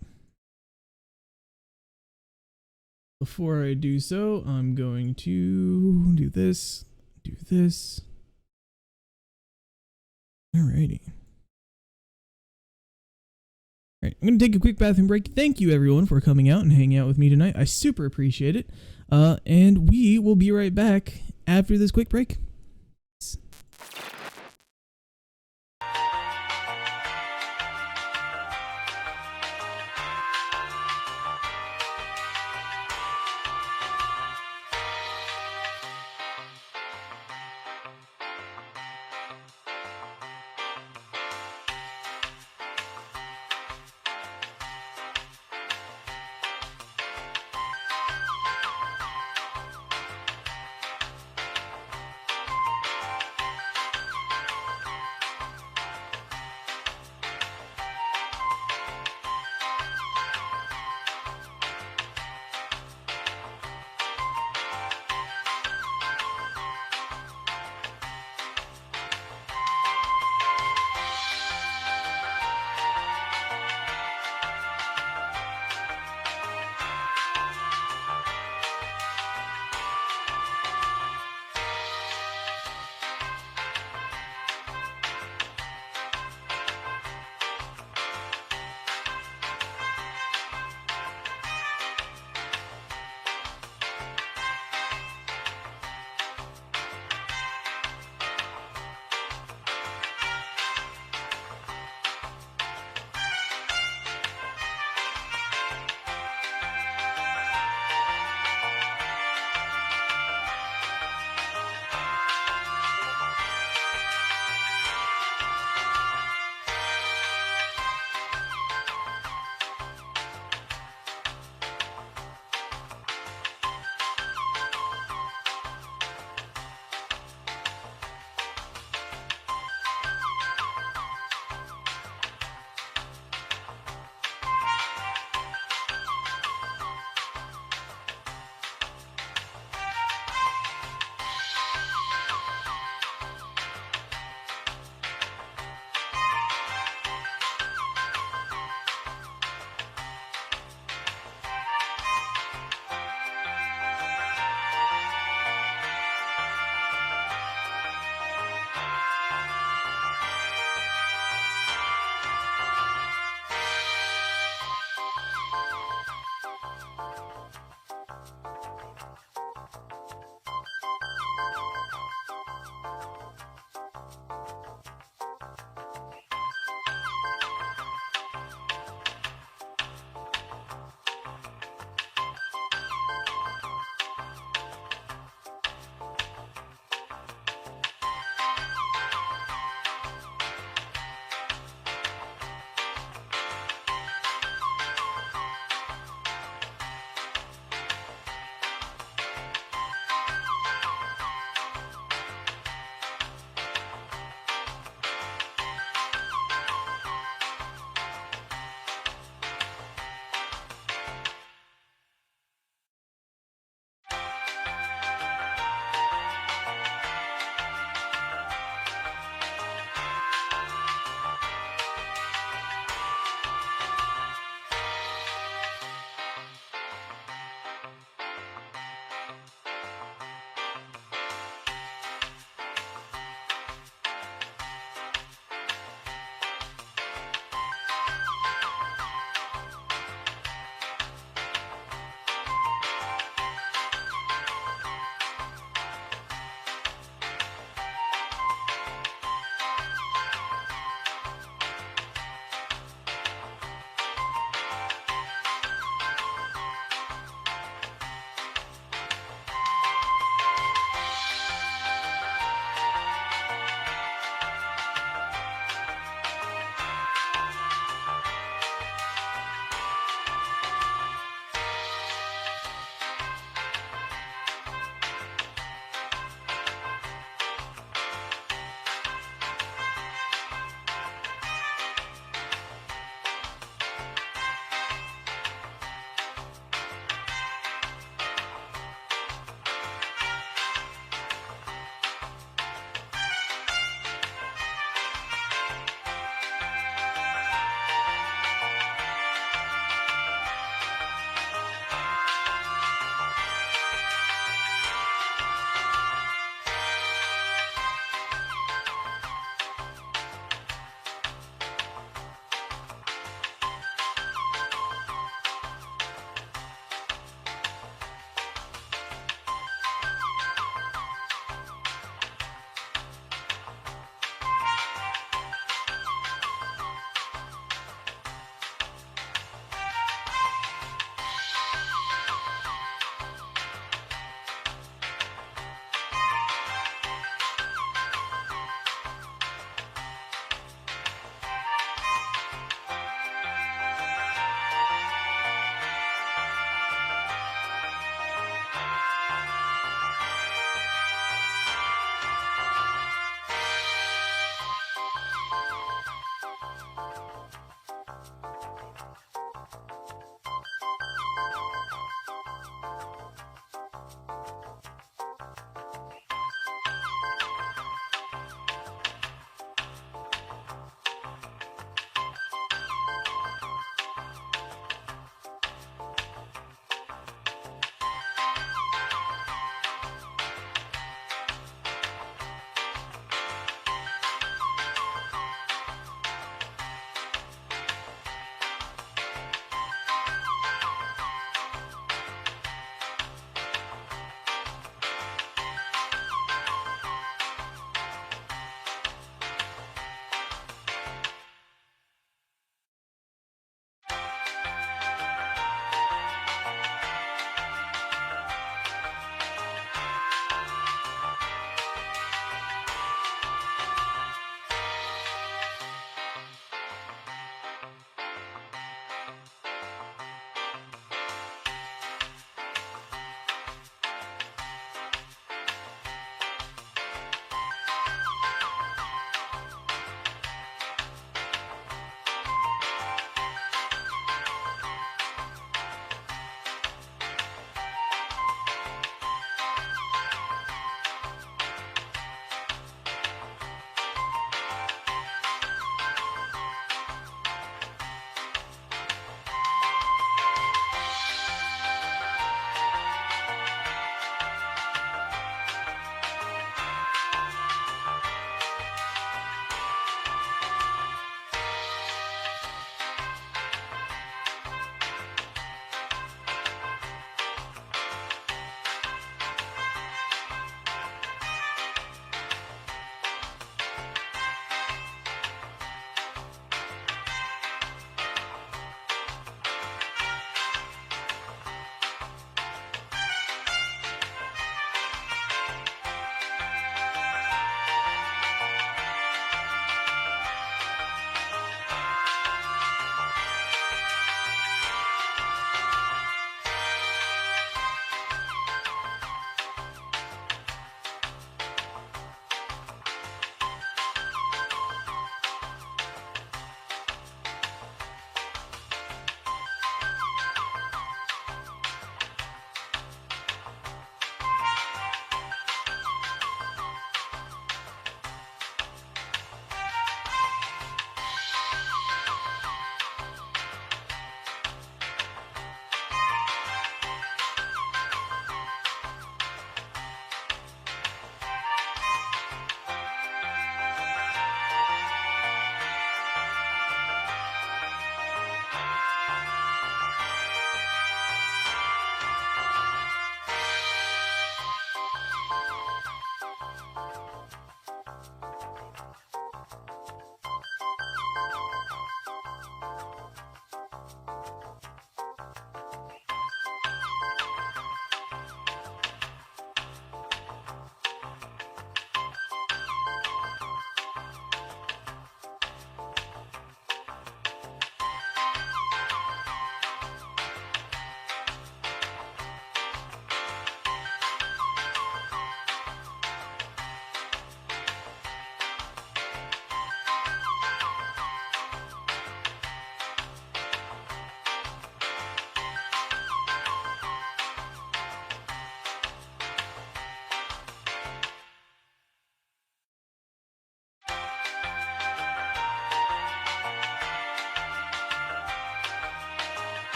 Before I do so, I'm going to do this. Alrighty. Alright, I'm going to take a quick bathroom break. Thank you everyone for coming out and hanging out with me tonight. I super appreciate it. And we will be right back after this quick break.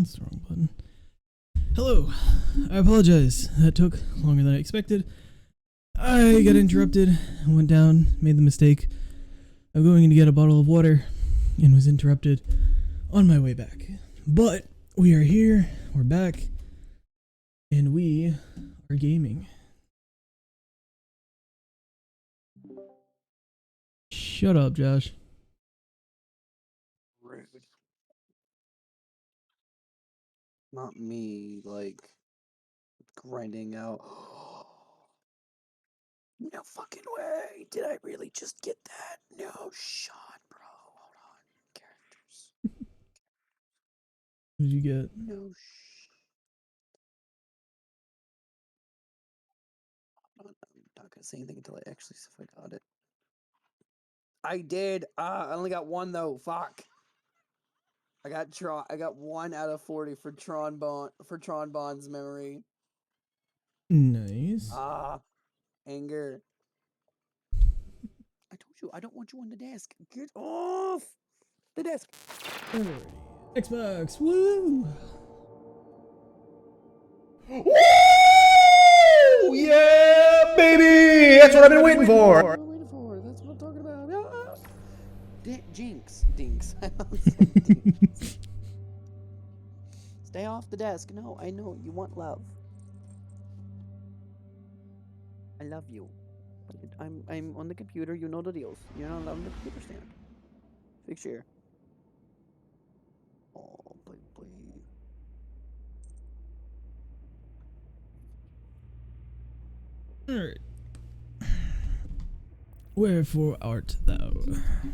That's the wrong button. Hello. I apologize. That took longer than I expected. I got interrupted, went down, made the mistake of going to get a bottle of water, and was interrupted on my way back. But we are here, we're back, and we are gaming. Shut up, Josh. Rude. Not me, like, grinding out. No fucking way. Did I really just get that? No shot, bro. Hold on. Characters. What did you get? No shh. I'm not gonna say anything until I actually see if I got it. I did. I only got one though. Fuck. I got 1 out of 40 for Tron Bond's memory. Nice. Anger. I told you I don't want you on the desk. Get off the desk. Alrighty. Xbox, woo! Woo! Yeah, baby! That's what I've been waiting for. That's what I'm waiting for. That's what I'm talking about. Ah! Jinx. Dinks. Dinks. Stay off the desk. No, I know you want love. I love you. But I'm on the computer. You know the deals. You're not on the computer stand. Fix here. Oh, please. Alright. Wherefore art thou?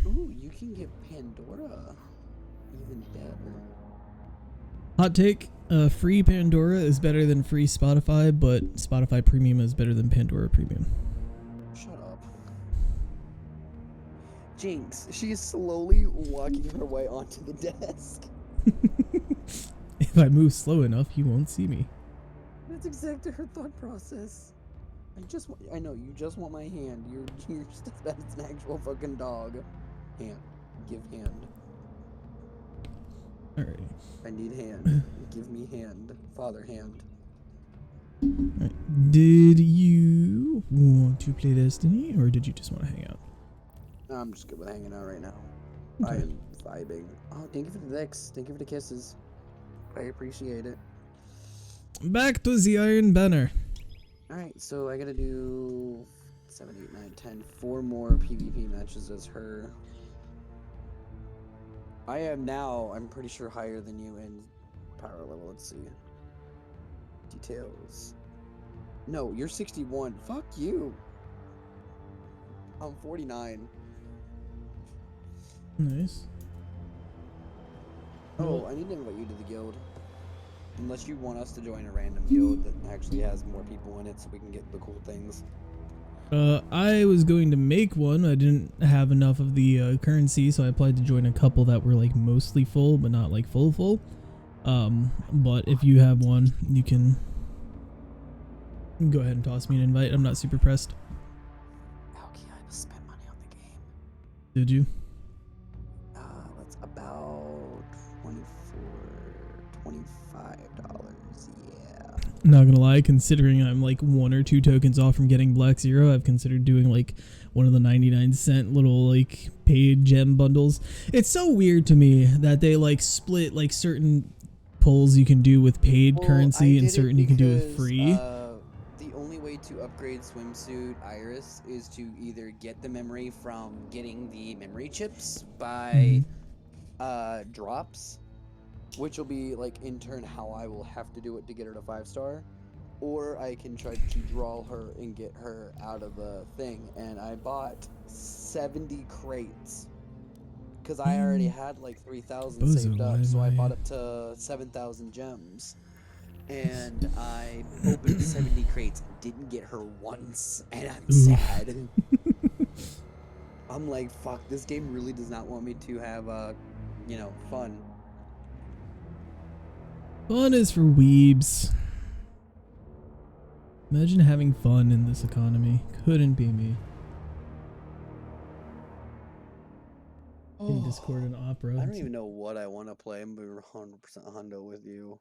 Ooh, you can get Pandora. Even better. Hot take, free Pandora is better than free Spotify, but Spotify Premium is better than Pandora Premium. Shut up. Jinx, she is slowly walking her way onto the desk. If I move slow enough, you won't see me. That's exactly her thought process. I know, you just want my hand. You're just as bad as an actual fucking dog. Hand. Give hand. Alright. I need hand. Give me hand. Father hand. Alright. Did you want to play Destiny, or did you just want to hang out? I'm just good with hanging out right now. Okay. I am vibing. Oh, thank you for the licks. Thank you for the kisses. I appreciate it. Back to the Iron Banner. Alright, so I gotta do 7, 8, 9, 10, 4 more PvP matches as her. I am now, I'm pretty sure, higher than you in power level. Let's see. Details. No, you're 61. Fuck you. I'm 49. Nice. Oh, I need to invite you to the guild. Unless you want us to join a random guild that actually has more people in it so we can get the cool things. I was going to make one. I didn't have enough of the currency, so I applied to join a couple that were like mostly full, but not like full. But if you have one, you can go ahead and toss me an invite. I'm not super pressed. Alchy, I just spent money on the game. Did you? That's about $25. Yeah. Not gonna lie, considering I'm like 1 or 2 tokens off from getting Black Zero, I've considered doing like one of the 99-cent little like paid gem bundles. It's so weird to me that they like split like certain pulls you can do with paid currency and certain you can do with free. The only way to upgrade Swimsuit Iris is to either get the memory from getting the memory chips by drops, which will be like in turn how I will have to do it to get her to 5-star, or I can try to draw her and get her out of the thing. And I bought 70 crates because I already had like 3,000 saved up, so I bought up to 7,000 gems. And I opened 70 crates, didn't get her once, and I'm sad. I'm like, fuck, this game really does not want me to have, fun. Fun is for weebs. Imagine having fun in this economy. Couldn't be me. In Discord and Opera. I don't even know what I want to play. I'm gonna be 100% hundo with you.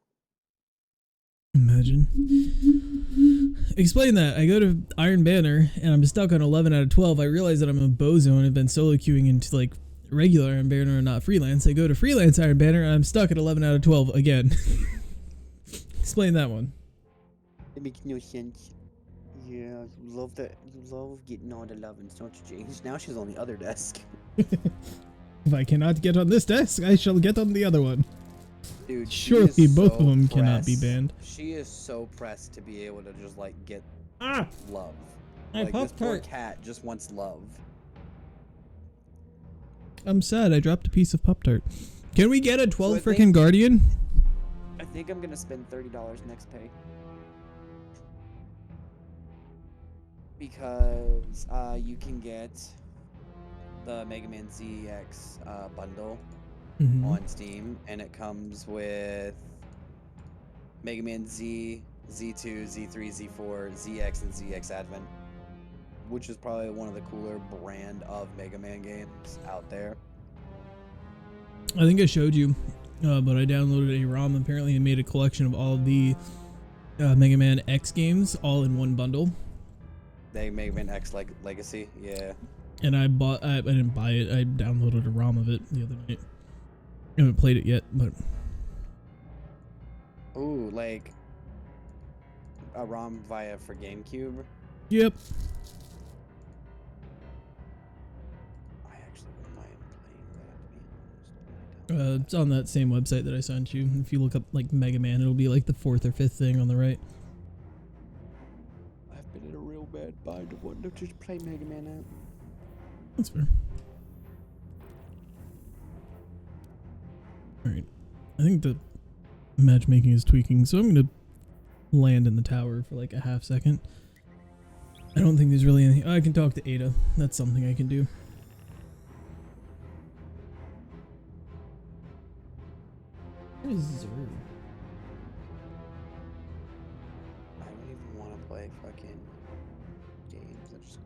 Imagine. Explain that. I go to Iron Banner and I'm stuck on 11 out of 12. I realize that I'm a bozo and I've been solo queuing into like regular Iron Banner and not freelance. I go to freelance Iron Banner and I'm stuck at 11 out of 12 again. Explain that one. It makes no sense. Yeah, you love that. You love getting on to 11s, don't you, James? Now she's on the other desk. If I cannot get on this desk, I shall get on the other one. Dude, Surely both of them cannot be banned. She is so pressed to be able to just like get love. I Like this popped poor her. cat just wants love. I'm sad. I dropped a piece of Pop-Tart. Can we get a 12 I freaking think- Guardian? I think I'm gonna spend $30 next pay. Because you can get the Mega Man ZX bundle Mhm. on Steam, and it comes with Mega Man Z, Z2, Z3, Z4, ZX, and ZX Advent, which is probably one of the cooler brand of Mega Man games out there. I think I showed you, but I downloaded a ROM apparently and made a collection of all of the Mega Man X games all in one bundle. They Mega Man X Legacy, yeah. And I didn't buy it. I downloaded a ROM of it the other night. I haven't played it yet, but Ooh, like a ROM for GameCube. yep. I actually wouldn't mind playing that, to be honest. It's on that same website that I sent you. If you look up like Mega Man, it'll be like the 4th or 5th thing on the right. I've been in a real bad bind of wanting to just play Mega Man out. That's fair. Alright. I think the matchmaking is tweaking, so I'm gonna land in the tower for like a half second. I don't think there's really anything. I can talk to Ada. That's something I can do. Where is Zerg? I don't even want to play fucking games. I just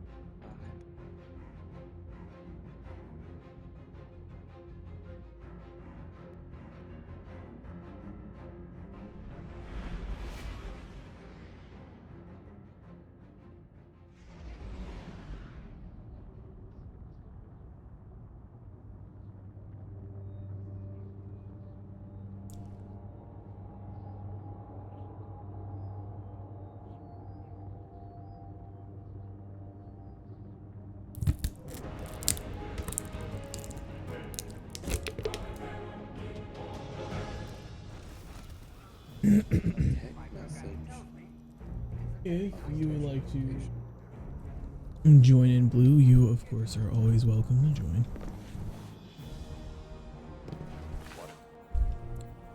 If you would like to join in Blue, you of course are always welcome to join.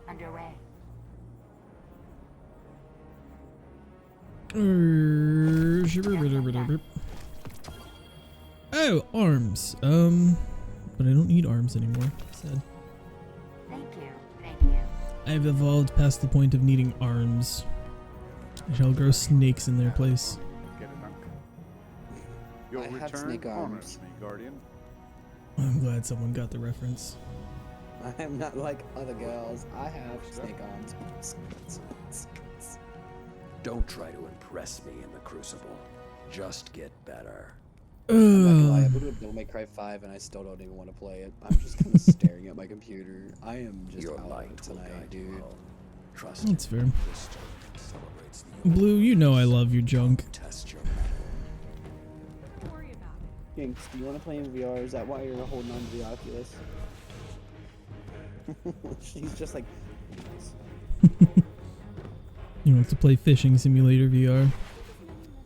Underway. Oh, arms. But I don't need arms anymore. Sad. Thank you. Thank you. I've evolved past the point of needing arms. I shall grow snakes in their place. Get it, Uncle. Your I have return snake honors arms. me, Guardian. I'm glad someone got the reference. I am not like other girls. I have snake arms. Don't try to impress me in the Crucible. Just get better. I'm not gonna lie, I Ugh. put it Devil May Cry 5 and I still don't even want to play it. I'm just kind of staring at my computer. I am just Your out of it mind will tonight, guide you dude. home. Trust That's fair. This stone celebrates the Blue, you know I love your junk. test your mettle. Jinx, do you want to play in VR? Is that why you're holding on to the Oculus? She's just like, You want to play Fishing Simulator VR?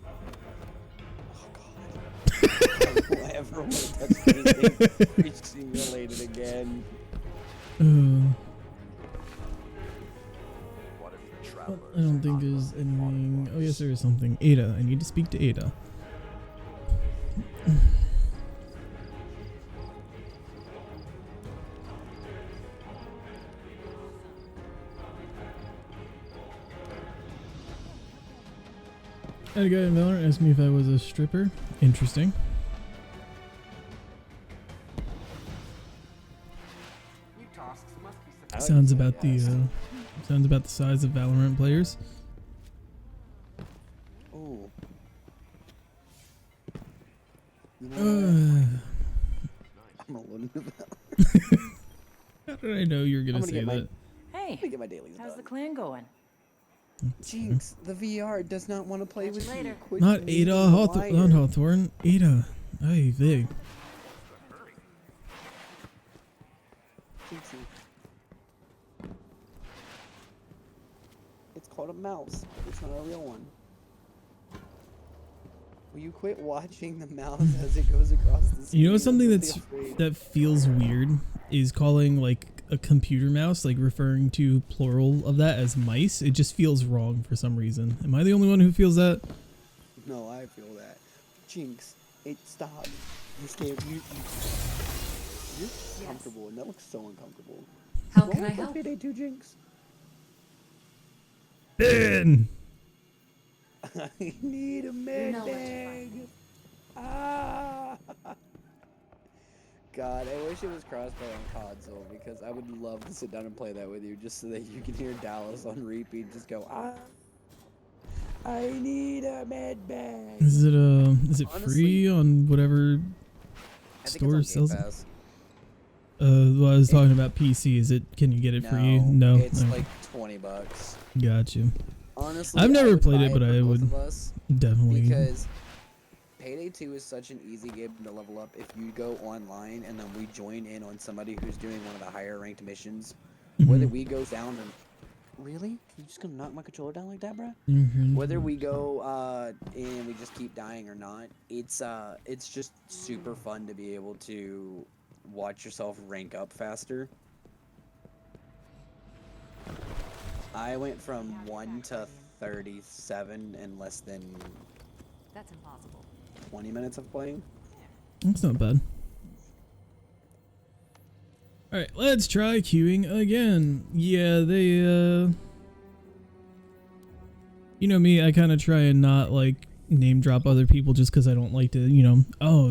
oh god. I don't ever want to touch anything fishing related again. What if the I travelers don't are think not there's running far anything. Oh north? yes, there is something. Ada, I need to speak to Ada. I had a guy in Valorant ask me if I was a stripper. Interesting. I like Sounds to about say yes. sounds about the size of Valorant players. Ooh. You know what? I'm gonna load into that. How did I know you were gonna I'm gonna say get my- that? Hey, Let me get my dailies how's the done. clan going? Jinx, the VR does not want to play Catch you with you. later. Quit Not being Ada a Hawthorne. Not liar. Hawthorne. Ada. Ay, vey. Jinxie. It's called a mouse. It's not a real one. Will you quit watching the mouse as it goes across the screen? You know something I'm that's really afraid. that feels weird is calling like a computer mouse, like referring to plural of that as mice. It just feels wrong for some reason. Am I the only one who feels that? No, I feel that. Jinx, stop. You're scared. You're comfortable, and that looks so uncomfortable. How can I help? Payday 2, Jinx? Ben! I need a med know where to bag. Ah! God, I wish it was crossplay on console because I would love to sit down and play that with you just so that you can hear Dallas on repeat just go, ah! I need a med bag. Is it free Honestly, on whatever I think store it's on Game sells it? Pass. Well, I was talking about PC. Is it? Can you get it free? No. It's Okay. like $20. Got you. Honestly, I've never I would played buy it, but for I both would of us definitely. because Payday 2 is such an easy game to level up if you go online and then we join in on somebody who's doing one of the higher ranked missions. Whether we go down and really, you just gonna knock my controller down like that, bruh? Whether we go and we just keep dying or not, it's just super fun to be able to watch yourself rank up faster. I went from 1 to 37 in less than That's impossible. 20 minutes of playing. That's not bad. Alright, let's try queuing again. Yeah, they, you know me, I kind of try and not, like, name drop other people just because I don't like to, you know,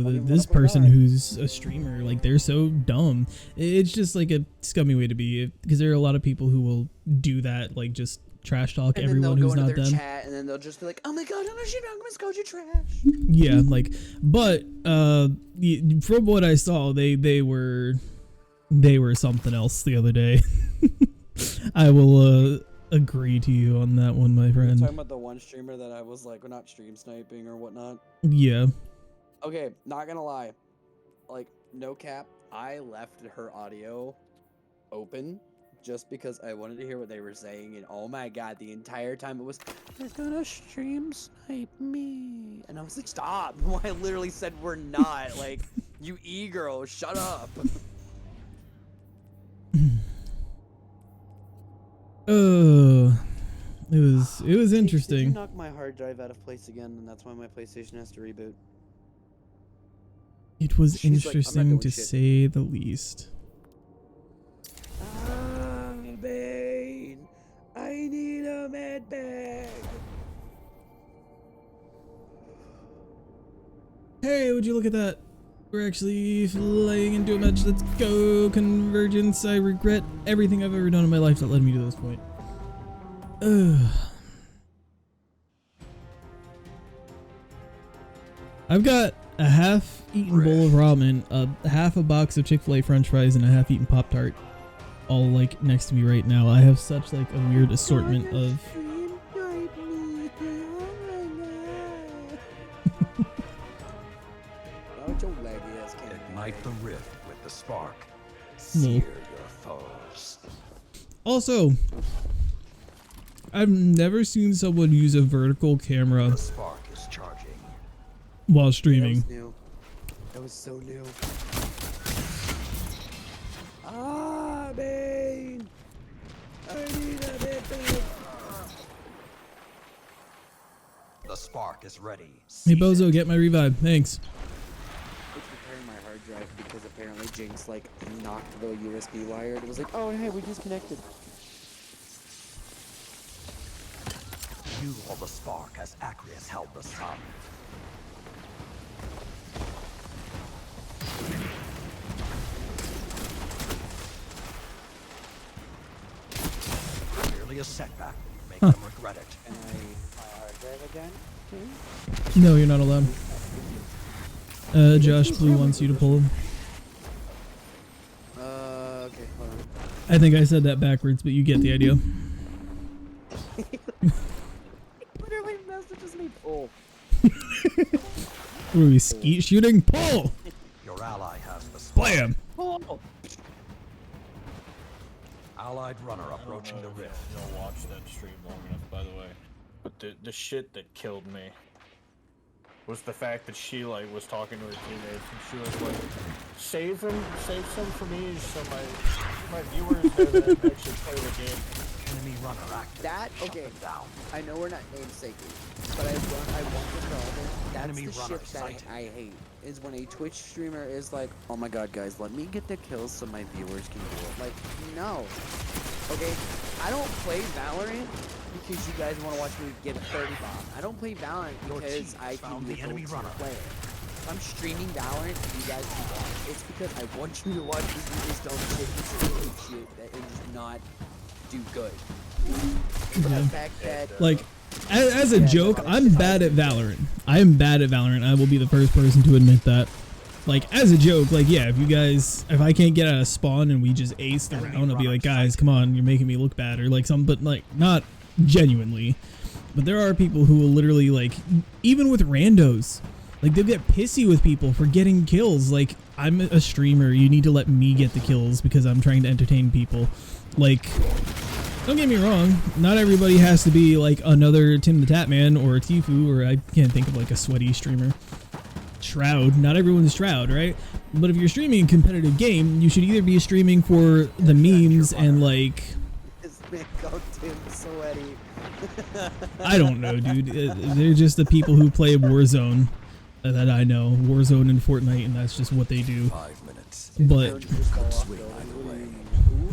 this person who's a streamer, like, they're so dumb. It's just, like, a scummy way to be, because there are a lot of people who will do that, like, just trash talk And everyone then they'll who's go into not their them. chat, and then they'll just be like, "Oh my god, I'm gonna called you trash." Yeah, like, but from what I saw, they were something else the other day. I will agree to you on that one, my You're friend. talking about the one streamer that I was like, we're not stream sniping or whatnot. Yeah. Okay, not gonna lie, like no cap, I left her audio open just because I wanted to hear what they were saying, and oh my god, the entire time it was, "They're gonna stream snipe me," and I was like, "Stop!" I literally said, "We're not." Like, you e-girl, shut up. It was Did you interesting. knock my hard drive out of place again, and that's why my PlayStation has to reboot? It was She's like, "I'm not interesting doing to shit." say the least. Ah, Bane, I need a med bag. Hey, would you look at that? We're actually flying into a match. Let's go, Convergence. I regret everything I've ever done in my life that led me to this point. I've got a half-eaten bowl of ramen, half a box of Chick-fil-A French fries, and a half-eaten Pop-Tart, all like next to me right now. I have such like a weird assortment of. Ignite the rift with the spark. No. Sear your foes. Also, I've never seen someone use a vertical camera The spark is charging. while That streaming. was new. That was so new. Ah, Bane! I need a med bag. The spark is ready. Hey Seize Bozo, it. get my revive. Thanks. It's repairing my hard drive because apparently Jinx like knocked the USB wire. It was like, oh hey, we disconnected. Fuel the spark as Acreus held the sun. a setback. Make Huh. them regret it. Can I hard drive again? No, you're not allowed. Josh Blue wants you to pull him. Okay, hold on. I think I said that backwards, but you get the idea. Literally messages me pull. What are we, skeet shooting? Pull! Your ally has the spot. Blam! Pull! Allied runner approaching the rift. You'll watch that stream long enough, by the way. But the shit that killed me was the fact that she like was talking to her teammates and she was like, save some for me so my viewers know that I can actually play the game. Enemy runner active. That, Shut okay, them down. I know we're not namesaking, but I want to know that's Enemy the runner shit that sighted. I hate, is when a Twitch streamer is like, oh my god guys, let me get the kills so my viewers can do it. Like, no. Okay, I don't play Valorant because you guys want to watch me get a 30 bomb. I don't play Valorant Your because team I found can be the a enemy go-to runner. player. If I'm streaming Valorant and you guys can watch, it's because I want you to watch me do this dumb shit and stupid shit that and just not do good. For the fact that Like, as a joke, I'm bad at Valorant. I am bad at Valorant. I will be the first person to admit that. Like, as a joke, like, yeah, if I can't get out of spawn and we just ace the round, I'll be like, guys, come on, you're making me look bad, or like something, but like, not genuinely. But there are people who will literally, like, even with randos, like, they'll get pissy with people for getting kills. Like, I'm a streamer, you need to let me get the kills because I'm trying to entertain people. Like, don't get me wrong, not everybody has to be like another Tim the Tatman or a Tfue, or I can't think of like a sweaty streamer. Shroud, not everyone's Shroud, right? But if you're streaming a competitive game, you should either be streaming for the memes and like, this man called Tim Sweaty. I don't know, dude. They're just the people who play Warzone that I know, Warzone and Fortnite, and that's just what they do. 5 minutes. But Could swing either way.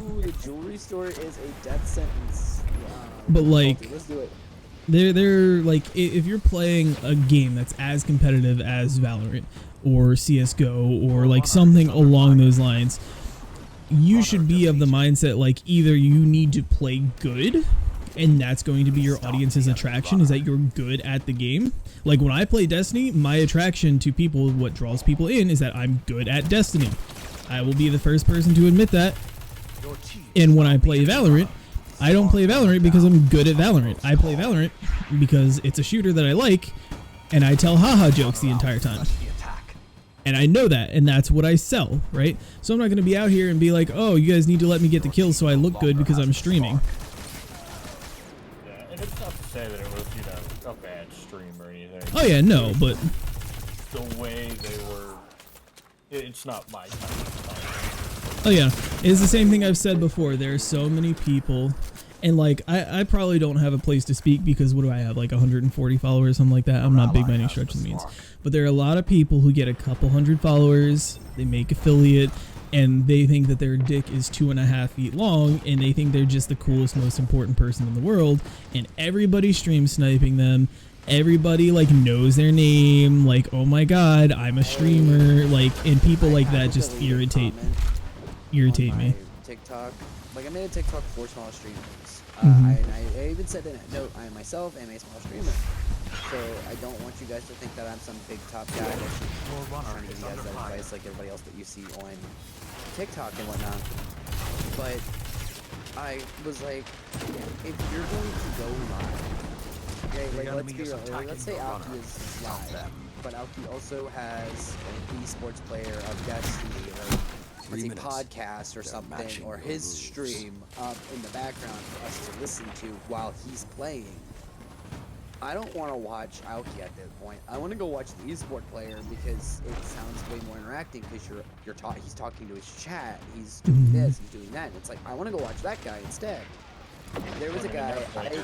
Ooh, the jewelry store is a death sentence. But, like, let's do it. they're like, if you're playing a game that's as competitive as Valorant or CS:GO or like something along those lines, you should be of the mindset like either you need to play good, and that's going to be your audience's attraction, is that you're good at the game. Like when I play Destiny, my attraction to people, what draws people in, is that I'm good at Destiny. I will be the first person to admit that. And when I play Valorant, I don't play Valorant because I'm good at Valorant. I play Valorant because it's a shooter that I like, and I tell haha jokes the entire time. And I know that, and that's what I sell, right? So I'm not going to be out here and be like, oh, you guys need to let me get the kills so I look good because I'm streaming. Yeah, and it's not to say that it was, you know, a bad stream or anything. Oh yeah, no, but The way they were, it's not my type of time. oh yeah, it's the same thing I've said before. There are so many people, and like I probably don't have a place to speak because what do I have, like 140 followers, something like that. I'm not big by any stretch of the means, but there are a lot of people who get a couple hundred followers, they make affiliate, and they think that their dick is 2.5 feet long, and they think they're just the coolest, most important person in the world, and everybody stream sniping them. Everybody like knows their name, like, oh my god, I'm a streamer, like, and people like that just irritate me. TikTok, like I made a TikTok for small streamers. Mhm. I even said in a note, I myself am a small streamer, so I don't want you guys to think that I'm some big top guy that's trying to give you guys that advice like everybody else that you see on TikTok and whatnot. But I was like, if you're going to go live, okay, like let's be real. Let's say Alchy is live, but Alchy also has an esports player of Destiny, or let's say podcast or something, or his stream up in the background for us to listen to while he's playing. I don't want to watch Alchy at that point. I want to go watch the esport player because it sounds way more interacting because he's talking to his chat, he's doing this, he's doing that. And it's like, I want to go watch that guy instead. There was a guy, I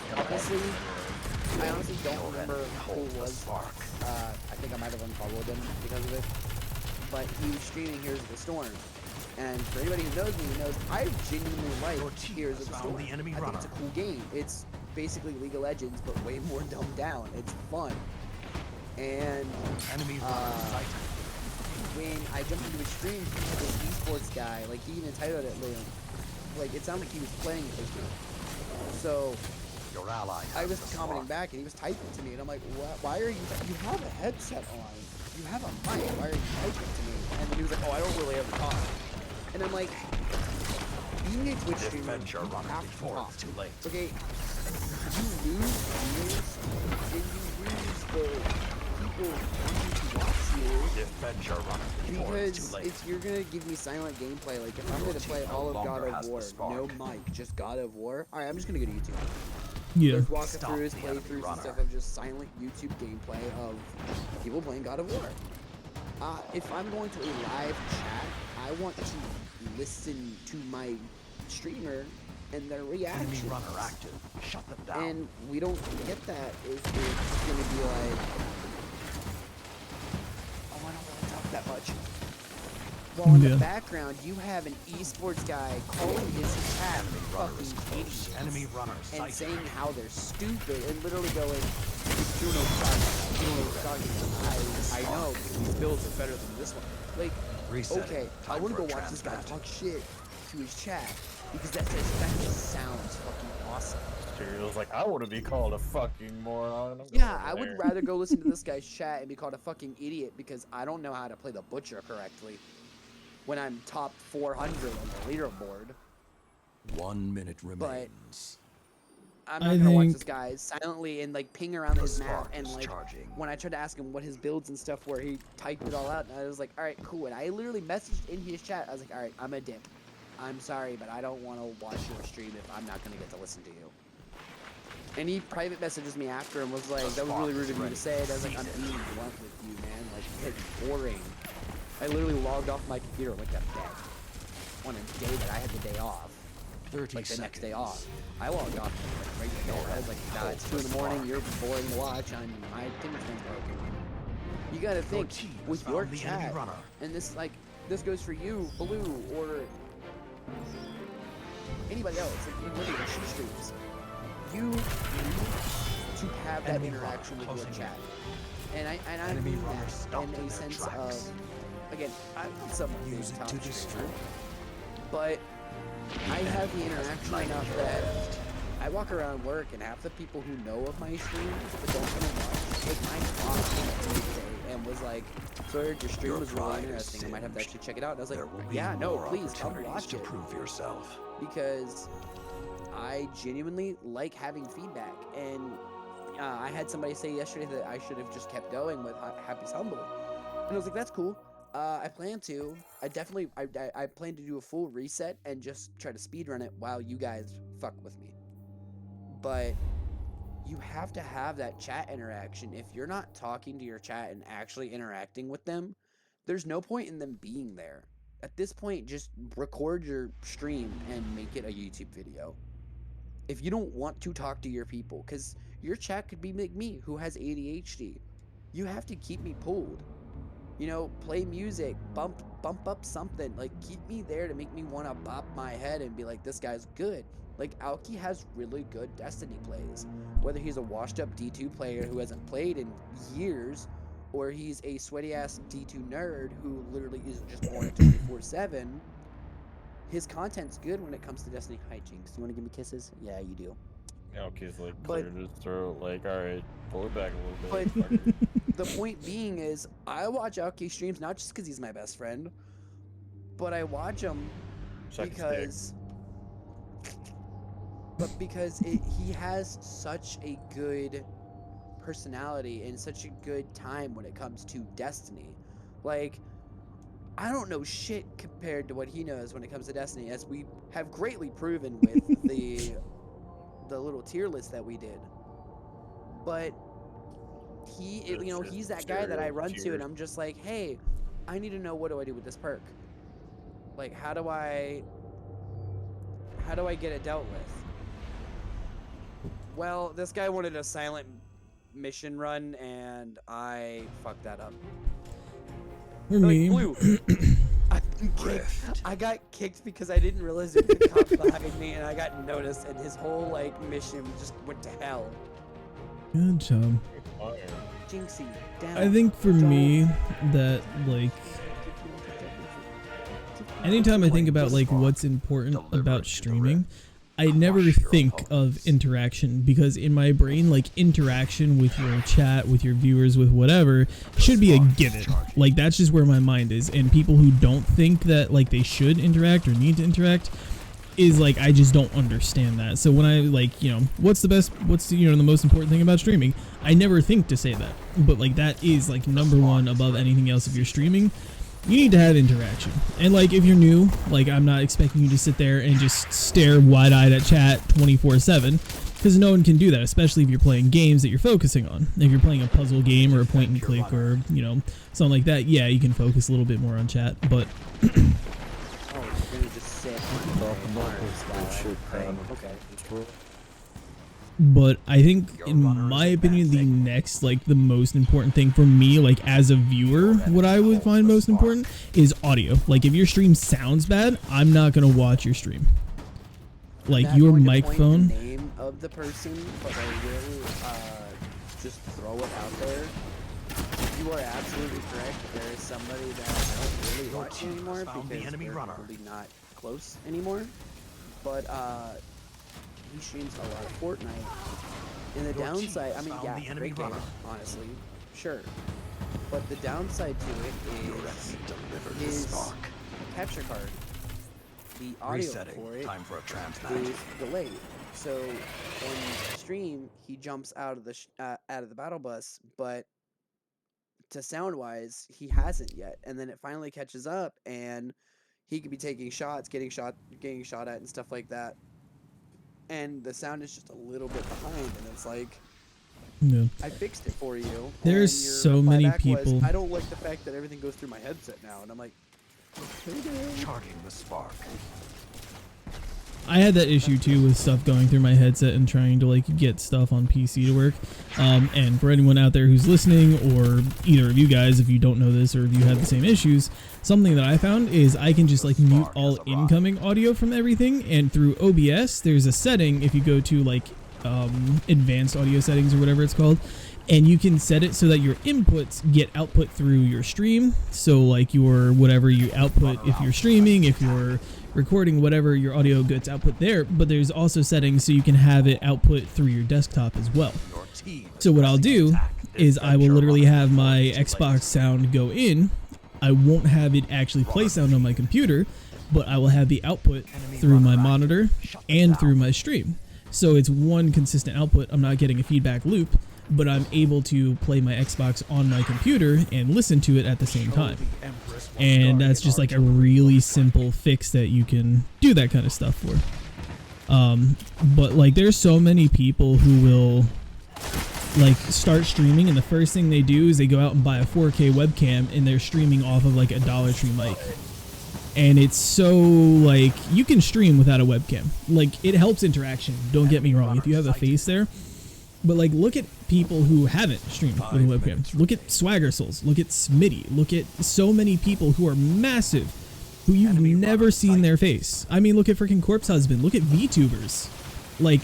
honestly don't remember who it was. I think I might have unfollowed him because of it. But he was streaming Heroes of the Storm. And for anybody who knows me, knows I genuinely like Heroes of the Storm. I think it's a cool game. It's basically League of Legends, but way more dumbed down. It's fun. And when I jumped into his stream, he had this esports guy, like he even titled it, like it sounded like he was playing his game. So Your ally I has was the commenting spark. back, and he was typing to me, and I'm like, why are you? You have a headset on. You have a mic. Why are you typing to me? And then he was like, oh, I don't really ever talk. And I'm like, being a Twitch streamer, Defend your you runner have to before talk. it's too late. Okay, you lose viewers, and you lose the people wanting to watch you. Defend your runner before it's Because too late. if you're gonna give me silent gameplay, like if I'm Your gonna team play no all of God longer of has the War, no spark. mic, just God of War. All right, I'm just gonna go to YouTube. Yeah. There's Stop walkthroughs, the enemy playthroughs, and runner. stuff of just silent YouTube gameplay of people playing God of War. If I'm going to a live chat, I want to listen to my streamer and their Enemy reactions. runner active. Shut them down. And we don't get that if it's gonna be like, oh, I don't really talk that much. Well, in Yeah. the background, you have an esports guy calling his chat Enemy runner is fucking close. idiots Enemy runner and sighted. saying how they're stupid and literally going, you know what I know because these builds are better than this one. Like, Resetting. okay, I Time want to for go a watch this guy transplant. talk shit to his chat because that just sounds fucking awesome. He was like, I want to be called a fucking moron. I'm Yeah, going I would there. rather go listen to this guy's chat and be called a fucking idiot because I don't know how to play the Butcher correctly when I'm top 400 on the leaderboard. 1 minute remains. I'm I not gonna watch think- this guy silently and like ping around The his map spark and is like charging. when I tried to ask him what his builds and stuff were, he typed it all out and I was like, all right, cool. And I literally messaged in his chat. I was like, all right, I'm a dip. I'm sorry, but I don't want to watch your stream if I'm not gonna get to listen to you. And he private messages me after and was like, that was really rude of you to say it. I was like, I'm being blunt with you, man. Like, it's boring. I literally logged off my computer like a dead on a day that I had the day off. 30 Like the seconds. next day off. I logged off like right there. I was like, nah, it's 2 in the morning. You're boring to watch. My internet screen's broken. You gotta think team has with your found the enemy chat, runner. and this goes for you, Blue, or anybody else. Like literally when she streams, you need to have that Enemy runner interaction with your closing chat. And I Enemy mean runner that stopped in in a their sense tracks. of, again, I'm not someone Use who's it top to streamer, destroy. but I have the Enemy has interaction light enough your that left. I walk around work and half the people who know of my streams but don't come and watch, like my boss came up to me today and was like, so I heard your stream Your was really pride is interesting. I might have to singed. actually check it out. And I was like, There will be yeah, no, more please come opportunities watch to it. prove yourself. Because I genuinely like having feedback. And I had somebody say yesterday that I should have just kept going with Happy's Humble. And I was like, that's cool. I plan to. I plan to do a full reset and just try to speedrun it while you guys fuck with me. But you have to have that chat interaction. If you're not talking to your chat and actually interacting with them, there's no point in them being there. At this point, just record your stream and make it a YouTube video. If you don't want to talk to your people, because your chat could be like me, who has ADHD. You have to keep me pulled. You know, play music, bump up something. Like, keep me there to make me want to bop my head and be like, this guy's good. Like, Alchy has really good Destiny plays. Whether he's a washed-up D2 player who hasn't played in years, or he's a sweaty-ass D2 nerd who literally is just on it 24/7, his content's good when it comes to Destiny. Hi, Jinx. You want to give me kisses? Yeah, you do. Alchy's like But- cleared his throat, like, alright, pull it back a But- little bit. fucker." The point being is, I watch Alchy streams not just because he's my best friend, but I watch him Suck his dick. because he has such a good personality and such a good time when it comes to Destiny. Like, I don't know shit compared to what he knows when it comes to Destiny, as we have greatly proven with the little tier list that we did. But he's that guy that I run to and I'm just like, hey, I need to know, what do I do with this perk? Like, how do I get it dealt with? Well, this guy wanted a silent mission run and I fucked that up. For Like, me, Blue, I got kicked because I didn't realize there was a cop behind me and I got noticed and his whole like mission just went to hell. good job. Fire. Jinxie, down. I think for me that like anytime I think about like what's important about streaming, I never Crush your think opponents. of interaction, because in my brain, like, interaction with your chat, with your viewers, with whatever, should be a given. Like, that's just where my mind is. And people who don't think that, like, they should interact or need to interact is like, I just don't understand that. So when I, like, you know, what's the most important thing about streaming? I never think to say that. But, like, that is, like, number one above anything else if you're streaming. You need to have interaction. And, like, if you're new, like, I'm not expecting you to sit there and just stare wide-eyed at chat 24/7, because no one can do that, especially if you're playing games that you're focusing on. If you're playing a puzzle game or a point and click or, you know, something like that, yeah, you can focus a little bit more on chat, but Oh, you're gonna just sit okay. But I think, in my opinion, the most important thing for me, like, as a viewer, what I would find most important is audio. Like, if your stream sounds bad, I'm not gonna watch your stream. Like, Not your going to point microphone. the name of the person, but I will just throw it out there. You are absolutely correct. There is somebody that I don't really watch anymore because we're probably not close anymore. But he streams a lot of Fortnite. And the downside, I mean, yeah, great game, honestly, sure. But the downside to it is his capture card. The audio for it Time for a transplant. is delayed. So on the stream, he jumps out of the battle bus, but to sound wise, he hasn't yet. And then it finally catches up, and he could be taking shots, getting shot at, and stuff like that. And the sound is just a little bit behind, and it's like, Yeah. I fixed it for you. There's and your so reply many back was, people. I don't like the fact that everything goes through my headset now, and I'm like, okay, then. Charging the spark. I had that issue too with stuff going through my headset and trying to, like, get stuff on PC to work. And for anyone out there who's listening, or either of you guys, if you don't know this or if you have the same issues, something that I found is I can just, like, mute all incoming audio from everything. And through OBS, there's a setting, if you go to, like, advanced audio settings or whatever it's called, and you can set it so that your inputs get output through your stream. So, like, your whatever you output, if you're streaming, if you're recording, whatever, your audio gets output there. But there's also settings so you can have it output through your desktop as well. So what I'll do is I will literally have my Xbox sound go in. I won't have it actually play sound on my computer, but I will have the output through my monitor and through my stream. So it's one consistent output. I'm not getting a feedback loop, but I'm able to play my Xbox on my computer and listen to it at the same time. And that's just, like, a really simple fix that you can do that kind of stuff for. But, like, there's so many people who will, like, start streaming, and the first thing they do is they go out and buy a 4K webcam, and they're streaming off of, like, a Dollar Tree mic. And it's so, like, you can stream without a webcam. Like, it helps interaction, don't get me wrong, if you have a face there. But, like, look at people who haven't streamed with a webcam. Look at Swagger Souls. Look at Smitty. Look at so many people who are massive, who you've never seen their face. I mean, look at freaking Corpse Husband. Look at VTubers. Like,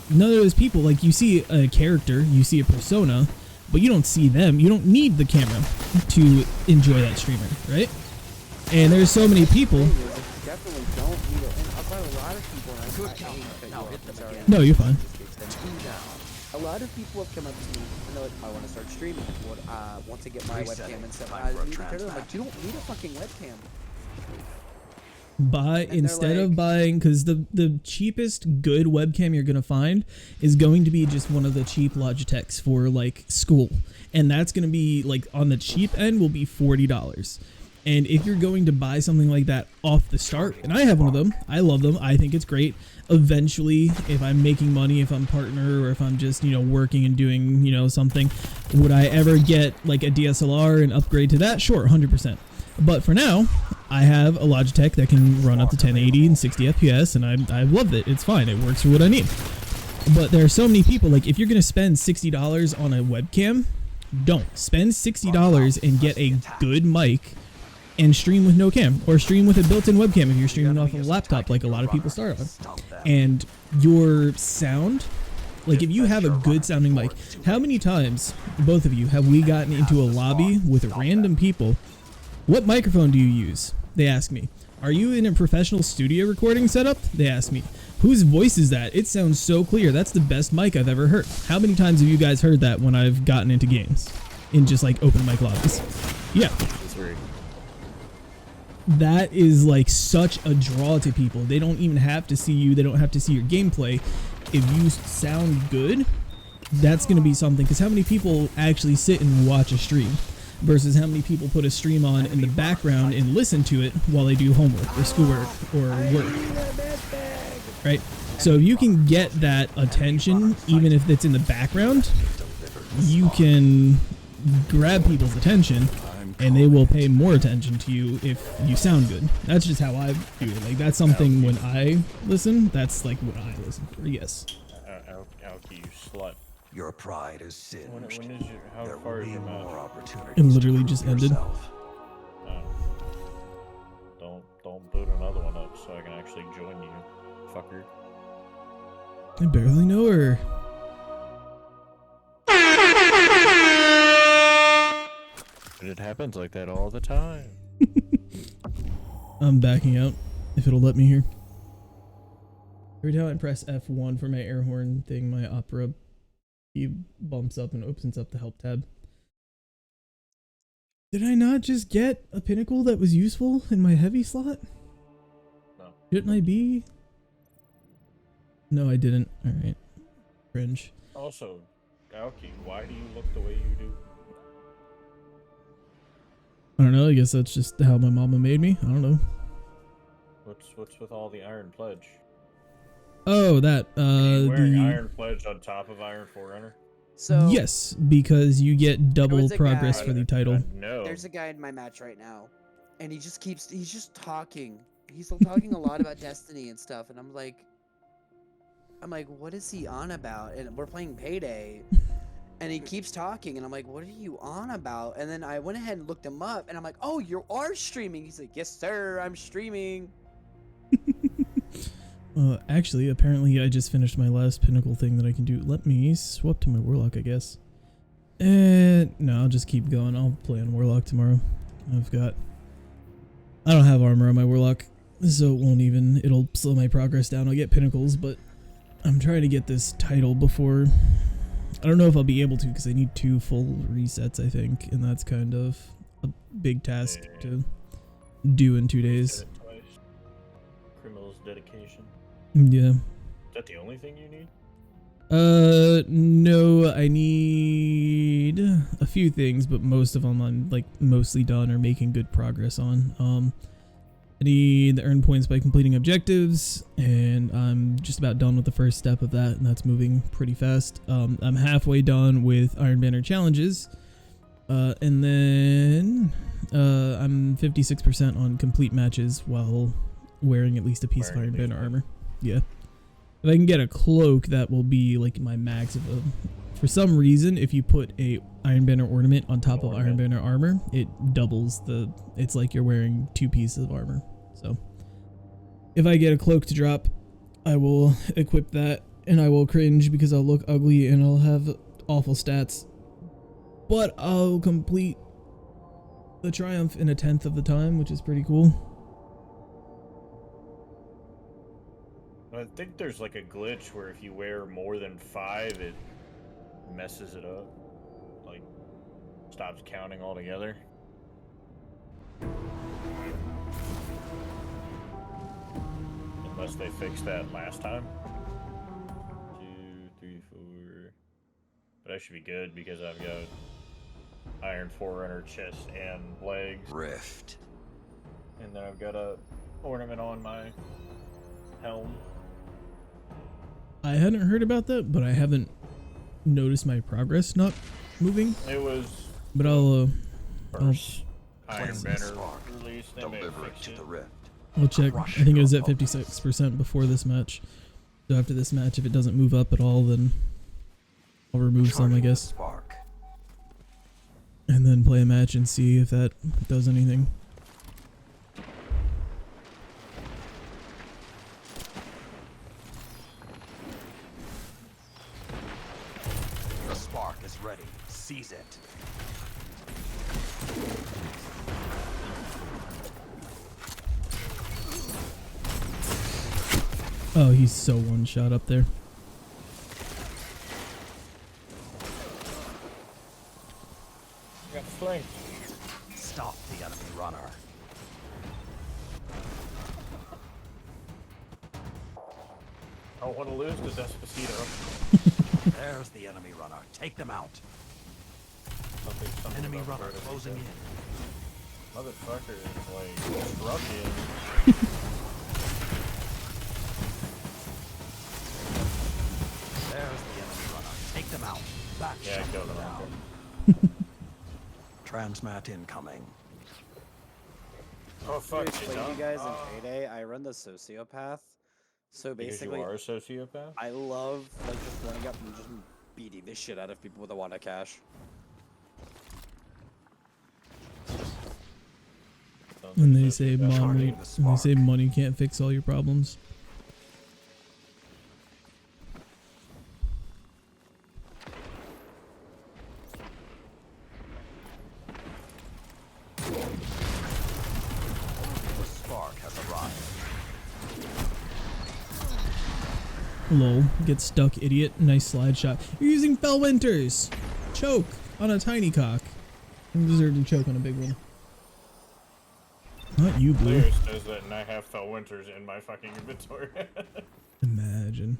none of those people, like, you see a character, you see a persona, but you don't see them. You don't need the camera to enjoy that streamer, right? And there's so many people. Definitely don't need it. And I've got a lot of people. No, you're fine. A lot of people have come up to me and they're like, I want to start streaming. Once I get my webcam and stuff, I'm like, you don't need a fucking webcam. Buy, instead of buying, because the cheapest good webcam you're gonna find is going to be just one of the cheap Logitechs for, like, school, and that's gonna be, like, on the cheap end will be $40. And if you're going to buy something like that off the start, and I have one of them, I love them, I think it's great. Eventually, if I'm making money, if I'm partner, or if I'm just, you know, working and doing, you know, something, would I ever get, like, a DSLR and upgrade to that? Sure, 100%. But for now, I have a Logitech that can run up to 1080 and 60 FPS, and I love it. It's fine. It works for what I need. But there are so many people, like, if you're going to spend $60 on a webcam, don't. Spend $60 and get a good mic and stream with no cam, or stream with a built-in webcam if you're streaming off of a laptop, like a lot of people start on. And your sound, like, if you have a good sounding mic, how many times, both of you, have we gotten into a lobby with random people? What microphone do you use? They ask me. Are you in a professional studio recording setup? They ask me. Whose voice is that? It sounds so clear. That's the best mic I've ever heard. How many times have you guys heard that when I've gotten into games? In just like open mic lobbies? Yeah. That is like such a draw to people. They don't even have to see you. They don't have to see your gameplay. If you sound good, that's going to be something. Because how many people actually sit and watch a stream versus how many people put a stream on in the background and listen to it while they do homework or schoolwork or work, right? So if you can get that attention, even if it's in the background, you can grab people's attention and they will pay more attention to you if you sound good. That's just how I do it. Like, that's something when I listen, that's like what I listen for. Yes. Alchy, you slut. Your pride is singed. When is your, how There far will is be your match? more opportunities. It literally to just prove ended. yourself. Don't boot another one up so I can actually join you, fucker. I barely know her. But it happens like that all the time. I'm backing out if it'll let me here. Every time I press F1 for my air horn thing, my opera key bumps up and opens up the help tab. Did I not just get a pinnacle that was useful in my heavy slot? No. Shouldn't I be? No, I didn't. Alright. Cringe. Also, Alchy, why do you look the way you do? I don't know, I guess that's just how my mama made me. I don't know. What's with all the Iron Pledge? Oh, that, Are you wearing the... Iron Pledge on top of Iron Forerunner? So Yes, because you get double was a progress guy- for the title. No. there's a guy in my match right now, and he's just talking. He's talking a lot about Destiny and stuff, and I'm like, what is he on about? And we're playing Payday, and he keeps talking, and I'm like, what are you on about? And then I went ahead and looked him up, and I'm like, oh, you are streaming. He's like, yes, sir, I'm streaming. Actually, apparently I just finished my last pinnacle thing that I can do. Let me swap to my warlock, I guess. No, I'll just keep going. I'll play on warlock tomorrow. I don't have armor on my warlock, so it won't even, it'll slow my progress down. I'll get pinnacles, but I'm trying to get this title before, I don't know if I'll be able to because I need 2 full resets, I think, and that's kind of a big task to do in 2 days. Criminal's dedication. Yeah. Is that the only thing you need? No, I need a few things, but most of them I'm like mostly done or making good progress on. I need the earn points by completing objectives, and I'm just about done with the first step of that, and that's moving pretty fast. I'm halfway done with Iron Banner challenges, and then I'm 56% on complete matches while wearing at least a piece of Iron Banner armor. Yeah. If I can get a cloak, that will be like my max of a... For some reason, if you put a Iron Banner ornament on top of Iron Banner armor, it doubles the... It's like you're wearing 2 pieces of armor. So, if I get a cloak to drop, I will equip that, and I will cringe because I'll look ugly and I'll have awful stats. But I'll complete the triumph in 1/10 of the time, which is pretty cool. I think there's like a glitch where if you wear more than 5, it messes it up. Like, stops counting altogether. Unless they fixed that last time. 2, 3, 4. But I should be good because I've got Iron Forerunner chest and legs. Rift. And then I've got a ornament on my helm. I hadn't heard about that, but I haven't noticed my progress not moving. It was... But I'll First Iron Cleanse the Banner spark. release, they may Deliver it fix to it. the rift. I'll check. I Crush think it was your at 56% before this match. So after this match, if it doesn't move up at all, then I'll remove some, I Charting the guess. spark. And then play a match and see if that does anything. The spark is ready. Seize it. Oh, he's so one shot up there. I got flanked. Stop the enemy runner. I don't want to lose to Despacito. There's the enemy runner. Take them out. Something Enemy about runner vertical closing shit. in. Motherfucker is like trucking. There's the enemy runner. Take them out. Back. Yeah, I shut killed them him. down. Transmat incoming. Oh fuck! To explain to you guys in Oh. Payday, I run the sociopath. So Because basically, you are a sociopath. I love like just running up and just beating the shit out of people with a wand of cash. Sounds And like they a say sociopath. money. And they say money can't fix all your problems. The spark has arrived. Lol. Get stuck, idiot. Nice slide shot. You're using Fellwinters! Choke on a tiny cock. You deserve to choke on a big one. Not you, Blue. Lyris does that, and I have Fellwinters in my fucking inventory. Imagine.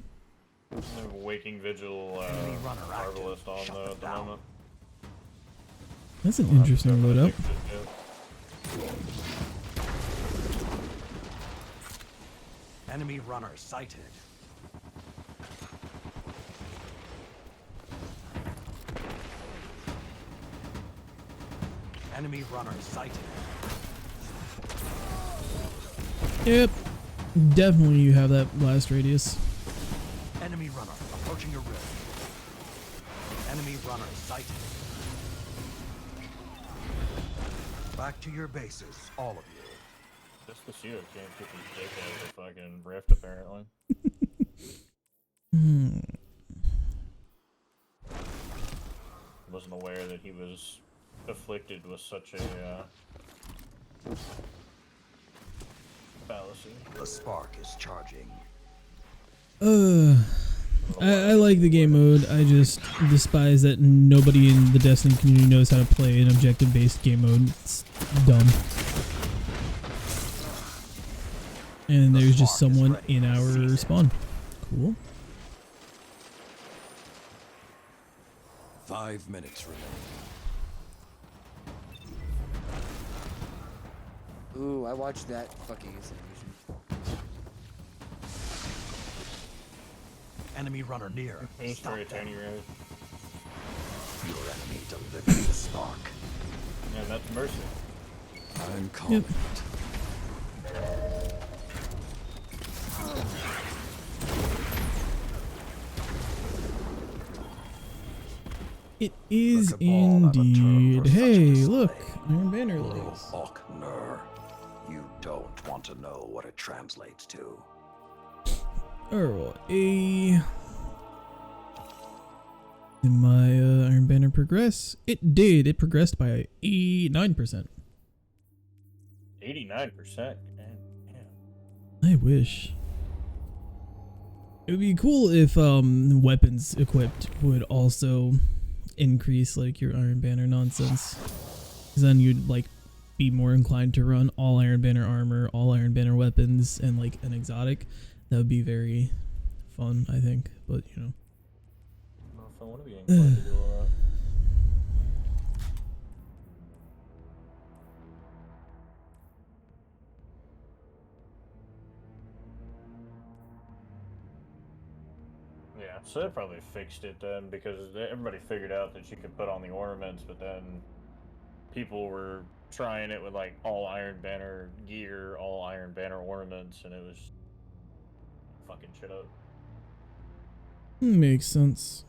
The Waking Vigil Enemy runner active. Marvelous on Shut the, them at the down. moment. That's an interesting loadout. Enemy runner sighted. Enemy runner sighted. Yep. Definitely you have that blast radius. Enemy runner approaching your rift. Enemy runner sighted. Back to your bases, all of you. Despacito can't get his dick out of the fucking rift, apparently. Wasn't aware that he was afflicted with such a fallacy. The spark is charging. I like the game mode. I just despise that nobody in the Destiny community knows how to play an objective-based game mode. It's dumb. And there's just someone in our spawn. Cool. 5 minutes remaining. Ooh, I watched that fucking execution. Enemy runner near. He's Stop very them. tiny road. Your enemy delivered the spark. And that's Mercy. I'm calling Yep. it. It is Look, a ball have a term indeed. for such a Hey, display. look, Iron Banner legs. Ochner. You don't want to know what it translates to. Oh, did my Iron Banner progress? It did. It progressed by 9%. 89%. I wish. It would be cool if weapons equipped would also increase like your Iron Banner nonsense. Because then you'd like be more inclined to run all Iron Banner armor, all Iron Banner weapons, and like an exotic. That would be very fun, I think. But you know. I don't know if I want to be inclined to do all that. Yeah, so they probably fixed it then because everybody figured out that you could put on the ornaments, but then people were trying it with like all Iron Banner gear, all Iron Banner ornaments, and it was fucking shit up. Makes sense.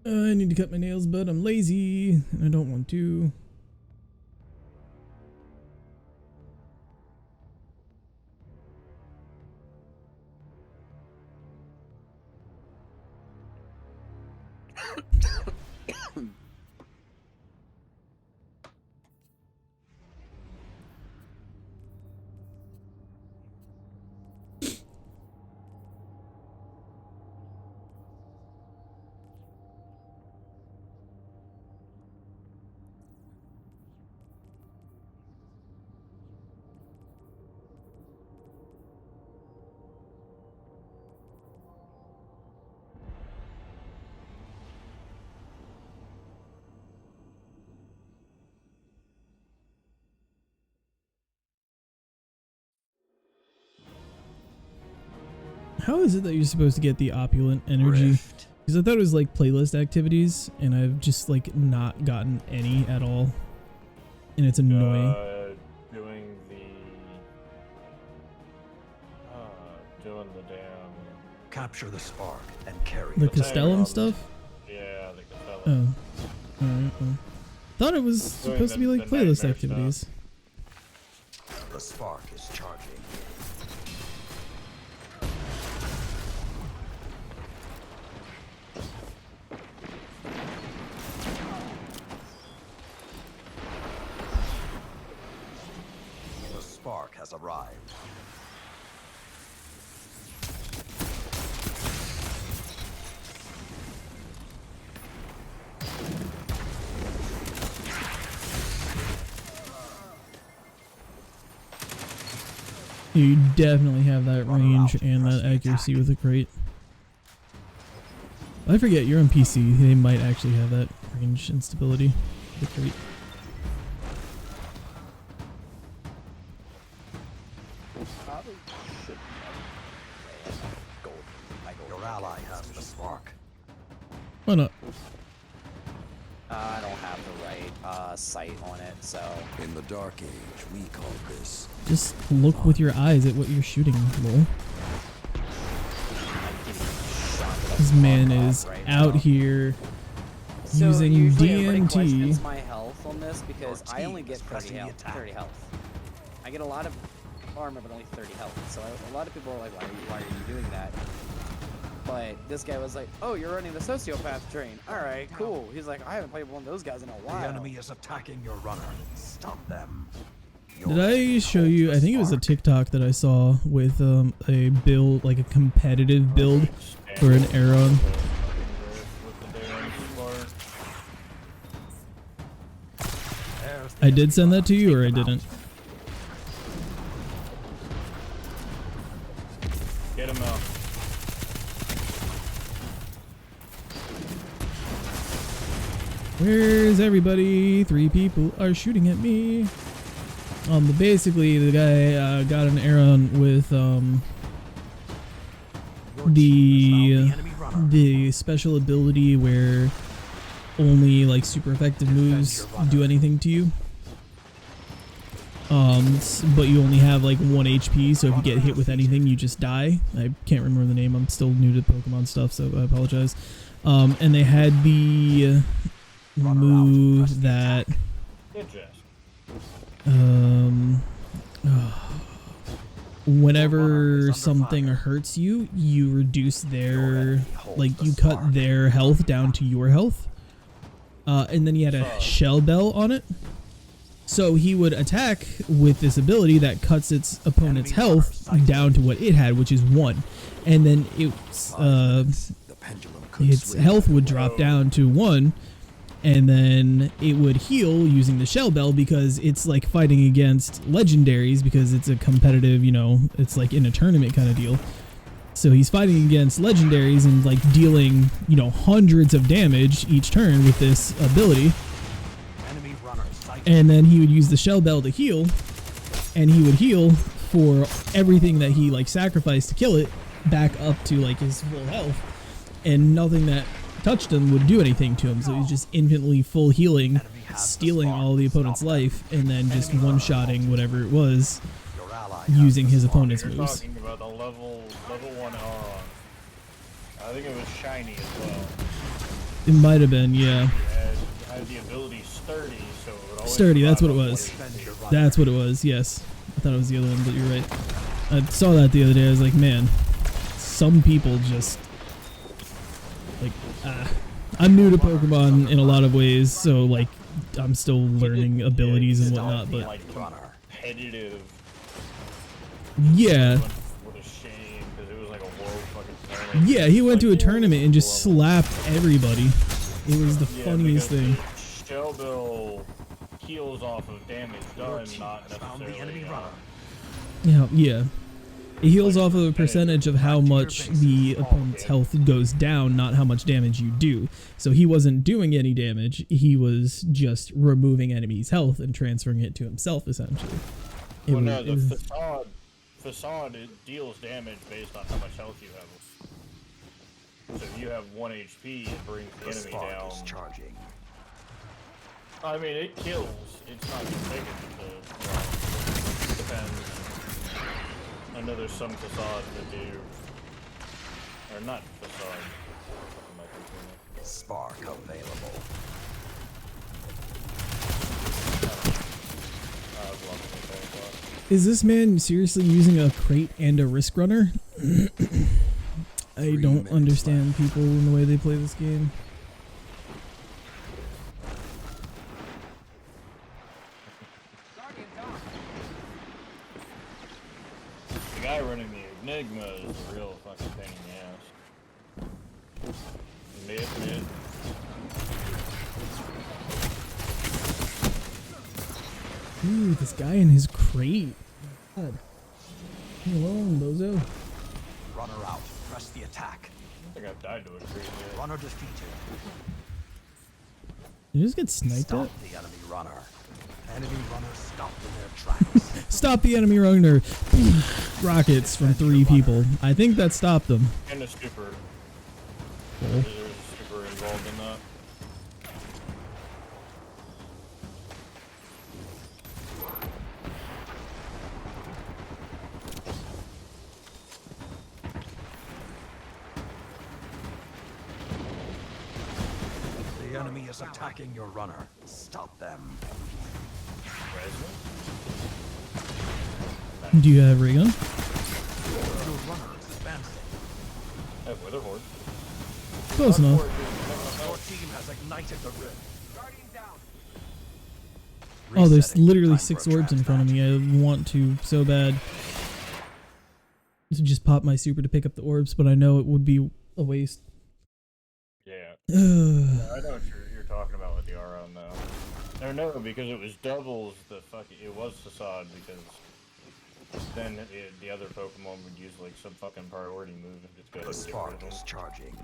I need to cut my nails, but I'm lazy and I don't want to. How is it that you're supposed to get the opulent energy? Rift. Because I thought it was like playlist activities, and I've just like not gotten any at all, and it's annoying. Doing the damn. Capture the spark and carry The it. Castellum stuff? Yeah, the Castellum. Oh, alright. Well, thought it was Doing supposed to be like the playlist nightmare activities. The spark is charging. The spark has arrived. You definitely have that range and that accuracy with the crate. I forget, you're on PC. They might actually have that range and stability with the crate. Probably should Your ally has the spark. Why not? I don't have the right sight on it, so. In the Dark Age, we call this. Just look with your eyes at what you're shooting, lol. This man is right out now. here So using usually everybody DMT. questions my health on this because I team only get is 30 pressing the health. attack. 30 health. I get a lot of armor, but only 30 health. So a lot of people are like, why are you doing that? But this guy was like, oh, you're running the sociopath train. All right, cool. He's like, I haven't played one of those guys in a while. The enemy is attacking your runner. Stop them. Did I show you? I think it was a TikTok that I saw with a build, like a competitive build for an Aeron. I did send that to you, or I didn't? Get him out. Where's everybody? 3 people are shooting at me. But basically the guy got an Aeron with the special ability where only like super effective moves do anything to you. But you only have like 1 HP, so if you get hit with anything, you just die. I can't remember the name. I'm still new to Pokemon stuff, so I apologize. And they had the move that whenever something hurts you, you reduce their, like, you cut their health down to your health. And then he had a shell bell on it. So he would attack with this ability that cuts its opponent's health down to what it had, which is 1. And then its health would drop down to 1, and then it would heal using the shell bell because it's like fighting against legendaries because it's a competitive, you know, it's like in a tournament kind of deal. So he's fighting against legendaries and like dealing, you know, hundreds of damage each turn with this ability. And then he would use the shell bell to heal, and he would heal for everything that he like sacrificed to kill it back up to like his full health, and nothing that touched him would do anything to him. So he's just infinitely full healing, stealing all the opponent's life, and then just one-shotting whatever it was using his opponent's You're moves. talking about the level 1 Aeron. I think it was shiny as well. It might have been, yeah. It had the ability sturdy, so it would always Sturdy, that's what it drop was. 40. That's what it was, yes. I thought it was the other one, but you're right. I saw that the other day. I was like, man, some people just like, I'm new to Pokemon in a lot of ways, so like I'm still learning abilities and whatnot, but like competitive. yeah. What a shame, because it was like a world fucking tournament. Yeah, he went to a tournament and just slapped everybody. It was the funniest thing. Shell Bill heals off of damage done, not necessarily. Yeah. It heals off of a percentage of how much the opponent's health goes down, not how much damage you do. So he wasn't doing any damage, he was just removing enemies' health and transferring it to himself, essentially. Well, no, the facade facade, it deals damage based on how much health you have. So if you have 1 HP, it brings the enemy spark down. is charging. I mean, it kills. It's not gonna take it to, well, depends. I know there's some facades that do, or not facade. Spark available. Is this man seriously using a crate and a risk runner? I don't understand people in the way they play this game. The guy running the Enigma is a real fucking pain in the ass. Mid. Ooh, this guy in his crate. God. Leave me alone, bozo. Runner out. Press the attack. I think I've died to a crate here. Runner defeated. You just get sniped Stop at? the enemy runner. Enemy runner stopped in their tracks. Stop the enemy runner. Rockets from 3 people. I think that stopped them. And a super. Cool. There's a super involved in that. The enemy is attacking your runner. Stop them. Do you have ray gun? Your runner is advancing. I have Wither Horde. Close enough. Your team has ignited the rift. Oh, there's Resetting. literally Time 6 for a orbs in front of me. I want to so bad to just pop my super to pick up the orbs, but I know it would be a waste. Yeah. Ugh. I know what you're talking about with the Aron though. Or no, because it was doubles the fucking. It was facade because then the other Pokemon would use like some fucking priority move if it's good. The spark is charging.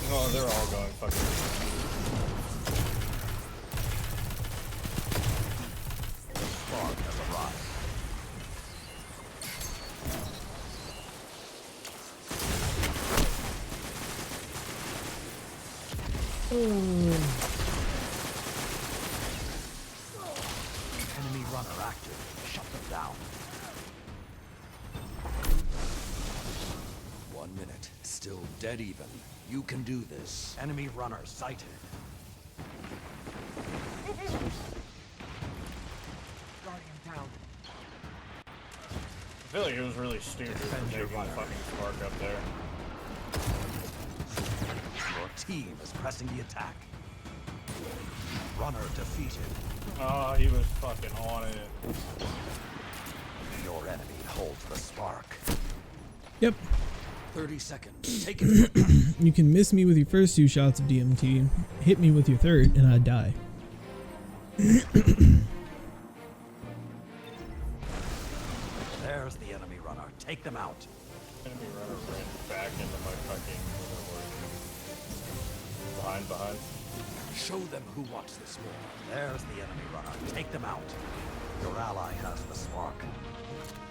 Oh, they're all going fucking. Spark has arrived. Enemy runner active. Shut them down. 1 minute. Still dead even. You can do this. Enemy runner sighted. I feel like it was really stupid for taking the fucking spark up there. Your team is pressing the attack. Runner defeated. Oh, he was fucking on it. Your enemy holds the spark. Yep. 30 seconds. Take it. You can miss me with your first 2 shots of DMT, hit me with your third, and I die. There's the enemy runner. Take them out. Enemy runner ran back into my fucking behind. Show them who wants this war. There's the enemy runner. Take them out. Your ally has the spark.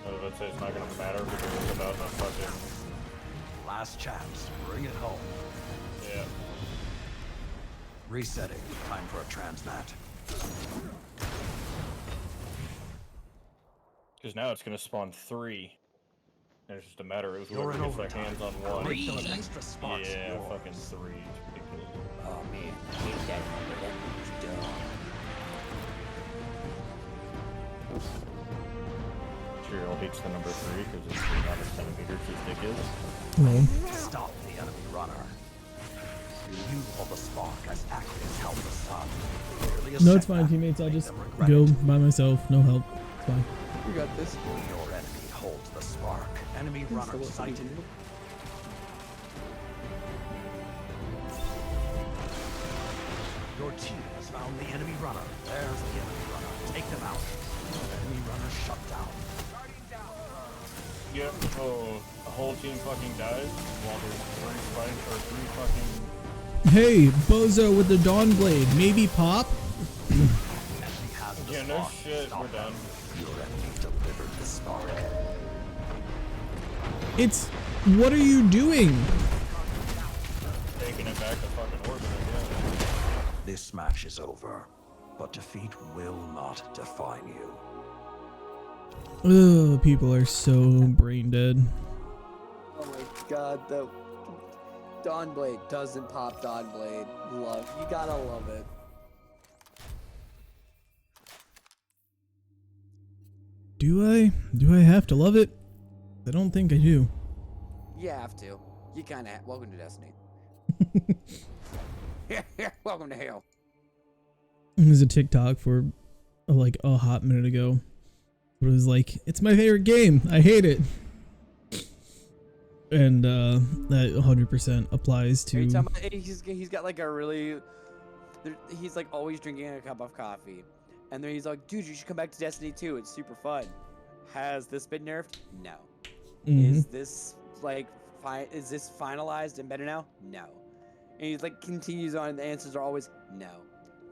I was about to say it's not gonna matter because it's about the fucking. Last chance. Bring it home. Yeah. Resetting. Time for a transmat. Because now it's gonna spawn 3. And it's just a matter of You're whoever in gets their overtime. hands on 1. Make those extra sparks Yeah, yours. fucking 3. It's ridiculous. Oh man, hit that number. That number's dumb. Sure, I'll beats the number 3 because it's 300 centimeters as thick is. Well, Stop the enemy runner. You hold the spark as active help the sun. Merely a no, it's fine, setback. teammates. I'll Make just them regret go it. by myself. No help. It's fine. You got this. Your enemy holds the spark. Enemy runner sighted. Your team has found the enemy runner. There's the enemy runner. Take them out. Enemy runner shut down. Yep. Oh, the whole team fucking dies while there's 3 fucking Hey, Bozo with the Dawn Blade. Maybe pop? Yeah, no shit, we're done. Your enemy delivered the spark. It's... What are you doing? Taking it back to fucking orbit again. This match is over, but defeat will not define you. Ugh, people are so brain dead. Oh my god, the Dawn Blade doesn't pop Dawn Blade. Love, you gotta love it. Do I? Do I have to love it? I don't think I do. You have to. You kinda welcome to Destiny. Welcome to hell. There's a TikTok for like a hot minute ago. It was like, it's my favorite game. I hate it. And that 100% applies to. Every time he's got like a really, he's like always drinking a cup of coffee, and then he's like, dude, you should come back to Destiny 2. It's super fun. Has this been nerfed? No. Mhm. Is this like is this finalized and better now? No. And he like continues on, and the answers are always no.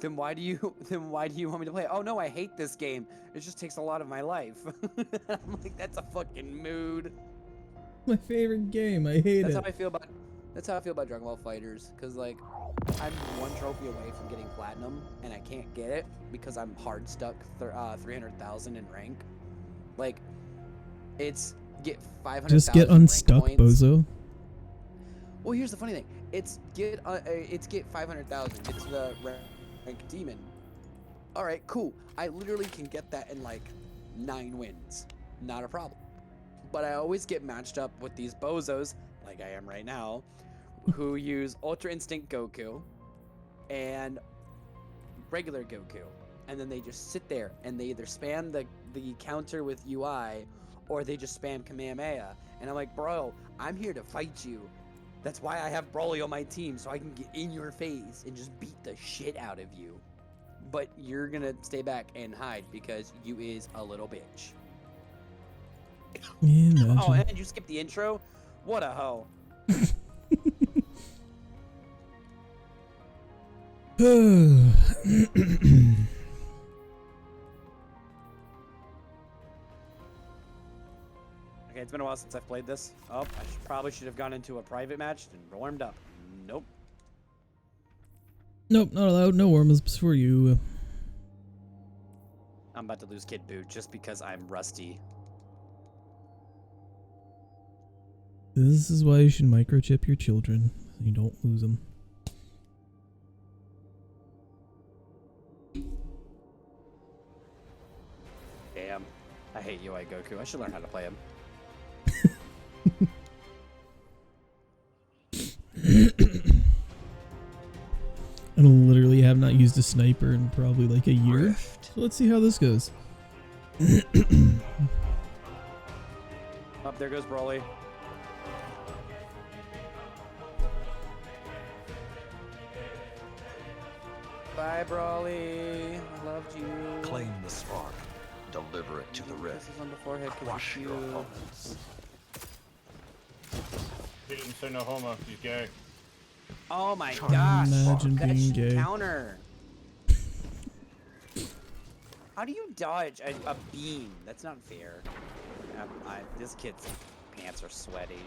Then why do you want me to play it? Oh no, I hate this game. It just takes a lot of my life. I'm like, that's a fucking mood. My favorite game. I hate That's it. how I feel about Dragon Ball Fighters, because like I'm one trophy away from getting platinum, and I can't get it because I'm hard stuck 300,000 in rank. Like, it's get 500,000. Just get unstuck, Bozo. Well, here's the funny thing. It's get 500,000. It's the rank demon. All right, cool. I literally can get that in like 9 wins. Not a problem. But I always get matched up with these bozos, like I am right now, who use Ultra Instinct Goku and regular Goku. And then they just sit there and they either spam the counter with UI or they just spam Kamehameha. And I'm like, bro, I'm here to fight you. That's why I have Broly on my team, so I can get in your face and just beat the shit out of you. But you're gonna stay back and hide because you is a little bitch. Imagine. Oh, and you skipped the intro? What a hoe. Okay, it's been a while since I've played this. Oh, I probably should have gone into a private match and warmed up. Nope. Nope, not allowed. No warm-ups for you. I'm about to lose Kid Boo just because I'm rusty. This is why you should microchip your children, so you don't lose them. Damn. I hate UI Goku. I should learn how to play him. I literally have not used a sniper in probably like a year. Rift. So let's see how this goes. Oh, there goes Broly. Bye, Broly. I loved you. Claim the spark. Deliver it to the rift. Kisses on the forehead. 'Cause Crush it's your you. opponents. He didn't say no homo, he's gay. Oh my gosh. Imagine That being should gay. counter. How do you dodge a beam? That's not fair. This kid's pants are sweaty.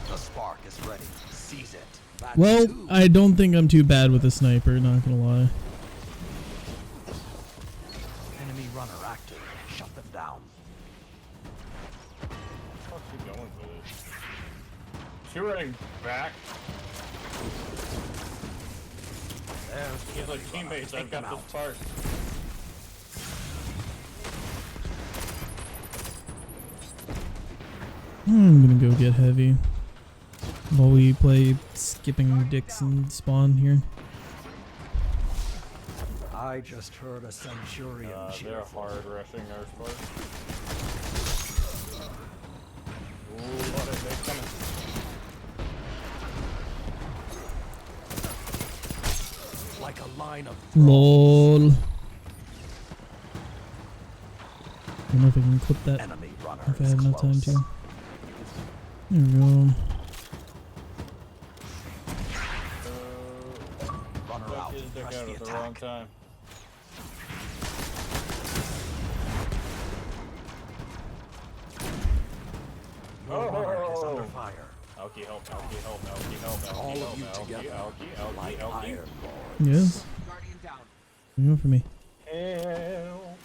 The spark is ready. Seize it. That's Well, two. I don't think I'm too bad with a sniper, not gonna lie. Enemy runner active. Shut them down. What's he going for this? Is he running back? There's the He's like, enemy runner. teammates, Take I've got them this out. part. I'm gonna go get heavy while we play skipping dicks and spawn here. I just heard a centurion cheer They're for hard rushing our sport. Ooh, what are they coming? like a line of LOL. I don't know if I can clip that enemy runner if I is have enough time close. to. There we go. dick Press out the at the wrong attack. time. Your monarch is under fire. Alchy, help, Alchy, help, Alchy, help, Alchy, All help, of you Alchy, together, Alchy, like Alchy, Alchy. Iron Lords. Yes. Go for me. Hell.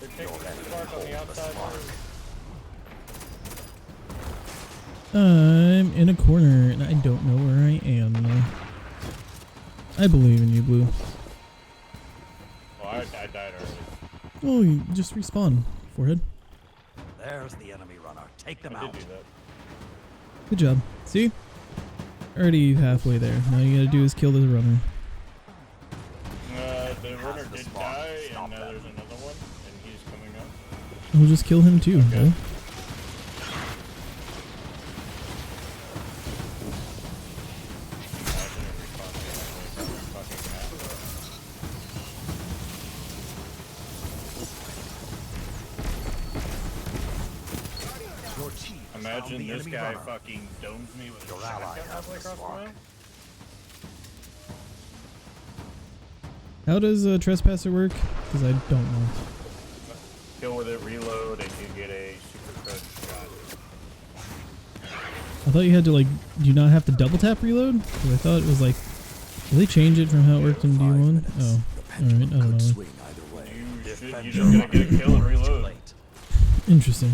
They're taking the spark on the outside. I'm in a corner and I don't know where I am. I believe in you, Blue. Oh, I died already. Oh, you just respawn. Forehead. There's the enemy runner. Take them I out. did do that. Good job. See? Already halfway there. Now you gotta do is kill the runner. The runner did die, and now there's another one, and he's coming up. We'll just kill him too. Okay. Okay. Imagine it respawning like a fucking map. Your team has found Imagine the this enemy guy runner. fucking domes me with a Your ally shotgun has halfway the across the spark. map. How does a trespasser work? Because I don't know. Kill with it, reload, and you get a super crush shot. I thought you had to like. Do you not have to double tap reload? 'Cause I thought it was like. Did they change it from how it worked in 5 D1? minutes. Oh, The alright. I pendulum don't could know. swing either way. You should, Defend you your just gotta get a runner kill and before it's too reload. late. Interesting.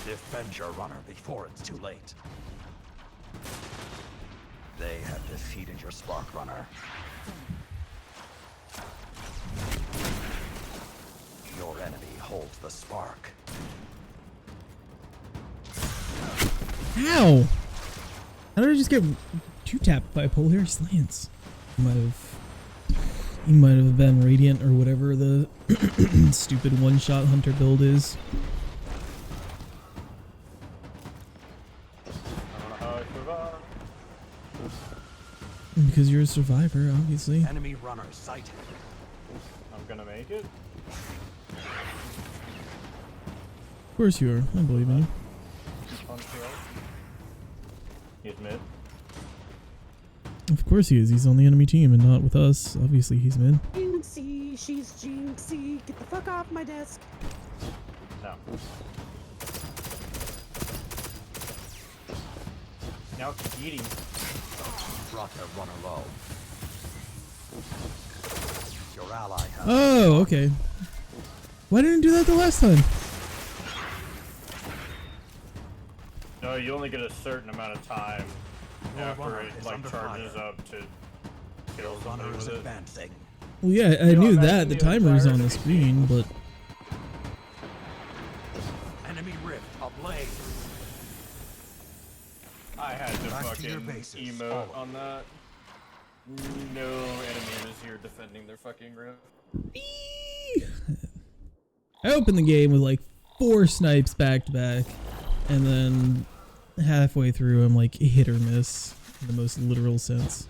Defend your runner before it's too late. They have defeated your spark runner. Your enemy holds the spark. How? How did I just get two tapped by Polar Slants? He might have been Radiant or whatever the stupid one-shot hunter build is. I don't know how I survived. Because you're a survivor, obviously. Enemy runner sighted. I'm gonna make it. Of course you are. I believe in you. Punch kill. He's mid. Of course he is. He's on the enemy team and not with us. Obviously he's mid. Jinxie, she's Jinxie. Get the fuck off my desk. No. Now keep eating. Brought their runner low. Your ally has Oh, okay. Why didn't I do that the last time? No, you only get a certain amount of time Your after runner it is like under charges fire. up to kill Your somebody runner is with it. advancing. Well, yeah, I know, knew imagine that. The the timer was entire on the enemy screen, but Enemy rift ablaze. I had to Back to your fucking bases, emote all of on that. No enemy is here defending their fucking rift. I opened the game with like 4 snipes back to back, and then halfway through I'm like hit or miss in the most literal sense. Is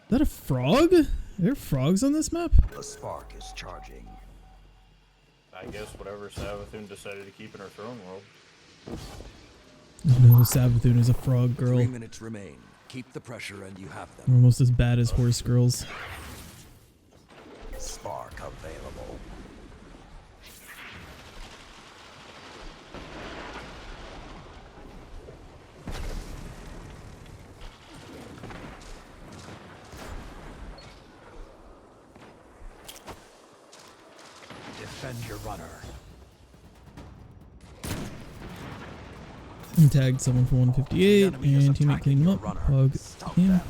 that a frog? Are there frogs on this map? The spark is charging. I guess whatever Savathun decided to keep in her throne world. No, Savathun is a frog girl. 3 minutes remain. Keep the pressure and you have They're them. almost as bad as horse girls. Spark available. Defend your runner. I tagged someone for 158 and teammate cleaned him up. Hug Stop him. them.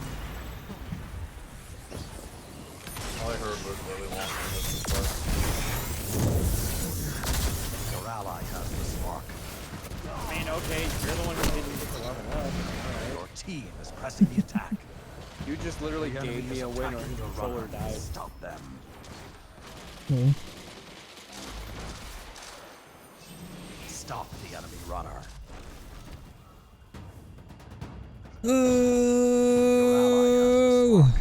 All I heard was really long from this part. Your ally has the spark. I mean, okay, you're the one who didn't get the level up. Alright. Your team is pressing the attack. You just literally The enemy gave me is a win or attacking his your controller runner. died. Stop them. Cool. Stop the enemy runner. Oh!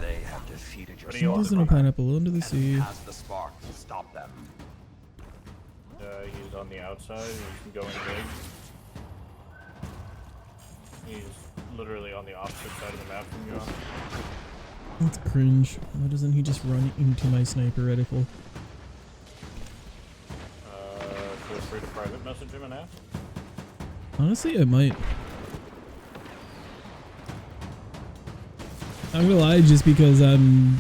They have defeated your What do you There's want? no pineapple under the Enemy sea. has the spark. Stop them. He's on the outside. He's going big. He's literally on the opposite side of the map from you. That's cringe. Why doesn't he just run into my sniper reticle? Feel free to private message him and ask. Honestly, I might. I'm gonna lie, just because I'm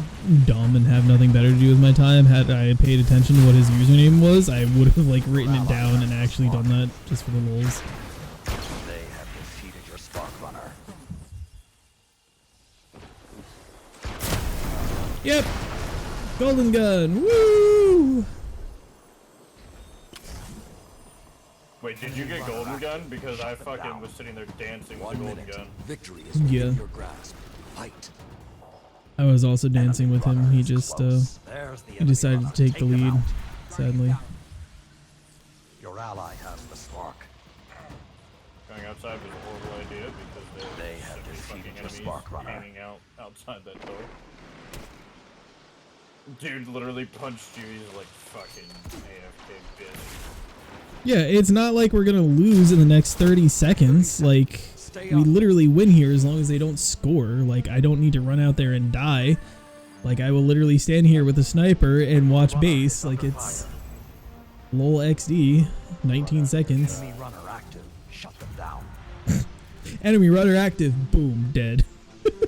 dumb and have nothing better to do with my time. Had I paid attention to what his username was, I would have like written it down and actually done that just for the lulz. They have defeated your spark runner. Yep, golden gun. Woo! Wait, did you get golden gun? Because I fucking was sitting there dancing with the 1 golden minute. gun. Victory is within Yeah. your grasp. Fight. I was also dancing with him. He just There's the he enemy decided runner. to take the him lead. out. Sadly. Your ally has the spark. Going outside was a horrible idea because They have simply defeated fucking your enemies spark runner. hanging out outside that door. Dude literally punched you. He's like fucking AFK bitch. Yeah, it's not like we're gonna lose in the next 30 seconds. Like, we literally win here as long as they don't score. Like, I don't need to run out there and die. Like, I will literally stand here with a sniper and watch base. Like, it's lol XD, 19 seconds. Enemy runner active. Shut them down. Enemy runner active, boom, dead. Enemy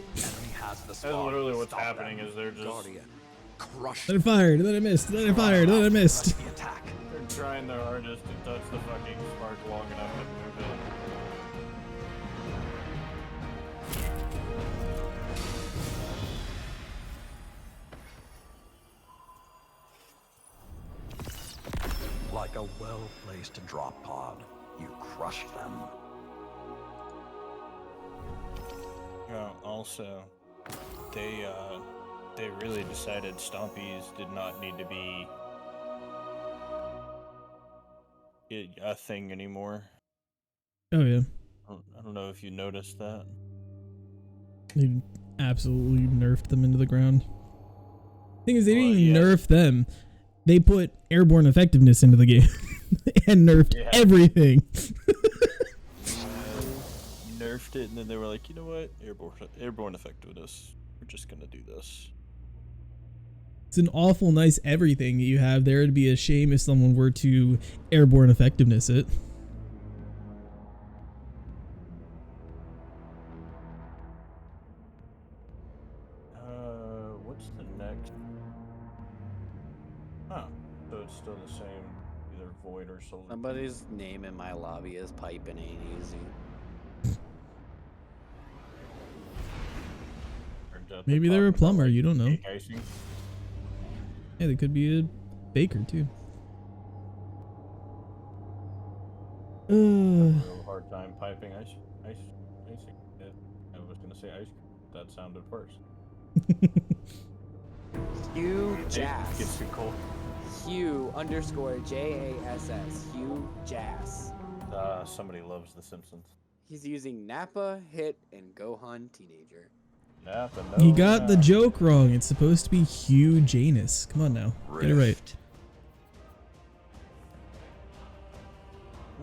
has the That's spark. literally what's Stop happening them. is they're just Guardian. Crush Then I fired, then I missed, then I fired, then I missed. the attack. they're trying their hardest to touch the fucking spark long enough to move it. Like a well-placed drop pod, you crush them. Also, they really decided Stompies did not need to be a thing anymore. Oh yeah, I don't know if you noticed that. they absolutely nerfed them into the ground. Thing is, they didn't Well, even yeah. nerf them. They put airborne effectiveness into the game and nerfed Yeah. everything. Nerfed it, and then they were like, you know what? Airborne effectiveness. We're just gonna do this. It's an awful nice everything that you have there. It'd be a shame if someone were to airborne effectiveness it. What's the next? Huh. So it's still the same, either void or solar. Somebody's name in my lobby is Pipe and Ain't Easy. Turns out Maybe they're they're a talking about, plumber, like, you don't know. cake icing. Yeah, they could be a baker too. Real hard time piping icing. Yeah, I was gonna say ice cream. That sounded worse. Hugh It Jass. gets too cold. Hugh_JASS. Hugh Jass. Somebody loves The Simpsons. He's using Nappa, Hit, and Gohan Teenager. Napa, no, He got the no. joke wrong. It's supposed to be Hugh Janus. Come on now, get it right. Rift.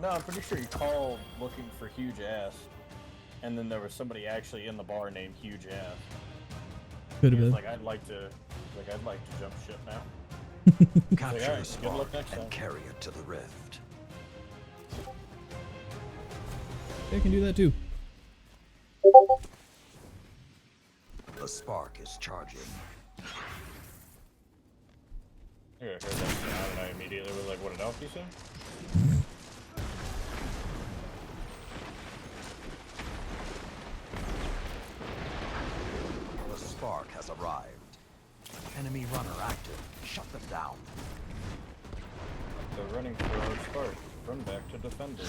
No, I'm pretty sure you called looking for Huge Ass, and then there was somebody actually in the bar named Huge Ass. Could He have was been. like, I'd like to jump ship now. Capture Alright, the good luck spark next time. and carry it to the rift. I can do that too. The spark is charging. I heard that sound and I immediately was like, what did Alchy say? The spark has arrived. Enemy runner active. Shut them down. They're running for our spark. Run back to defender.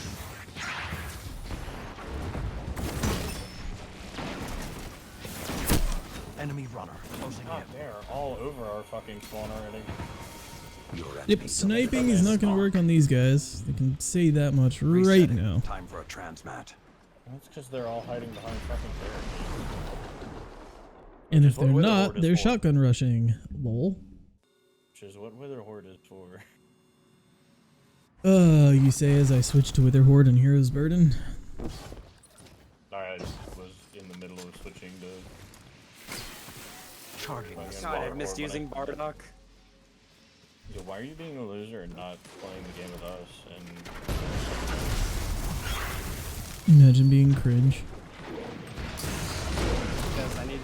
Enemy runner closing God, in. they're all over our fucking spawn already. Your enemy Yep, sniping is delivered not going to work on these guys. I can say that much right Resetting. now. Time for a transmat. That's because they're all hiding behind fucking barricades. And Which if is what they're Wither not, Horde is they're for. shotgun rushing. Lol. Which is what Wither Horde is for. You say as I switch to Wither Horde and Hero's Burden? Alright, I was in the middle of switching to. Charging. God, I missed using Bardock. Yeah, why are you being a loser and not playing the game with us? And Imagine being cringe. Because I needed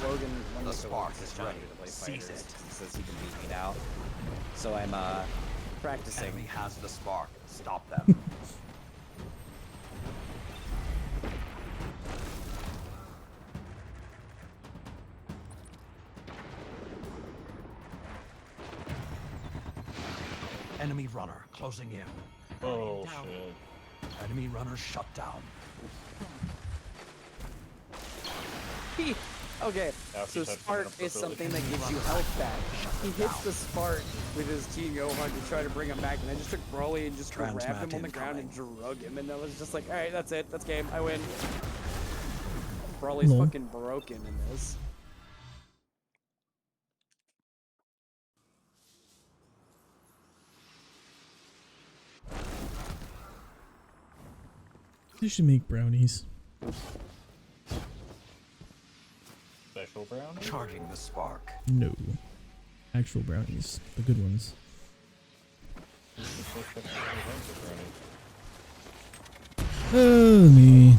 Logan. The spark is ready. To play Seize fighters. it. He says he can beat me now. So I'm practicing. Enemy has the spark. Stop them. Enemy runner closing in. oh shit. Enemy runner shut down. Okay, After so touching Spark it up is the something village. that gives you health back. He hits the Spark with his team Johan to try to bring him back, and I just took Broly and just grabbed him on the ground and drug him, and I was just like, alright, that's it, that's game, I win. Broly's Lol. fucking broken in this. They should make brownies. Special brownie? Charging the spark. No. Actual brownies. The good ones. Oh, me.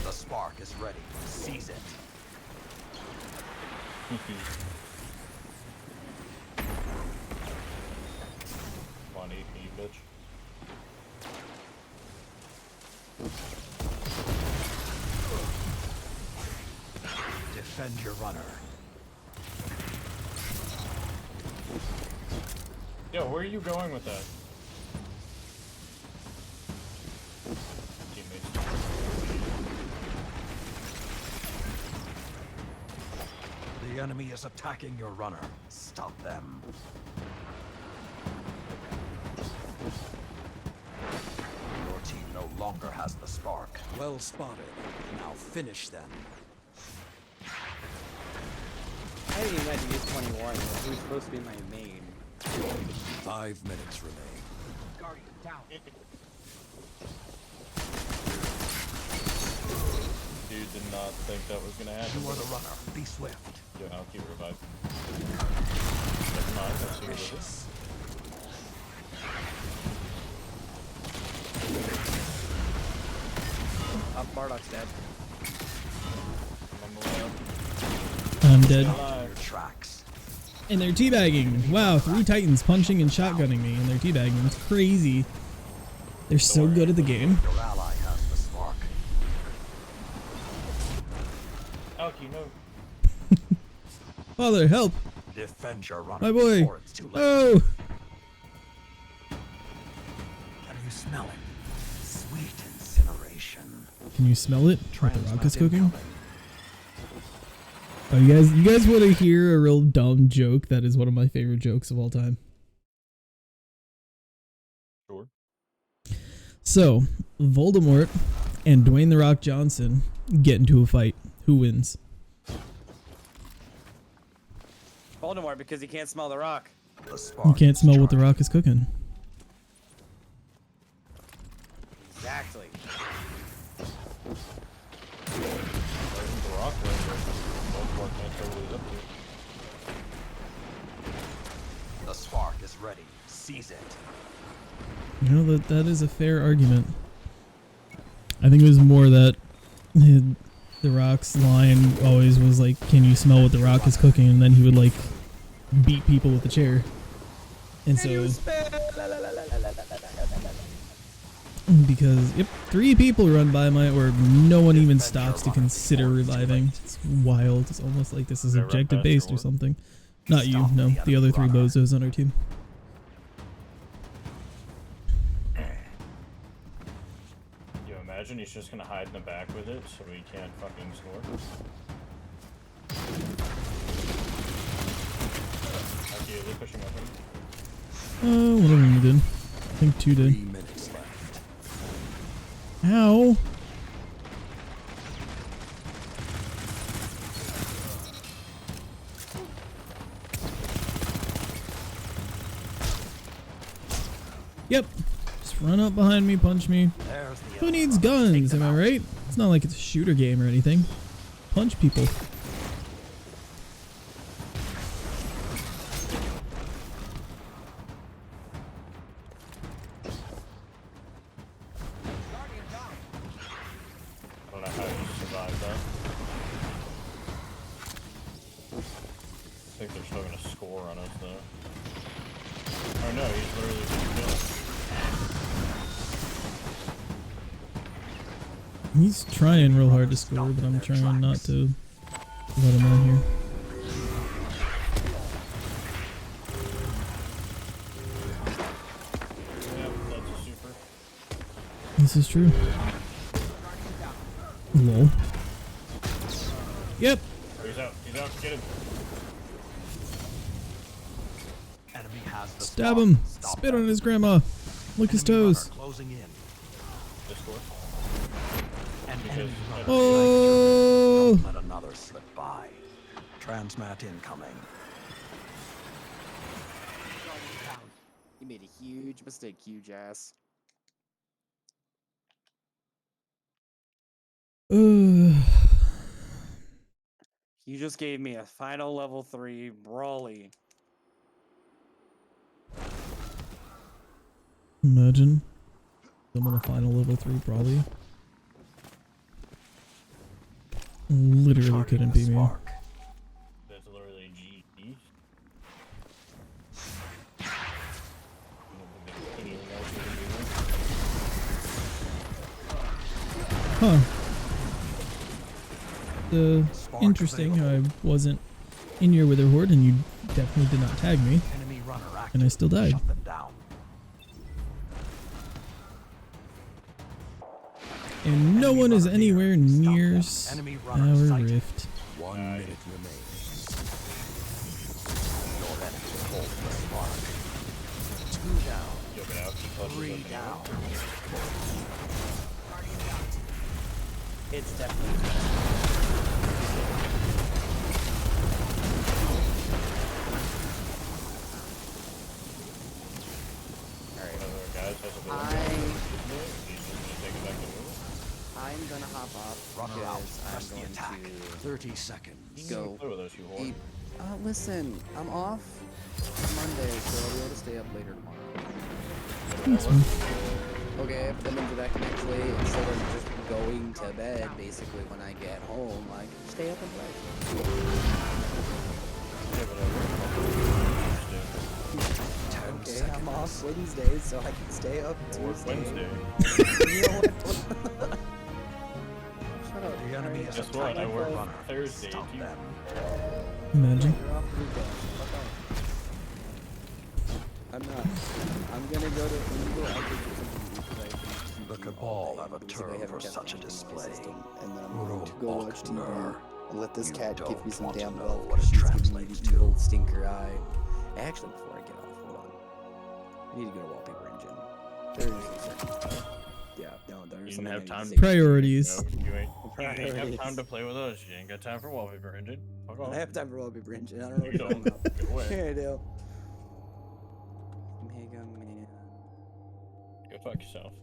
The spark is ready. Seize it. Come on, eat me, bitch. Defend your runner. Yo, where are you going with that? Teammates. The enemy is attacking your runner. Stop them. Your team no longer has the spark. Well spotted. Now finish them. I didn't even have to use 21, he was supposed to be my main. 5 minutes remain. Guardian down. Dude did not think that was gonna happen. You are the runner. Be swift. Yo, Alchy revived. Never mind, let's see what it is. Bardock's dead. I'm on the way up. I'm dead. Your tracks. And they're teabagging. Wow, 3 titans punching and shotgunning me, and they're teabagging. It's crazy. They're so good at the game. Your ally has the spark. Alchy, no. Father, help! Defend your runner My boy! before it's too late. Oh! Can you smell it? Sweet incineration. Can you smell it? What the rock is Transplant cooking? incoming. Oh, you guys want to hear a real dumb joke that is one of my favorite jokes of all time? Sure. So, Voldemort and Dwayne "The Rock" Johnson get into a fight. Who wins? Voldemort, because he can't smell the rock. The spark You can't is smell what the charged. rock is cooking. Exactly. The rock Voldemort can't totally up to. The spark is ready. Seize it. You know, that is a fair argument. I think it was more that the Rock's line always was like, can you smell what the rock is cooking? And then he would like beat people with a chair. And so, because, yep, 3 people run by my, or no one even stops to consider reviving. It's wild. It's almost like this is Did I run objective past based your or something. Not you, Stop no. the The other 3 runner. bozos on our team. Yo, imagine he's just gonna hide in the back with it so he can't fucking score. Alchy, are they pushing up him? One of them did. I think 2 did. 3 minutes left. Ow! Yep. Just run up behind me, punch me. There's the Who enemy needs runner. Take guns? them Am I out. right? It's not like it's a shooter game or anything. Punch people. I don't know how you survived that. I think they're still gonna score on us though. Oh no, he's literally just killed. He's trying real hard to score, but I'm trying not to let him out here. Yep, that's a super. This is true. Lol. Yep. He's out, get him. Enemy has the Stab spawn. him. Stop Spit them. on his grandma. Lick his Enemy runner toes. closing in. Discord. Enemy runner Oh. Don't let another slip by. Transmat incoming. You made a huge mistake, huge ass. Ugh. You just gave me a final level 3 brawly. Imagine. I'm on a final level 3 probably. Literally Charting couldn't the be me. spark. That's literally GG. Huh. Spark Interesting how I available. wasn't in your wither horde and you definitely did not tag me. Enemy runner active. And I still died. Shut them down. And no Enemy one is runner anywhere near. Stop near them. our Enemy runner sighted. rift. 1 minute remains. Your enemy holds the spark. 2 down. You'll get out. 3 down. It's definitely. I'm gonna hop off Runner out. because Press I'm the going attack. to 30 seconds. go Play with us, you whore. eat. Listen, I'm off Monday, so I'll be able to stay up later tomorrow. That's fine. Okay, but that means that I can actually, instead of just going to bed, basically when I get home, I can stay up and play. Yeah, but I work 10 Okay, seconds. I'm off Wednesday, so I can stay up Tuesday. Wednesday. You know what? Shut up. The enemy is Guess what? I attacking work the runner. Thursday, Stop too. them. Imagine. You're off the weekend. Fuck off. I'm not. I'm gonna go to The Cabal have a term for such a display. and then I'm going to go watch TV Faulkner. and let this You cat give me don't some want to damn know milk. what it She's giving me translates the to. old stinker eye. Actually, before I get off, hold on. I need to go to Wallpaper Engine. There's a second. Yeah, no, there's You didn't something have I need to time. say. Priorities. No, you ain't Priorities. have time to play with us. You ain't got time for Wallpaper Engine. Fuck off. I have time for Wallpaper Engine. I don't know what You you're talking don't. about. Go away. Yeah, I do. Mega Man. Go fuck yourself.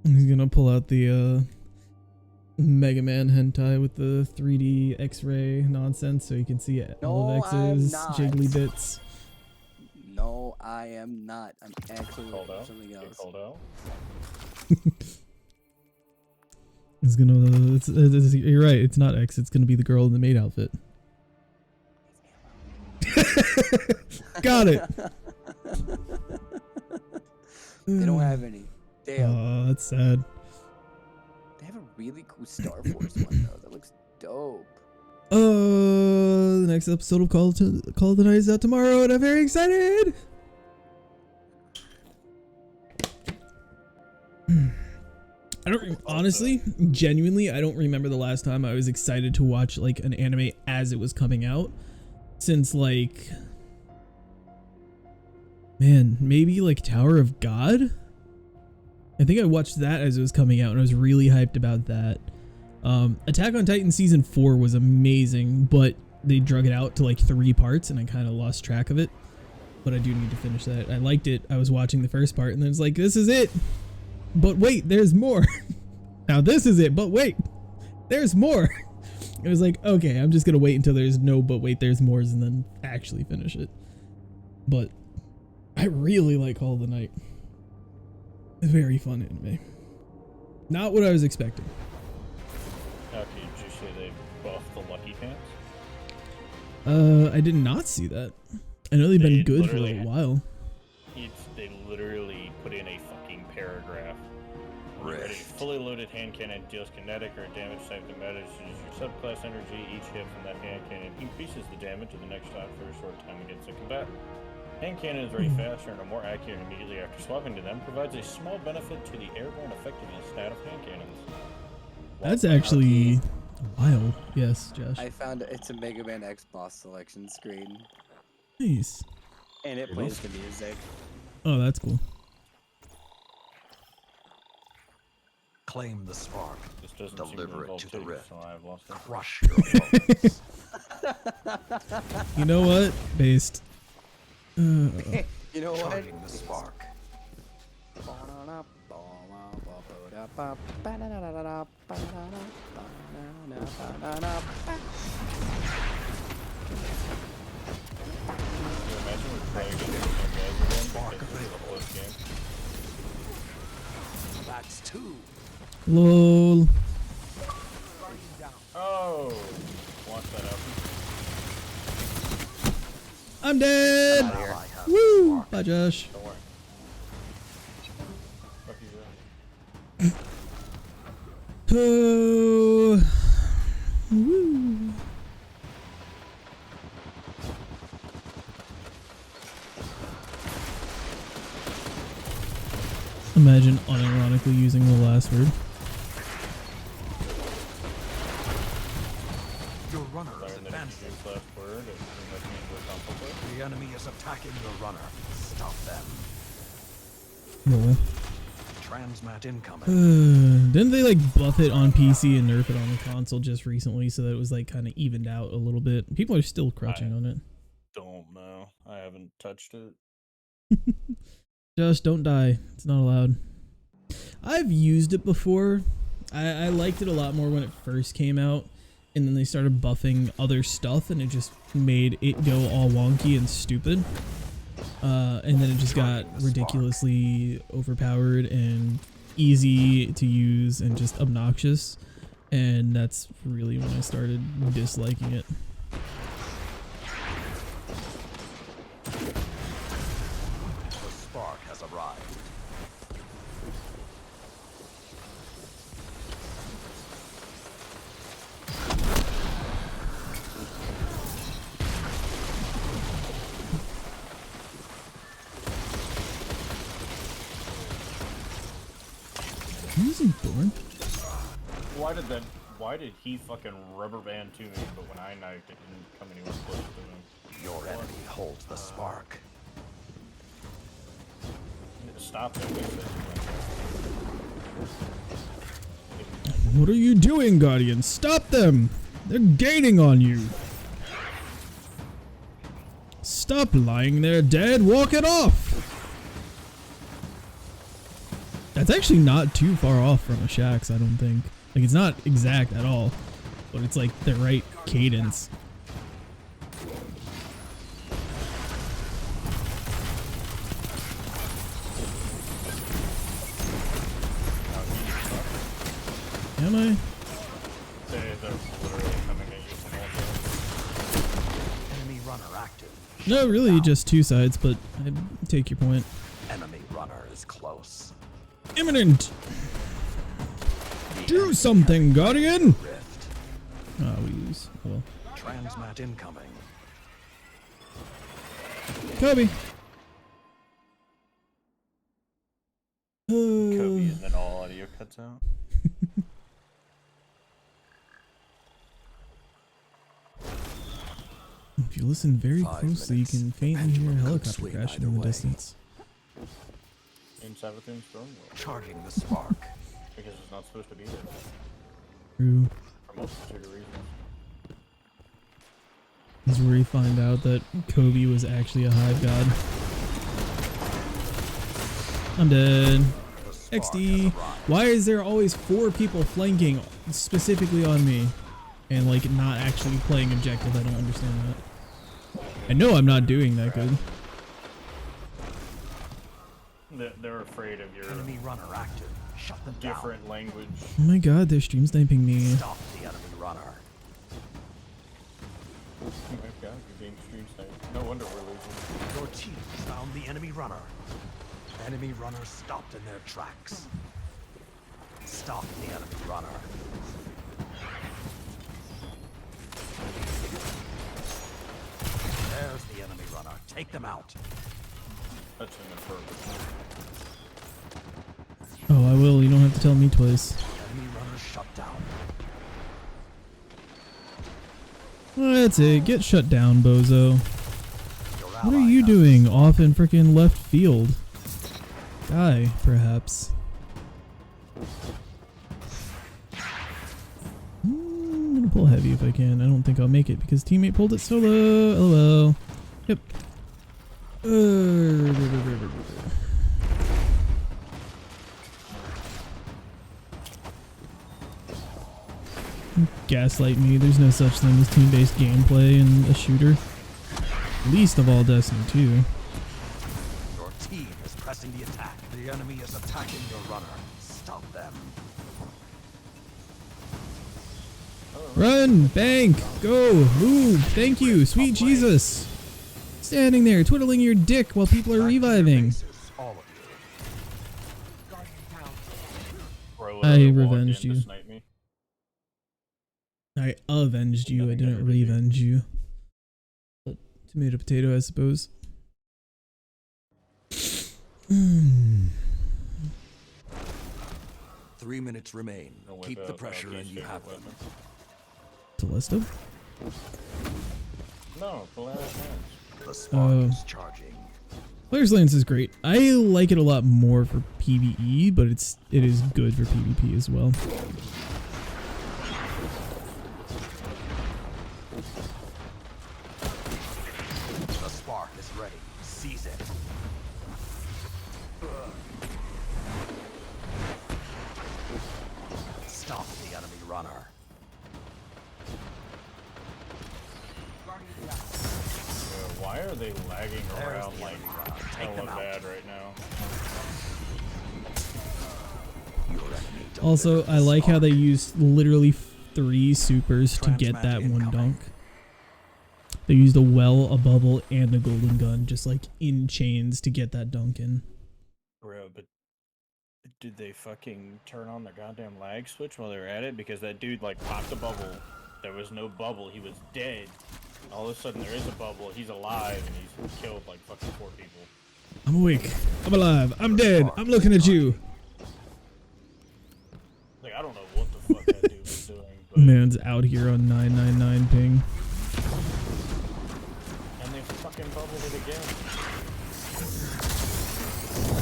He's gonna pull out the Mega Man hentai with the 3D X-ray nonsense so you can see all of No, I'm X's not. jiggly bits. No, I am not. I'm actually Called looking out. for something Get else. called out. He's gonna. You're right. It's not X. It's gonna be the girl in the maid outfit. Got it. They don't have any. Damn. Oh, that's sad. They have a really cool Star Force one though. That looks dope. The next episode of Call of the Night is out tomorrow, and I'm very excited. I don't honestly, genuinely, I don't remember the last time I was excited to watch like an anime as it was coming out. Since like, man, maybe like Tower of God. I think I watched that as it was coming out, and I was really hyped about that. Attack on Titan season 4 was amazing, but they drug it out to like 3 parts, and I kind of lost track of it. but I do need to finish that. I liked it. I was watching the first part and then it's like, this is it. But wait, there's more. Now this is it, but wait, there's more. It was like, okay, I'm just gonna wait until there's no but wait, there's more, and then actually finish it. But I really like Call of the Night. Very fun anime. Not what I was expecting. Okay, did you say they buffed the Lucky Pants? I did not see that. I know they've been good for a little while. They literally put in a fucking paragraph. A fully loaded hand cannon deals kinetic or damage type that matters your subclass energy. Each hit from that hand cannon increases the damage of the next shot for a short time against the combatant. Hand cannons very faster and are more accurate immediately after swapping to them. Provides a small benefit to the airborne effectiveness stat of hand cannons. That's actually wild. Yes, Josh. I found it's a Mega Man X boss selection screen. Nice. And it plays the music. Oh, that's cool. Claim the spark. Deliver it to the rift. So I've lost it. Crush your opponents. You know what? Based. You know what? Charging the spark. Spark available. That's 2. Lol. Oh, watch that out. I'm dead. Woo! Bye, Josh. Don't worry. Fuck you, Josh. Oh. Woo. Imagine unironically using the last word. Your runner is advancing. The enemy is attacking your runner. Stop them. No. Transmat incoming. Didn't they like buff it on PC and nerf it on the console just recently so that it was like kind of evened out a little bit? People are still crutching on it. Don't know. I haven't touched it. Just don't die. It's not allowed. I've used it before. I liked it a lot more when it first came out, and then they started buffing other stuff, and it just made it go all wonky and stupid. And then it just got ridiculously overpowered and easy to use and just obnoxious. And that's really when I started disliking it. The spark has arrived. Using Thorn? Why did he fucking rubber band to me, but when I knifed it didn't come anywhere close to him? Your enemy holds the spark. Stop him. What are you doing, Guardian? Stop them! They're gaining on you! Stop lying there, dead! Walk it off! That's actually not too far off from a Shaxx, I don't think. Like, it's not exact at all, but it's like the right cadence. Am I? They're literally coming at you from all Enemy runner active. No, really, just two sides, but I take your point. Enemy runner is close. Imminent! Do something, Guardian! Rift. We lose. Oh well. Transmat incoming. Kobe! Kobe, and then all audio cuts out. If you listen very 5 closely, you minutes. can faintly hear a Pendulum could helicopter swing crashing either in the way. distance. Inside within Storm World. Charging the spark. Because it's not supposed to be there. True. For multitude of reasons. This is where you find out that Kobe was actually a hive god. I'm dead. XD. Why is there always 4 people flanking specifically on me? And like not actually playing objective? I don't understand that. I know I'm not doing that good. They're afraid of your Enemy runner active. Shut them different language. Oh my god, they're stream sniping me. down. Stop the enemy runner. Oh my god, you're being stream sniped. No wonder we're losing. Your team found the enemy runner. Enemy runner stopped in their tracks. Stop the enemy runner. There's the enemy runner. Take them out. That's him in purpose. Oh, I will. You don't have to tell me twice. Enemy runner shut down. That's it. Get shut down, bozo. Your What are ally you has doing off in frickin' left field? Die, perhaps. I'm gonna pull heavy if I can. I don't think I'll make it because teammate pulled it solo. LOL. Yep. Gaslight me. There's no such thing as team-based gameplay in a shooter. Least of all Destiny 2. Your team is pressing the attack. The enemy is attacking your runner. Stop them. Run! Bank! Go! Move! Thank you! Sweet Jesus! Standing there, twiddling your dick while people are reviving. All of you. Bro, I literally walked revenged in to you. snipe me. I avenged you, I didn't revenge you. But tomato potato, I suppose. 3 minutes remain. No whip Keep the out, pressure Alchy's and you favorite have them. weapon. Telesto? No, Polaris hands. The spark Oh. is charging. Player's Lance is great. I like it a lot more for PvE, but it is good for PvP as well. The spark is ready. Seize it. Stop the enemy runner. Why are they lagging There's around the like enemy runner. Take hella them out. bad right now? Your enemy don't Also, live in I the like how spark. they used literally 3 supers to get that Transmat one incoming. dunk. They used a well, a bubble, and a golden gun, just like in chains to get that dunk in. Bro, but did they fucking turn on their goddamn lag switch while they were at it? Because that dude like popped the bubble. There was no bubble. He was dead. All of a sudden there is a bubble. He's alive and he's killed like fucking 4 people. I'm awake. I'm alive. I'm dead. I'm looking at you. Like I don't know what the fuck that dude was doing. But Man's out here on 999 ping. and they fucking bubbled it again.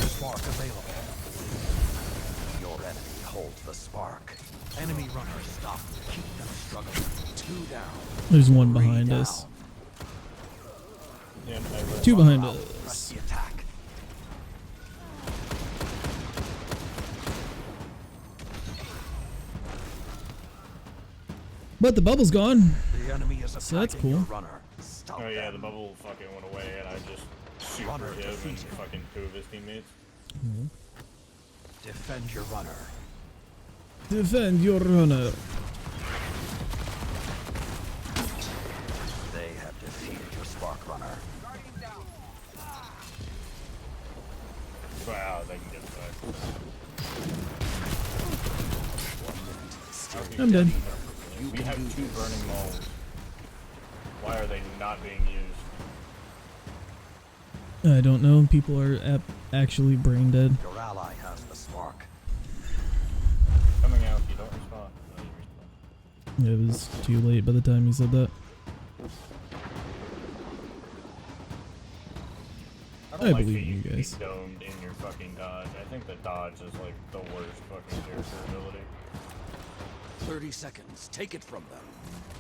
Spark available. Your enemy holds the spark. Enemy runners stop. Keep them struggling. 2 down. There's one 3 behind down. us. Yeah, I 2 behind Press us. the attack. But the bubble's gone. The enemy is So that's attacking your cool. runner. Stop Oh yeah, them. the bubble fucking went away and I just Runner super hit him and defeated. fucking 2 of his teammates. Defend your runner. Defend your runner. They have defeated your spark runner. Wow, they can get back. 1 minute. Still I'm dead. We have 2 burning moles. Why are they not being used? I don't know. People are actually brain dead. Your ally has the spark. Coming out, you don't respond. No, you respond. It was too late by the time you said that. I I don't like believe that you you can guys. be domed in your fucking dodge. I think the dodge is like the worst fucking character ability. 30 seconds. Take it from them.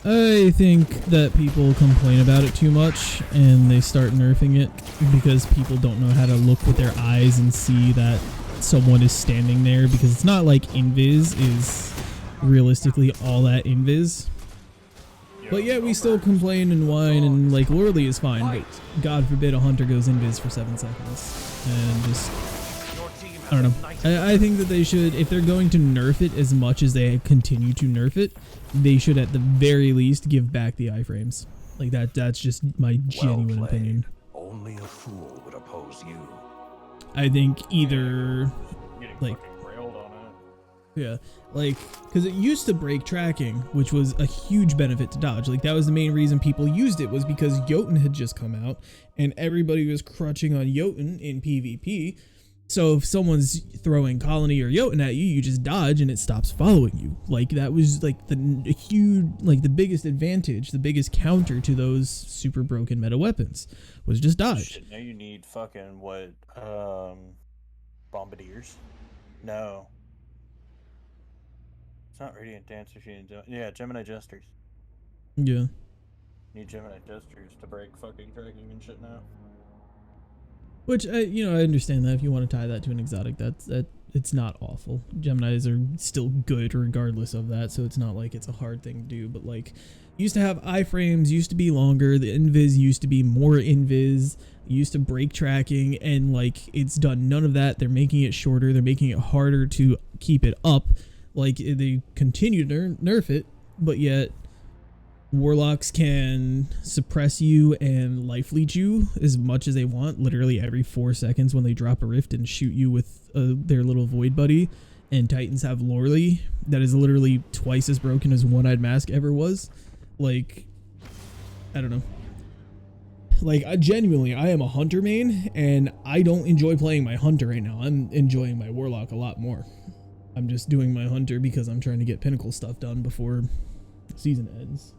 I think that people complain about it too much and they start nerfing it because people don't know how to look with their eyes and see that someone is standing there, because it's not like invis is realistically all that invis. But yeah, we still complain and whine, and like Loreley is fine, but God forbid a hunter goes invis for 7 seconds. And just, I don't know. I think that they should, if they're going to nerf it as much as they continue to nerf it, they should at the very least give back the iframes. Like that's just my genuine opinion. Only a fool would oppose you. I think either like yeah, like, because it used to break tracking, which was a huge benefit to dodge. Like, that was the main reason people used it, was because Jotun had just come out and everybody was crutching on Jotun in PvP. So if someone's throwing Colony or Jotun at you, you just dodge and it stops following you. Like, that was like the huge, like the biggest advantage, the biggest counter to those super broken meta weapons was just dodge. Shit, now you need fucking what, Bombardiers? No. It's not Radiant Dancers. Yeah, Gemini Jesters. Yeah. Need Gemini Jesters to break fucking tracking and shit now. Which, you know, I understand that if you want to tie that to an exotic, it's not awful. Geminis are still good regardless of that, so it's not like it's a hard thing to do. But like, used to have iframes, used to be longer, the invis used to be more invis, used to break tracking, and like, it's done none of that. They're making it shorter, they're making it harder to keep it up. Like, they continue to nerf it, but yet warlocks can suppress you and life leech you as much as they want, literally every 4 seconds when they drop a rift and shoot you with their little void buddy. And titans have Loreley that is literally twice as broken as One-Eyed Mask ever was. Like, I don't know. Like, I am a hunter main, and I don't enjoy playing my hunter right now. I'm enjoying my warlock a lot more. I'm just doing my hunter because I'm trying to get pinnacle stuff done before the season ends.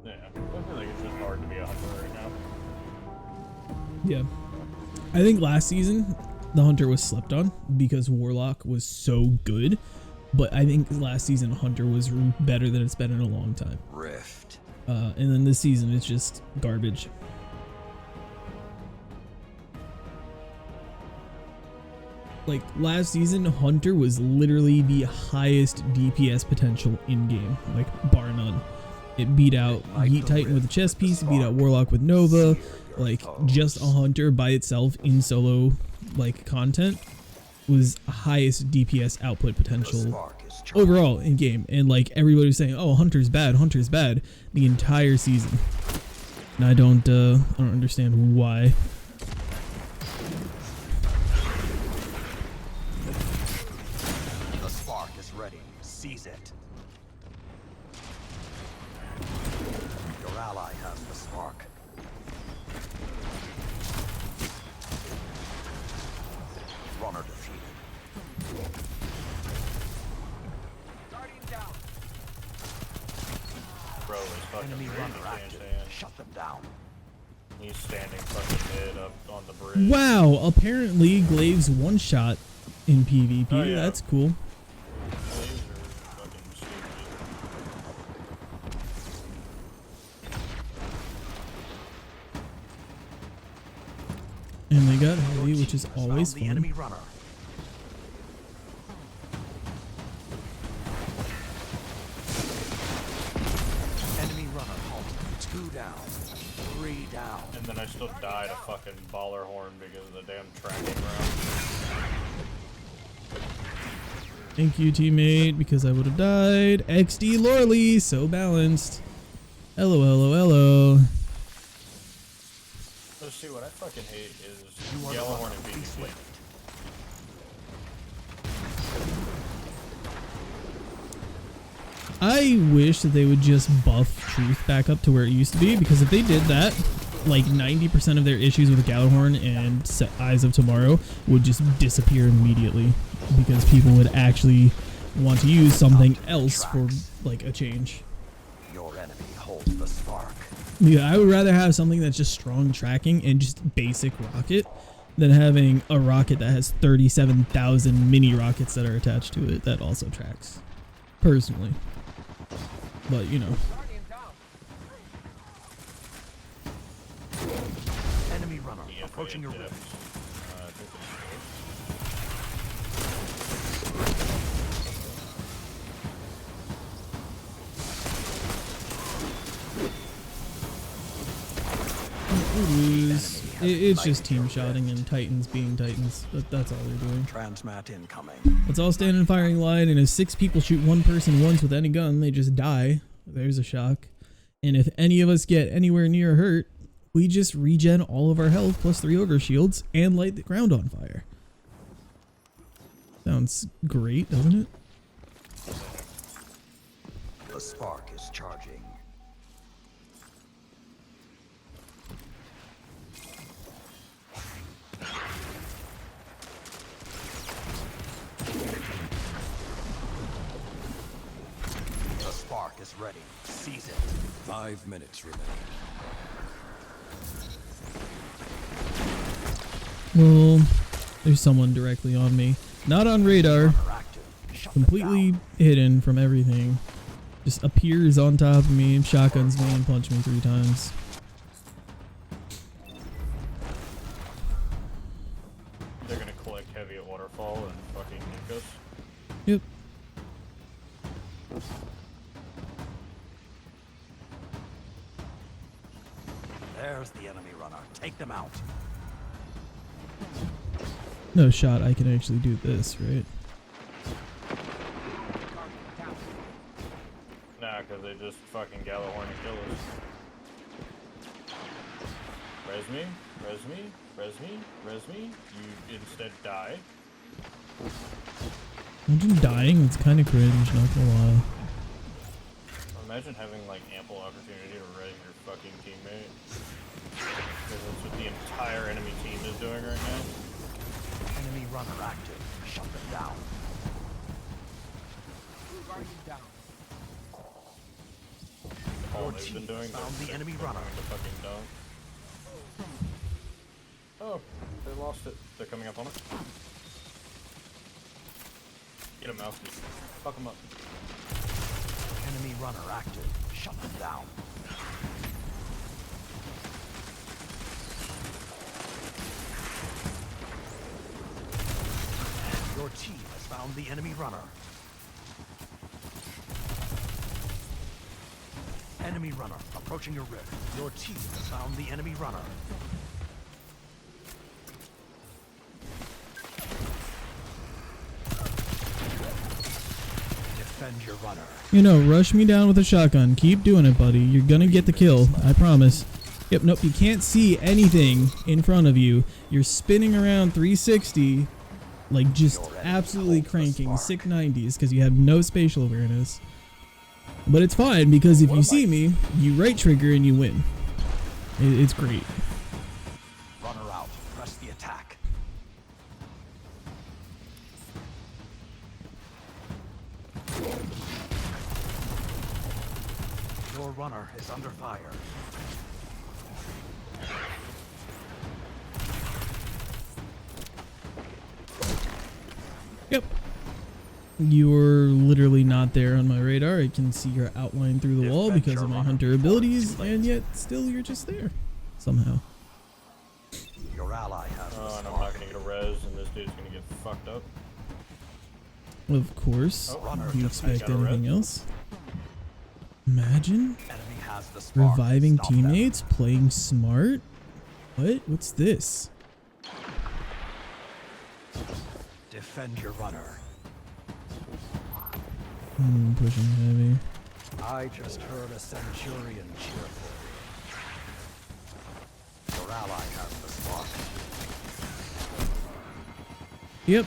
Yeah, I feel like it's just hard to be a hunter right now. Yeah. I think last season, the hunter was slept on because warlock was so good. But I think last season, hunter was better than it's been in a long time. Rift. And then this season, it's just garbage. Like, last season, hunter was literally the highest DPS potential in game, like bar none. It beat out Yeet Titan with a chest piece, it beat out Warlock with Nova. Like, just a hunter by itself in solo like content was highest DPS output potential overall in game. And like, everybody was saying, oh, hunter's bad the entire season. And I don't understand why. Seize it. Your ally has the spark. Runner defeated. Guardian down. Bro, it's fucking Enemy crazy, runner can't active. say. Shut them down. He's standing fucking mid up on the bridge. Wow, apparently Glaive's one shot in PvP. Oh, yeah. That's cool. And they got heavy, which is always fun. Enemy runner. Enemy runner halted. 2 down. 3 down. And then I still died a fucking baller horn because of the damn tracking round. Thank you, teammate, because I would have died. XD Loreley, so balanced. LOL. So see, what I fucking hate is yellow horn and PvP. I wish that they would just buff Truth back up to where it used to be, because if they did that, like 90% of their issues with Gallahorn and Eyes of Tomorrow would just disappear immediately, because people would actually want to use something else for like a change. Your enemy holds the spark. Yeah, I would rather have something that's just strong tracking and just basic rocket than having a rocket that has 37,000 mini rockets that are attached to it that also tracks. personally. But you know. Enemy runner approaching your rift. It's just team shotting and Titans being Titans. That's all they're doing. Transmat incoming. Let's all stand in firing line, and if 6 people shoot one person once with any gun, they just die. There's a shock. And if any of us get anywhere near hurt, we just regen all of our health plus 3 ogre shields and light the ground on fire. Sounds great, doesn't it? The spark is charging. The spark is ready. Seize it. 5 minutes remain. Well, there's someone directly on me. Not on radar. Completely hidden from everything. Just appears on top of me, shotguns me, and punch me 3 times. They're gonna collect heavy at waterfall and fucking nuke us. Yep. There's the enemy runner. Take them out. No shot I can actually do this, right? Nah, cause they just fucking Gallahorn and kill us. Res me, res me, res me, res me. You instead die. Imagine dying, it's kind of cringe, not gonna lie. Imagine having like ample opportunity to res your fucking teammate. Because that's what the entire enemy team is doing right now. Enemy runner active. Shut them down. All they've been doing found the enemy runner. runner. The fucking dunk. Oh, they lost it. They're coming up on it. Get him, Alchy. Fuck him up. Enemy runner active. Shut them down. Your team has found the enemy runner. Enemy runner approaching your rift. Your team has found the enemy runner. Defend your runner. You know, rush me down with a shotgun. Keep doing it, buddy. You're gonna get the kill. I promise. Yep, nope, you can't see anything in front of you. You're spinning around 360, like just absolutely cranking sick 90s because you have no spatial awareness. But it's fine because if you see me, you right trigger and you win. It's great. Runner out. Press the attack. Your runner is under fire. Yep. You're literally not there on my radar. I can see your outline through the wall because of my hunter abilities, and yet still you're just there somehow. Your ally has Oh, and I'm not gonna get a res, and this dude's gonna get fucked up. Of course. Oh, Do you expect got a red. anything else? Imagine enemy has the spark. reviving Stop them. teammates, playing smart. What? What's this? Defend your runner. Pushing heavy. I just heard a centurion cheer for you. Your ally has the spark. Yep.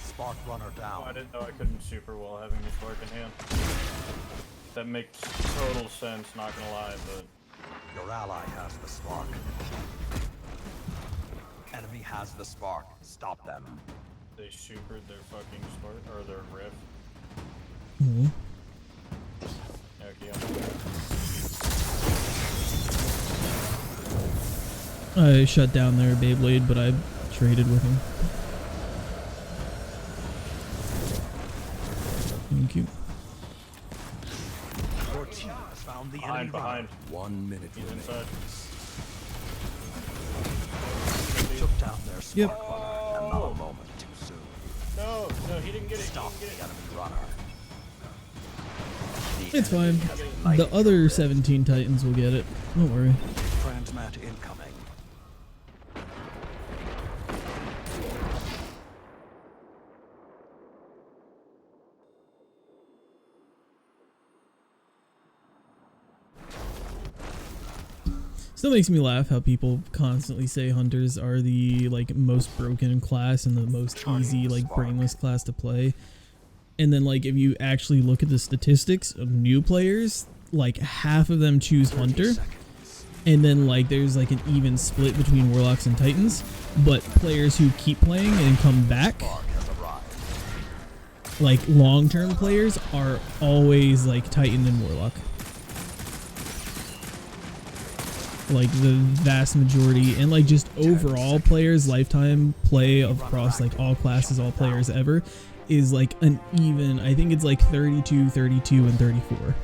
Spark runner Oh, down. I didn't know I couldn't super well having the spark in hand. That makes total sense, not gonna lie, but Your ally has the spark. Enemy has the spark. Stop them. they supered their fucking spark, or their rift. Mhm. Okay, I shut down their Beyblade, but I traded with him. Thank you. Found the Behind, enemy behind. runner. 1 minute He's remains. inside. Took down their Yep. spark runner, and not a moment too soon. No, no, he didn't get it. Stop He the didn't get it. enemy runner. The It's fine. enemy has ignited The other your 17 Titans will get it. Don't worry. Transmat incoming. Still makes me laugh how people constantly say hunters are the like most broken class and the most easy like brainless class to play. And then like if you actually look at the statistics of new players, like half of them choose hunter. And then like there's like an even split between warlocks and titans, but players who keep playing and come back, like long-term players, are always like titan and warlock. Like the vast majority, and like just overall players lifetime play across like all classes, all players ever, is like an even, I think it's like 32, 32, and 34.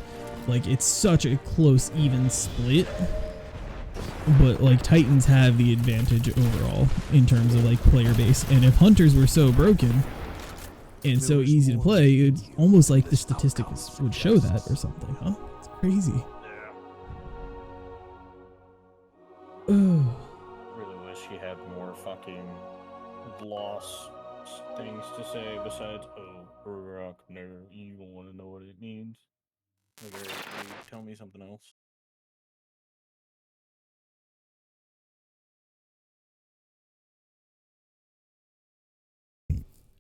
Like it's such a close even split, but like titans have the advantage overall in terms of like player base. And if hunters were so broken and so easy to play, it's almost like the statistics would show that or something, huh? It's crazy. Really wish he had more fucking loss things to say besides, oh, Uruk, no, you don't want to know what it means. Like, tell me something else.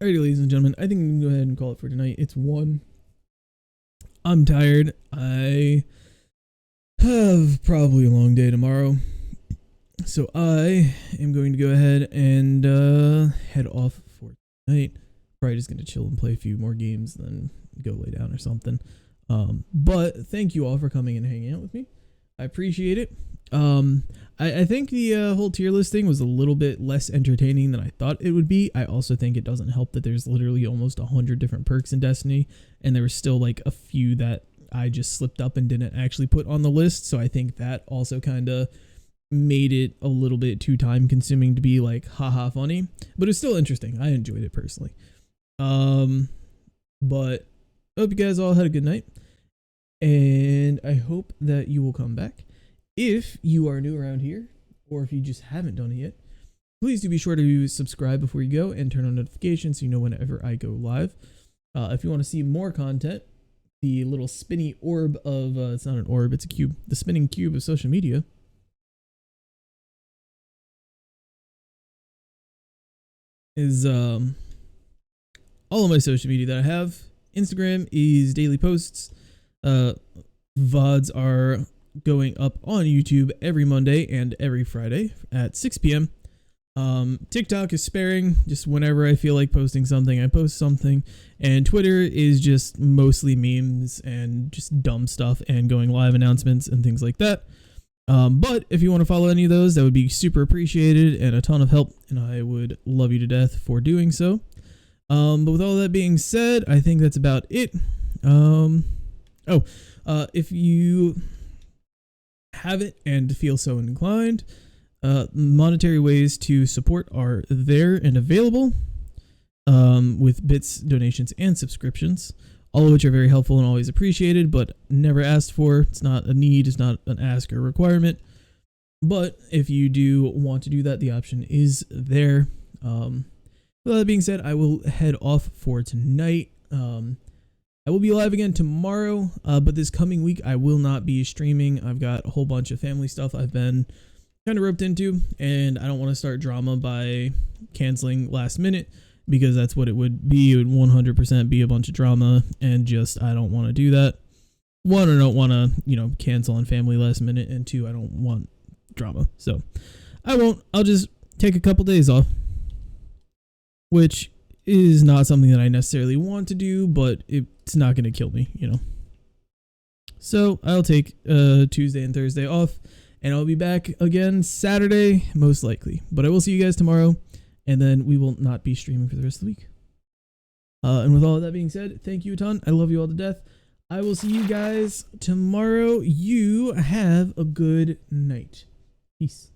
Alrighty, ladies and gentlemen, I think we can go ahead and call it for tonight. It's 1. I'm tired. I have probably a long day tomorrow. So I am going to go ahead and head off for tonight. Probably just going to chill and play a few more games, then go lay down or something. But thank you all for coming and hanging out with me. I appreciate it. I think the whole tier listing was a little bit less entertaining than I thought it would be. I also think it doesn't help that there's literally almost 100 different perks in Destiny, and there were still like a few that I just slipped up and didn't actually put on the list. So I think that also kind of made it a little bit too time consuming to be like haha funny, but it's still interesting. I enjoyed it personally. But I hope you guys all had a good night, and I hope that you will come back. If you are new around here, or if you just haven't done it yet, please do be sure to subscribe before you go and turn on notifications so you know whenever I go live. If you want to see more content, the little spinny orb of, it's not an orb, it's a cube, the spinning cube of social media is all of my social media that I have. Instagram is daily posts. VODs are going up on YouTube every Monday and every Friday at 6 p.m. TikTok is sparing, just whenever I feel like posting something, I post something. And Twitter is just mostly memes and just dumb stuff and going live announcements and things like that. But if you want to follow any of those, that would be super appreciated and a ton of help, and I would love you to death for doing so. But with all that being said, I think that's about it. If you have it and feel so inclined, monetary ways to support are there and available, with bits, donations, and subscriptions, all of which are very helpful and always appreciated, but never asked for. It's not a need, it's not an ask or requirement. But if you do want to do that, the option is there. With that being said, I will head off for tonight. I will be live again tomorrow, but this coming week I will not be streaming. I've got a whole bunch of family stuff I've been kind of roped into, and I don't want to start drama by canceling last minute, because that's what it would be. It would 100% be a bunch of drama, and just I don't want to do that. One, I don't want to, cancel on family last minute, and two, I don't want drama. So I won't. I'll just take a couple days off, which is not something that I necessarily want to do, but it's not going to kill me, So I'll take Tuesday and Thursday off, and I'll be back again Saturday, most likely. But I will see you guys tomorrow, and then we will not be streaming for the rest of the week. And with all of that being said, thank you a ton. I love you all to death. I will see you guys tomorrow. You have a good night. Peace.